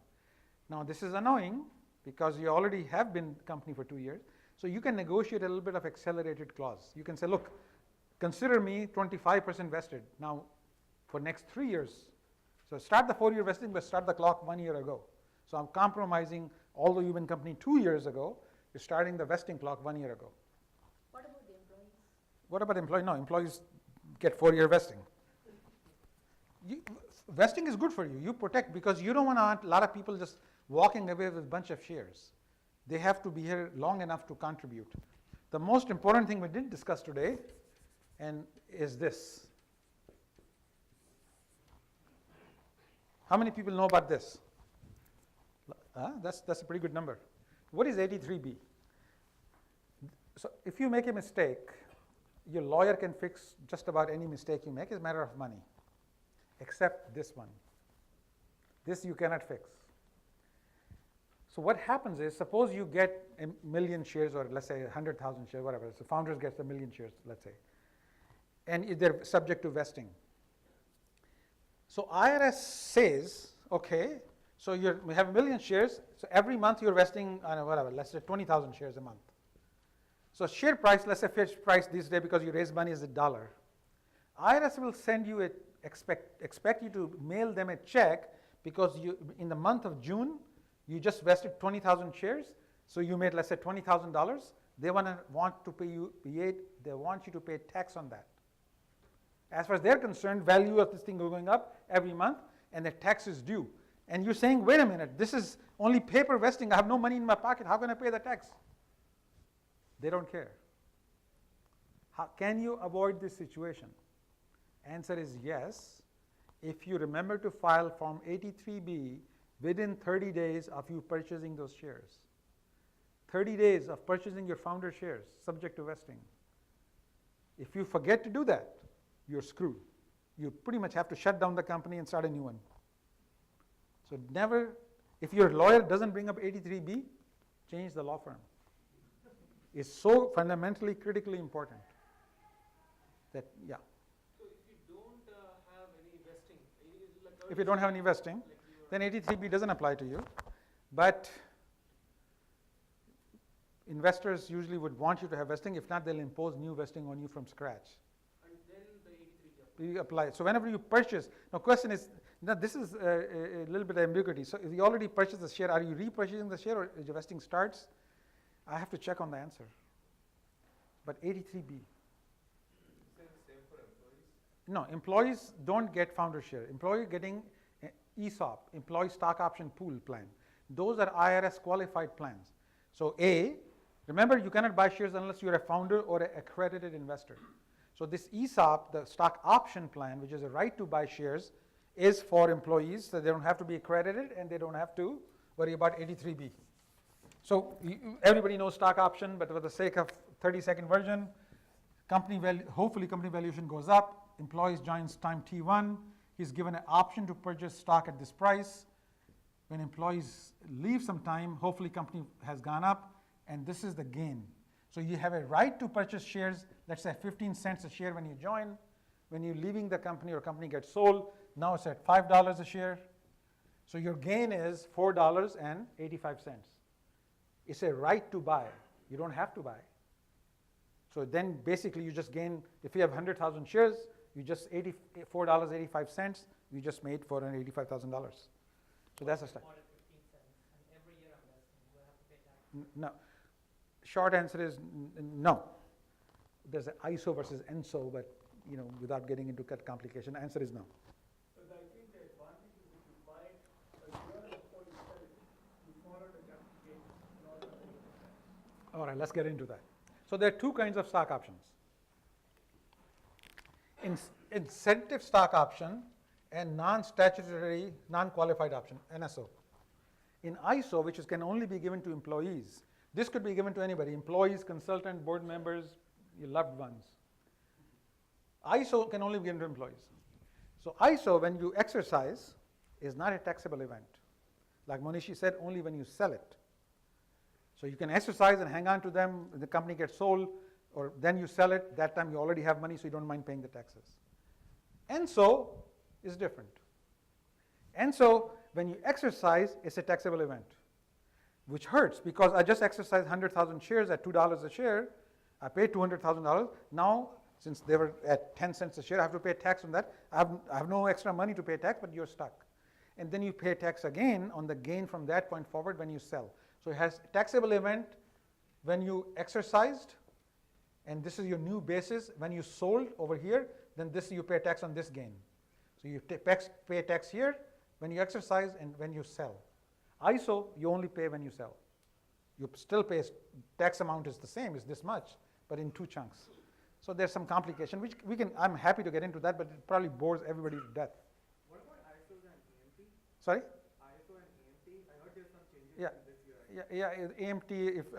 Now this is annoying because you already have been company for 2 years. So you can negotiate a little bit of accelerated clause. You can say, look, consider me 25% vested now for next 3 years. So start the 4-year vesting, but start the clock 1 year ago. So I'm compromising, although you've been company 2 years ago, you're starting the vesting clock 1 year ago. What about the employees? What about employees? No, employees get 4-year vesting. Vesting is good for you. You protect, because you don't want a lot of people just walking away with a bunch of shares. They have to be here long enough to contribute. The most important thing we didn't discuss today and is this. How many people know about this? That's a pretty good number. What is 83B? So if you make a mistake, your lawyer can fix just about any mistake you make. It's a matter of money, except this one. This you cannot fix. So what happens is, suppose you get 1 million shares, or let's say 100,000 shares, whatever. So founders gets 1 million shares, let's say, and they're subject to vesting. So IRS says, okay, so we have 1 million shares, so every month you're vesting, whatever, let's say 20,000 shares a month. So share price, let's say fixed price this day because you raise money is $1. IRS will send you expect you to mail them a check because in the month of June, you just vested 20,000 shares, so you made, let's say, $20,000. They want you to pay tax on that. As far as they're concerned, value of this thing going up every month, and the tax is due. And you're saying, wait a minute, this is only paper vesting. I have no money in my pocket. How can I pay the tax? They don't care. How can you avoid this situation? Answer is yes, if you remember to file Form 83B within 30 days of you purchasing those shares. 30 days of purchasing your founder shares, subject to vesting. If you forget to do that, you're screwed. You pretty much have to shut down the company and start a new one. So never, if your lawyer doesn't bring up 83B, change the law firm. It's so fundamentally, critically important that, yeah. So if you don't have any vesting, If you don't have any vesting, then 83B doesn't apply to you. But investors usually would want you to have vesting. If not, they'll impose new vesting on you from scratch. And then the 83B applies. So whenever you purchase, now question is, now this is a little bit of ambiguity. So if you already purchased the share, are you repurchasing the share or your vesting starts? I have to check on the answer. But 83B. Is that the same for employees? No, employees don't get founder share. Employee getting ESOP, employee stock option pool plan. Those are IRS qualified plans. So A, remember you cannot buy shares unless you're a founder or an accredited investor. So this ESOP, the stock option plan, which is a right to buy shares, is for employees, so they don't have to be accredited and they don't have to worry about 83B. So everybody knows stock option, but for the sake of 30-second version, hopefully company valuation goes up, employees joins time T1, he's given an option to purchase stock at this price. When employees leave some time, hopefully company has gone up, and this is the gain. So you have a right to purchase shares, let's say 15 cents a share when you join. When you're leaving the company or company gets sold, now it's at $5 a share. So your gain is $4.85. It's a right to buy. You don't have to buy. So then basically you just gain, if you have 100,000 shares, you just $4.85, you just made $485,000. So that's a start. No. Short answer is no. There's an ISO versus ENSO, but without getting into complication, answer is no. But I think the advantage is if you buy a year before you sell it, you follow the justification. All right, let's get into that. So there are two kinds of stock options. Incentive stock option and non-statutory, non-qualified option, NSO. In ISO, which can only be given to employees, this could be given to anybody, employees, consultant, board members, your loved ones. ISO can only be given to employees. So ISO, when you exercise, is not a taxable event. Like Monishi said, only when you sell it. So you can exercise and hang on to them, the company gets sold, or then you sell it, that time you already have money, so you don't mind paying the taxes. ENSO is different. ENSO, when you exercise, it's a taxable event, which hurts because I just exercised 100,000 shares at $2 a share, I paid $200,000, now since they were at 10 cents a share, I have to pay tax on that. I have no extra money to pay tax, but you're stuck. And then you pay tax again on the gain from that point forward when you sell. So it has taxable event when you exercised, and this is your new basis. When you sold over here, then this you pay tax on this gain. So you pay tax here when you exercise and when you sell. ISO, you only pay when you sell. You still pay, tax amount is the same, is this much, but in 2 chunks. So there's some complication, which I'm happy to get into that, but it probably bores everybody to death. What about ISO and AMT? Sorry? ISO and AMT, I heard there's some changes Yeah, in this year. AMT,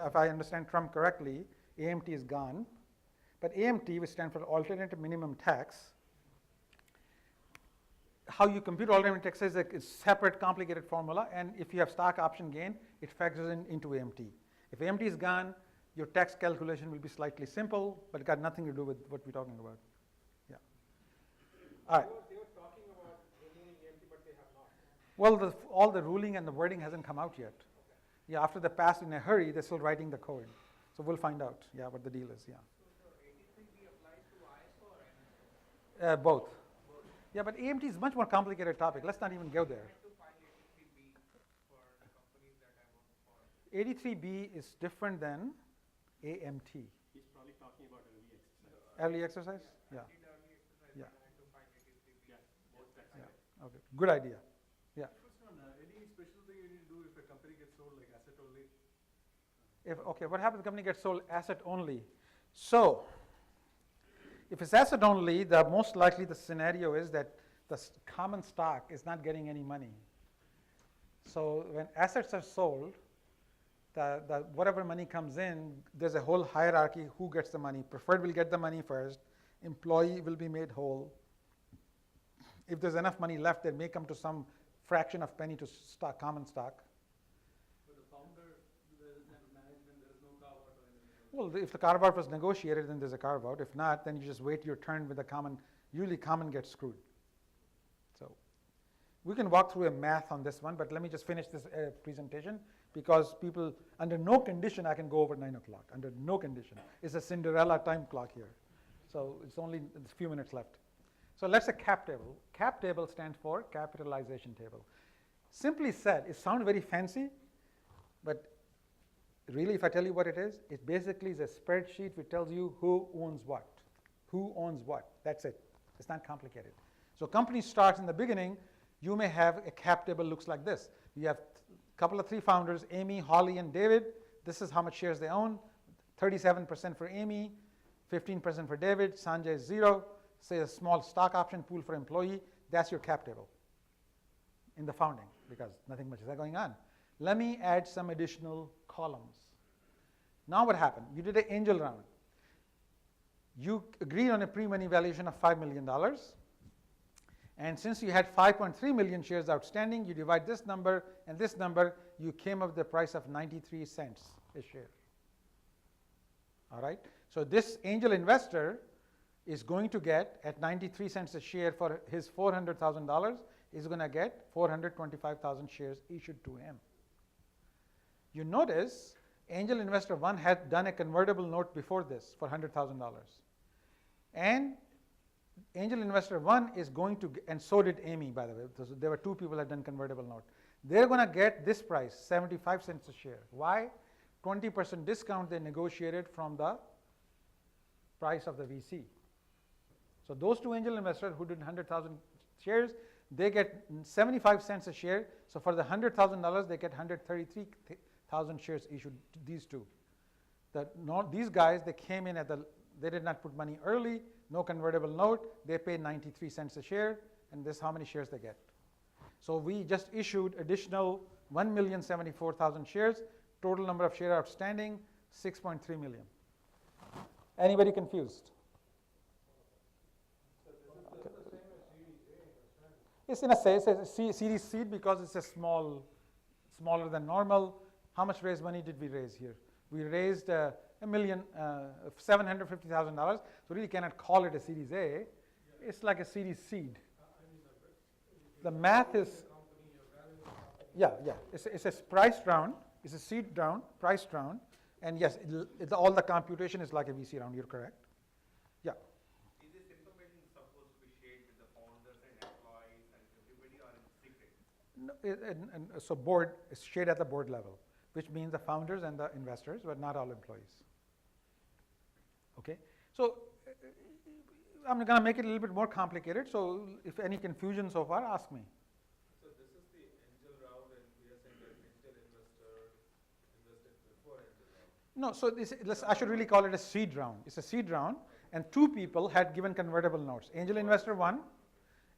if I understand Trump correctly, AMT is gone. But AMT, which stands for Alternative Minimum Tax, how you compute alternative tax is a separate, complicated formula, and if you have stock option gain, it factors into AMT. If AMT is gone, your tax calculation will be slightly simple, but it got nothing to do with what we're talking about. Yeah. All right. They were talking about removing AMT, but they have not. Well, all the ruling and the wording hasn't come out yet. Yeah, after they passed in a hurry, they're still writing the code. So we'll find out, yeah, what the deal is, yeah. So 83B applies to ISO or NSO? Both. Yeah, but AMT is a much more complicated topic. Let's not even go there. 83B is different than AMT. He's probably talking about early exercise. Early exercise? Yeah. Yeah. Yeah. Okay. Good idea. Yeah. Any special thing you need to do if a company gets sold like asset only? Okay, what happens if the company gets sold asset only? So, if it's asset only, the most likely the scenario is that the common stock is not getting any money. So when assets are sold, the whatever money comes in, there's a whole hierarchy who gets the money. Preferred will get the money first, employee will be made whole. If there's enough money left, they may come to some fraction of penny to stock, common stock. For the founder, there is management, there is no carve-out or anything. Well, if the carve-out was negotiated, then there's a carve-out. If not, then you just wait your turn with the common. Usually common gets screwed. So we can walk through a math on this one, but let me just finish this presentation, because people, under no condition I can go over 9 o'clock, under no condition. It's a Cinderella time clock here. So it's only a few minutes left. So let's say cap table. Cap table stands for capitalization table. Simply said, it sounds very fancy, but really if I tell you what it basically is a spreadsheet which tells you who owns what. Who owns what, that's it. It's not complicated. So company starts in the beginning, you may have a cap table looks like this. You have a couple of 3 founders, Amy, Holly, and David. This is how much shares they own. 37% for Amy, 15% for David, Sanjay is 0. Say a small stock option pool for employee, that's your cap table in the founding, because nothing much is going on. Let me add some additional columns. Now what happened? You did an angel round. You agreed on a pre-money valuation of $5 million. And since you had 5.3 million shares outstanding, you divide this number and this number, you came up with the price of 93 cents a share. All right? So this angel investor is going to get, at 93 cents a share for his $400,000, is going to get 425,000 shares issued to him. You notice, angel investor 1 had done a convertible note before this for $100,000. And angel investor 1 is going to, and so did Amy, by the way. There were 2 people that had done convertible note. They're going to get this price, 75 cents a share. Why? 20% discount they negotiated from the price of the VC. So those 2 angel investors who did 100,000 shares, they get 75 cents a share. So for the $100,000, they get 133,000 shares issued to these 2. These guys, they came in they did not put money early, no convertible note, they paid 93 cents a share, and this is how many shares they get. So we just issued additional 1,074,000 shares, total number of shares outstanding, 6.3 million. Anybody confused? It's in a series seed because it's a smaller than normal. How much raised money did we raise here? We raised $1,750,000. So really cannot call it a series A. It's like a series seed. The math is, yeah. It's a priced round. It's a seed round, priced round. And yes, all the computation is like a VC round. You're correct. Yeah. Is this information supposed to be shared with the founders and employees and everybody, or in secret? So board is shared at the board level, which means the founders and the investors, but not all employees. Okay. So I'm going to make it a little bit more complicated. So if any confusion so far, ask me. So this is the angel round, and we are saying that No, so I should really call it a seed round. It's a seed round, and 2 people had given convertible notes. Angel investor 1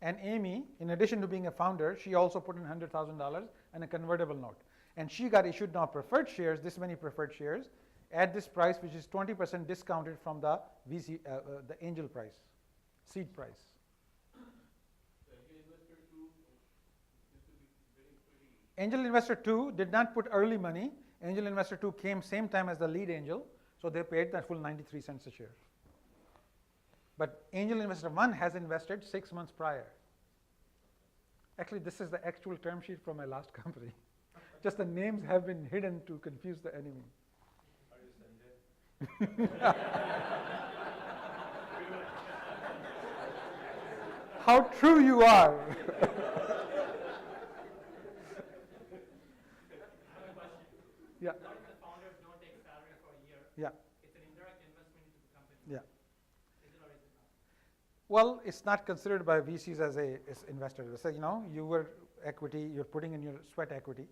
and Amy, in addition to being a founder, she also put in $100,000 and a convertible note. And she got issued now preferred shares, this many preferred shares, at this price, which is 20% discounted from the VC, the angel price, seed price. Angel investor 2 did not put early money. Angel investor 2 came same time as the lead angel, so they paid that full 93 cents a share. But angel investor 1 has invested 6 months prior. Actually, this is the actual term sheet from my last company. Just the names have been hidden to confuse the enemy. Are you Sanjay? How true you are. Yeah. A lot of the founders don't take salary for a year. Yeah. It's an indirect investment into the company. Yeah. Is it or is it not? Well, it's not considered by VCs as a investor. So, you were equity, you're putting in your sweat equity.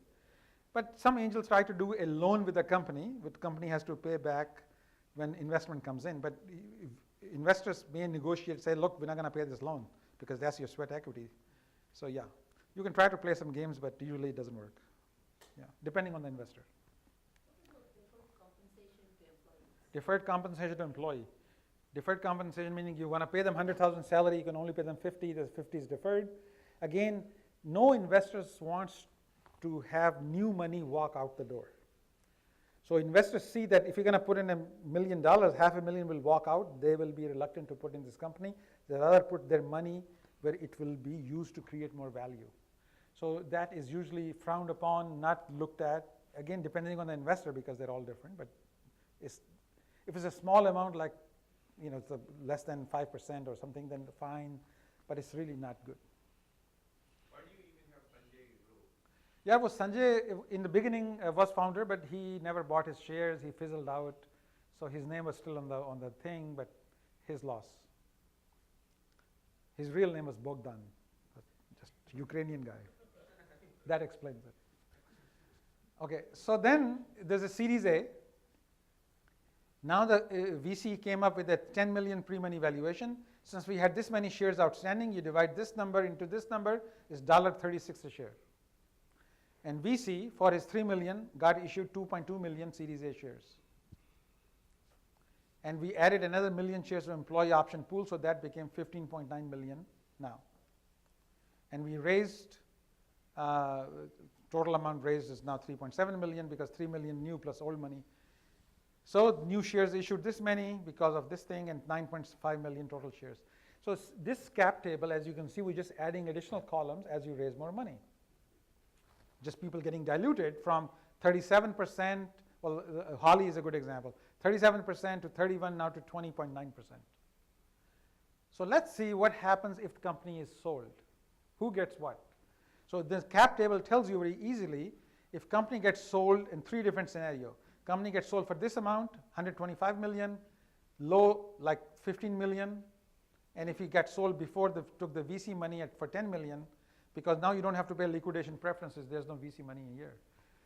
But some angels try to do a loan with the company, which the company has to pay back when investment comes in. But investors may negotiate, say, look, we're not going to pay this loan because that's your sweat equity. So yeah, you can try to play some games, but usually it doesn't work. Yeah, depending on the investor. Deferred compensation to employee. Deferred compensation meaning you want to pay them 100,000 salary, you can only pay them 50, the 50 is deferred. Again, no investors wants to have new money walk out the door. So investors see that if you're going to put in $1 million, $500,000 will walk out, they will be reluctant to put in this company. They'd rather put their money where it will be used to create more value. So that is usually frowned upon, not looked at, again, depending on the investor because they're all different, but if it's a small amount like, it's less than 5% or something, then fine, but it's really not good. Why do you even have Sanjay role? Yeah, well, Sanjay in the beginning was founder, but he never bought his shares, he fizzled out, so his name was still on the thing, but his loss. His real name was Bogdan, just Ukrainian guy. That explains it. Okay, so then there's a Series A. Now the VC came up with a 10 million pre-money valuation. Since we had this many shares outstanding, you divide this number into this number, is $36 a share. And VC, for his 3 million, got issued 2.2 million Series A shares. And we added another million shares to employee option pool, so that became 15.9 million now. And we raised, total amount raised is now 3.7 million because 3 million new plus old money. So new shares issued this many because of this thing, and 9.5 million total shares. So this cap table, as you can see, we're just adding additional columns as you raise more money. Just people getting diluted from 37%, well, Holly is a good example, 37% to 31, now to 20.9%. So let's see what happens if the company is sold. Who gets what? So this cap table tells you very easily if company gets sold in 3 different scenarios. Company gets sold for this amount, 125 million, low like 15 million, and if he gets sold before took the VC money for 10 million, because now you don't have to pay liquidation preferences, there's no VC money a year.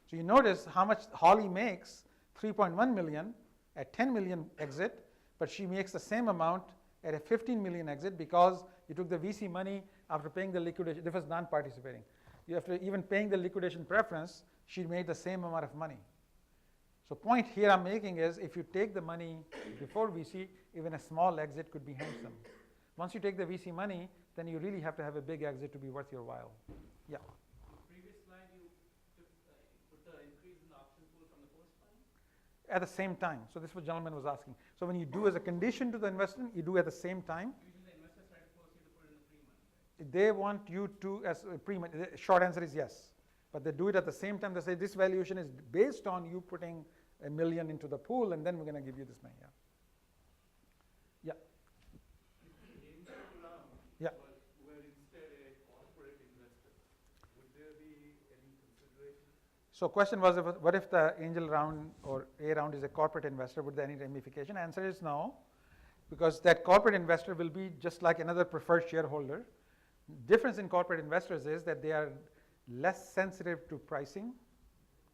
So you notice how much Holly makes, 3.1 million at 10 million exit, but she makes the same amount at a 15 million exit because you took the VC money after paying the liquidation. This was non-participating. You have to even paying the liquidation preference, she made the same amount of money. So point here I'm making is if you take the money before VC, even a small exit could be handsome. Once you take the VC money, then you really have to have a big exit to be worth your while. Yeah. Previous slide you put the increase in the option pool from the first line? At the same time. So this is what gentleman was asking. So when you do as a condition to the investment, you do at the same time. Usually the investors try to force you to put in the pre-money, right? They want you to, as a pre-money, the short answer is yes. But they do it at the same time. They say this valuation is based on you putting $1 million into the pool, and then we're going to give you this money. Yeah. Yeah. But were instead a corporate investor, would there be any consideration? So question was, what if the angel round or A round is a corporate investor? Would there any ramification? Answer is no, because that corporate investor will be just like another preferred shareholder. Difference in corporate investors is that they are less sensitive to pricing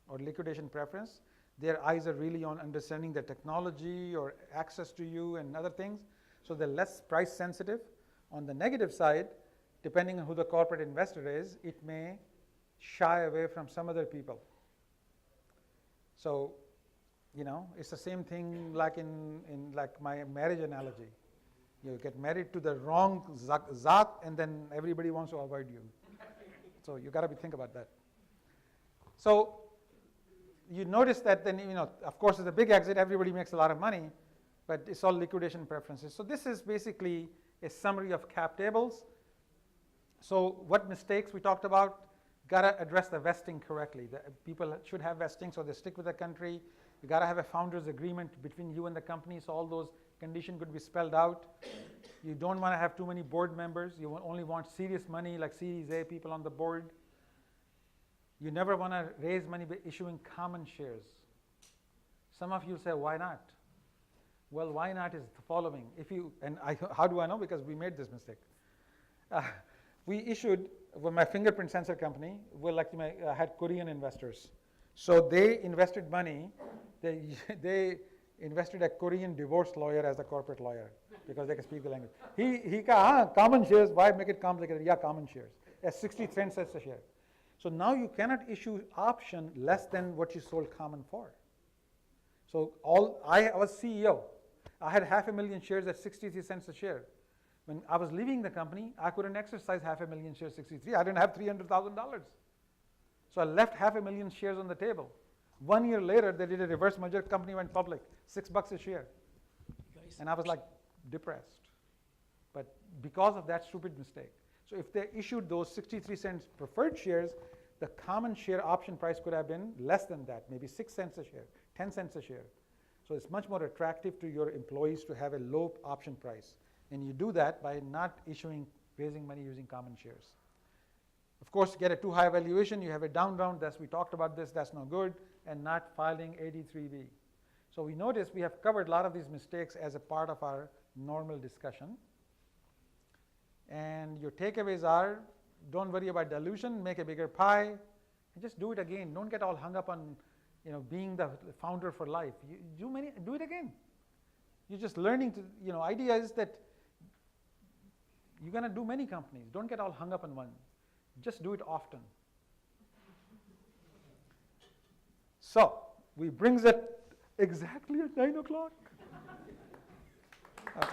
or liquidation preference. Their eyes are really on understanding the technology or access to you and other things. So they're less price sensitive. On the negative side, depending on who the corporate investor is, it may shy away from some other people. So, you know, it's the same thing like in like my marriage analogy. You get married to the wrong zat, and then everybody wants to avoid you. So you got to think about that. So you notice that then, you know, of course, it's a big exit. Everybody makes a lot of money, but it's all liquidation preferences. So this is basically a summary of cap tables. So what mistakes we talked about? Got to address the vesting correctly. The people should have vesting, so they stick with the country. You got to have a founder's agreement between you and the company, so all those conditions could be spelled out. You don't want to have too many board members. You only want serious money, like Series A people on the board. You never want to raise money by issuing common shares. Some of you say, why not? Well, why not is the following. How do I know? Because we made this mistake. We issued, with my fingerprint sensor company, had Korean investors. So they invested money. They invested a Korean divorce lawyer as a corporate lawyer because they can speak the language. He common shares, why make it complicated? Yeah, common shares. At 60 cents a share. So now you cannot issue option less than what you sold common for. So I was CEO. I had 500,000 shares at 63 cents a share. When I was leaving the company, I couldn't exercise 500,000 shares 63. I didn't have $300,000. So I left 500,000 shares on the table. 1 year later, they did a reverse merger, company went public, $6 a share. And I was like depressed. But because of that stupid mistake. So if they issued those 63 cents preferred shares, the common share option price could have been less than that, maybe 6 cents a share, 10 cents a share. So it's much more attractive to your employees to have a low option price. And you do that by not raising money using common shares. Of course, to get a too high valuation, you have a down round, we talked about this, that's no good, and not filing 83B. So we notice we have covered a lot of these mistakes as a part of our normal discussion. And your takeaways are, don't worry about dilution, make a bigger pie, and just do it again. Don't get all hung up on being the founder for life. Do it again. You're just learning to, idea is that you're going to do many companies. Don't get all hung up on one. Just do it often. So, we brings it exactly at 9 o'clock. Okay.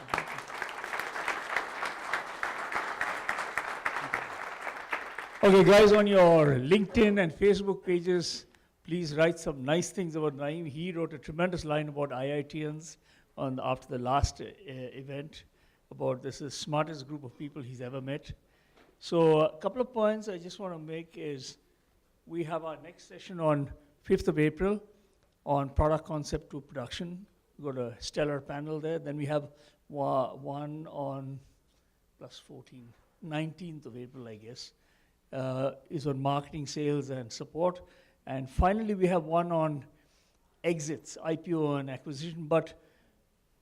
Okay, guys, on your LinkedIn and Facebook pages, please write some nice things about Naeem. He wrote a tremendous line about IITians after the last event, about this is the smartest group of people he's ever met. So a couple of points I just want to make is we have our next session on 5th of April on product concept to production. We've got a stellar panel there. Then we have one on +14, 19th of April, I guess, is on marketing, sales, and support. And finally, we have one on exits, IPO and acquisition. But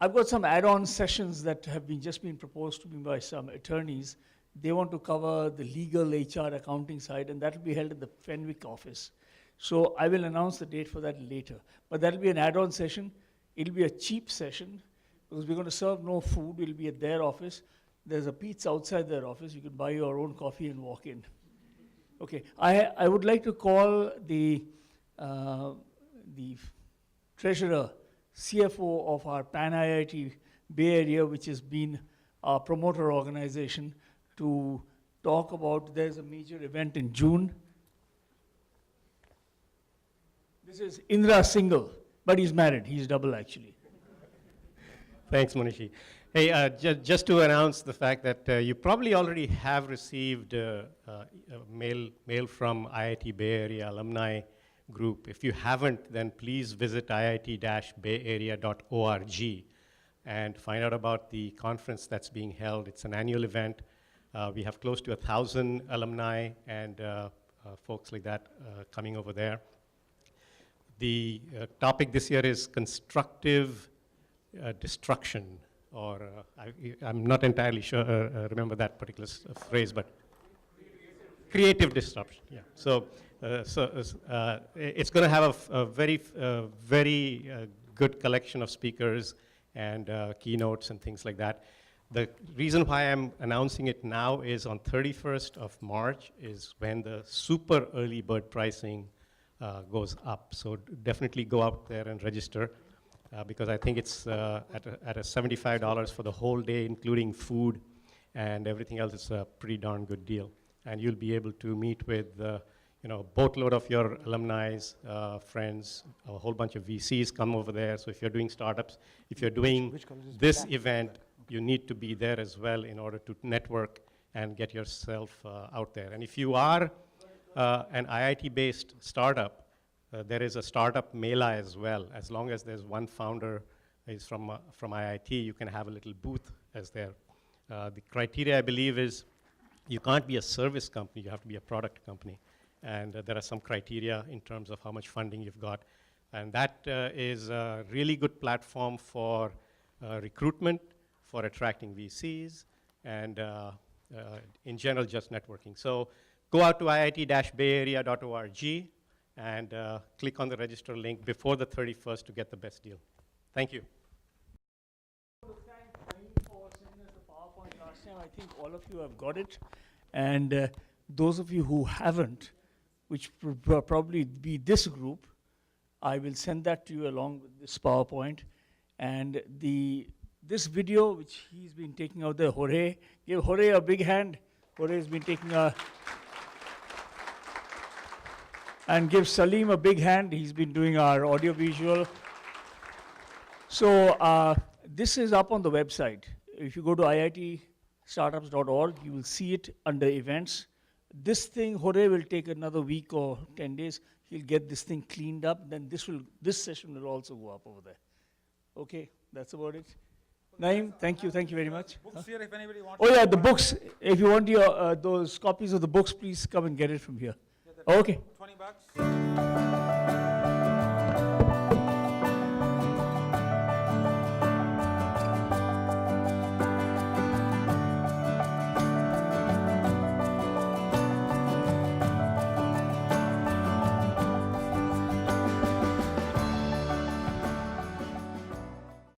I've got some add-on sessions that have just been proposed to me by some attorneys. They want to cover the legal, HR, accounting side, and that will be held at the Fenwick office. So I will announce the date for that later. But that will be an add-on session. It will be a cheap session because we're going to serve no food. We'll be at their office. There's a pizza outside their office. You can buy your own coffee and walk in. Okay, I would like to call the treasurer, CFO of our Pan IIT Bay Area, which has been our promoter organization, to talk about, there's a major event in June. This is Indra Singhal, but he's married. He's double, actually. Thanks, Manishi. Hey, just to announce the fact that you probably already have received mail from IIT Bay Area alumni group. If you haven't, then please visit iit-bayarea.org and find out about the conference that's being held. It's an annual event. We have close to 1,000 alumni and folks like that coming over there. The topic this year is constructive destruction, or I'm not entirely sure, remember that particular phrase, but creative disruption, yeah. So It's going to have a very good collection of speakers and keynotes and things like that. The reason why I'm announcing it now is on 31st of March is when the super early bird pricing goes up. So definitely go out there and register because I think it's at a $75 for the whole day, including food and everything else. It's a pretty darn good deal. And you'll be able to meet with boatload of your alumni, friends, a whole bunch of VCs come over there. So if you're doing startups, if you're doing this event, you need to be there as well in order to network and get yourself out there. And if you are an IIT-based startup, there is a startup mela as well. As long as there's one founder is from IIT, you can have a little booth as there. The criteria, I believe, is you can't be a service company, you have to be a product company. And there are some criteria in terms of how much funding you've got. And that is a really good platform for recruitment, for attracting VCs, and in general, just networking. So go out to iit-bayarea.org and click on the register link before the 31st to get the best deal. Thank you. Thank Naeem for sending us the PowerPoint last time. I think all of you have got it. And those of you who haven't, which will probably be this group, I will send that to you along with this PowerPoint. And this video, which he's been taking out there, Jorge, give Jorge a big hand. Jorge's been taking and give Salim a big hand. He's been doing our audio visual. So this is up on the website. If you go to IITStartups.org, you will see it under events. This thing, Jorge will take another week or 10 days. He'll get this thing cleaned up. Then this session will also go up over there. Okay, that's about it. Naeem, thank you very much. Books here if anybody wants. Oh yeah, the books. If you want your those copies of the books, please come and get it from here. Yeah, Okay. $20.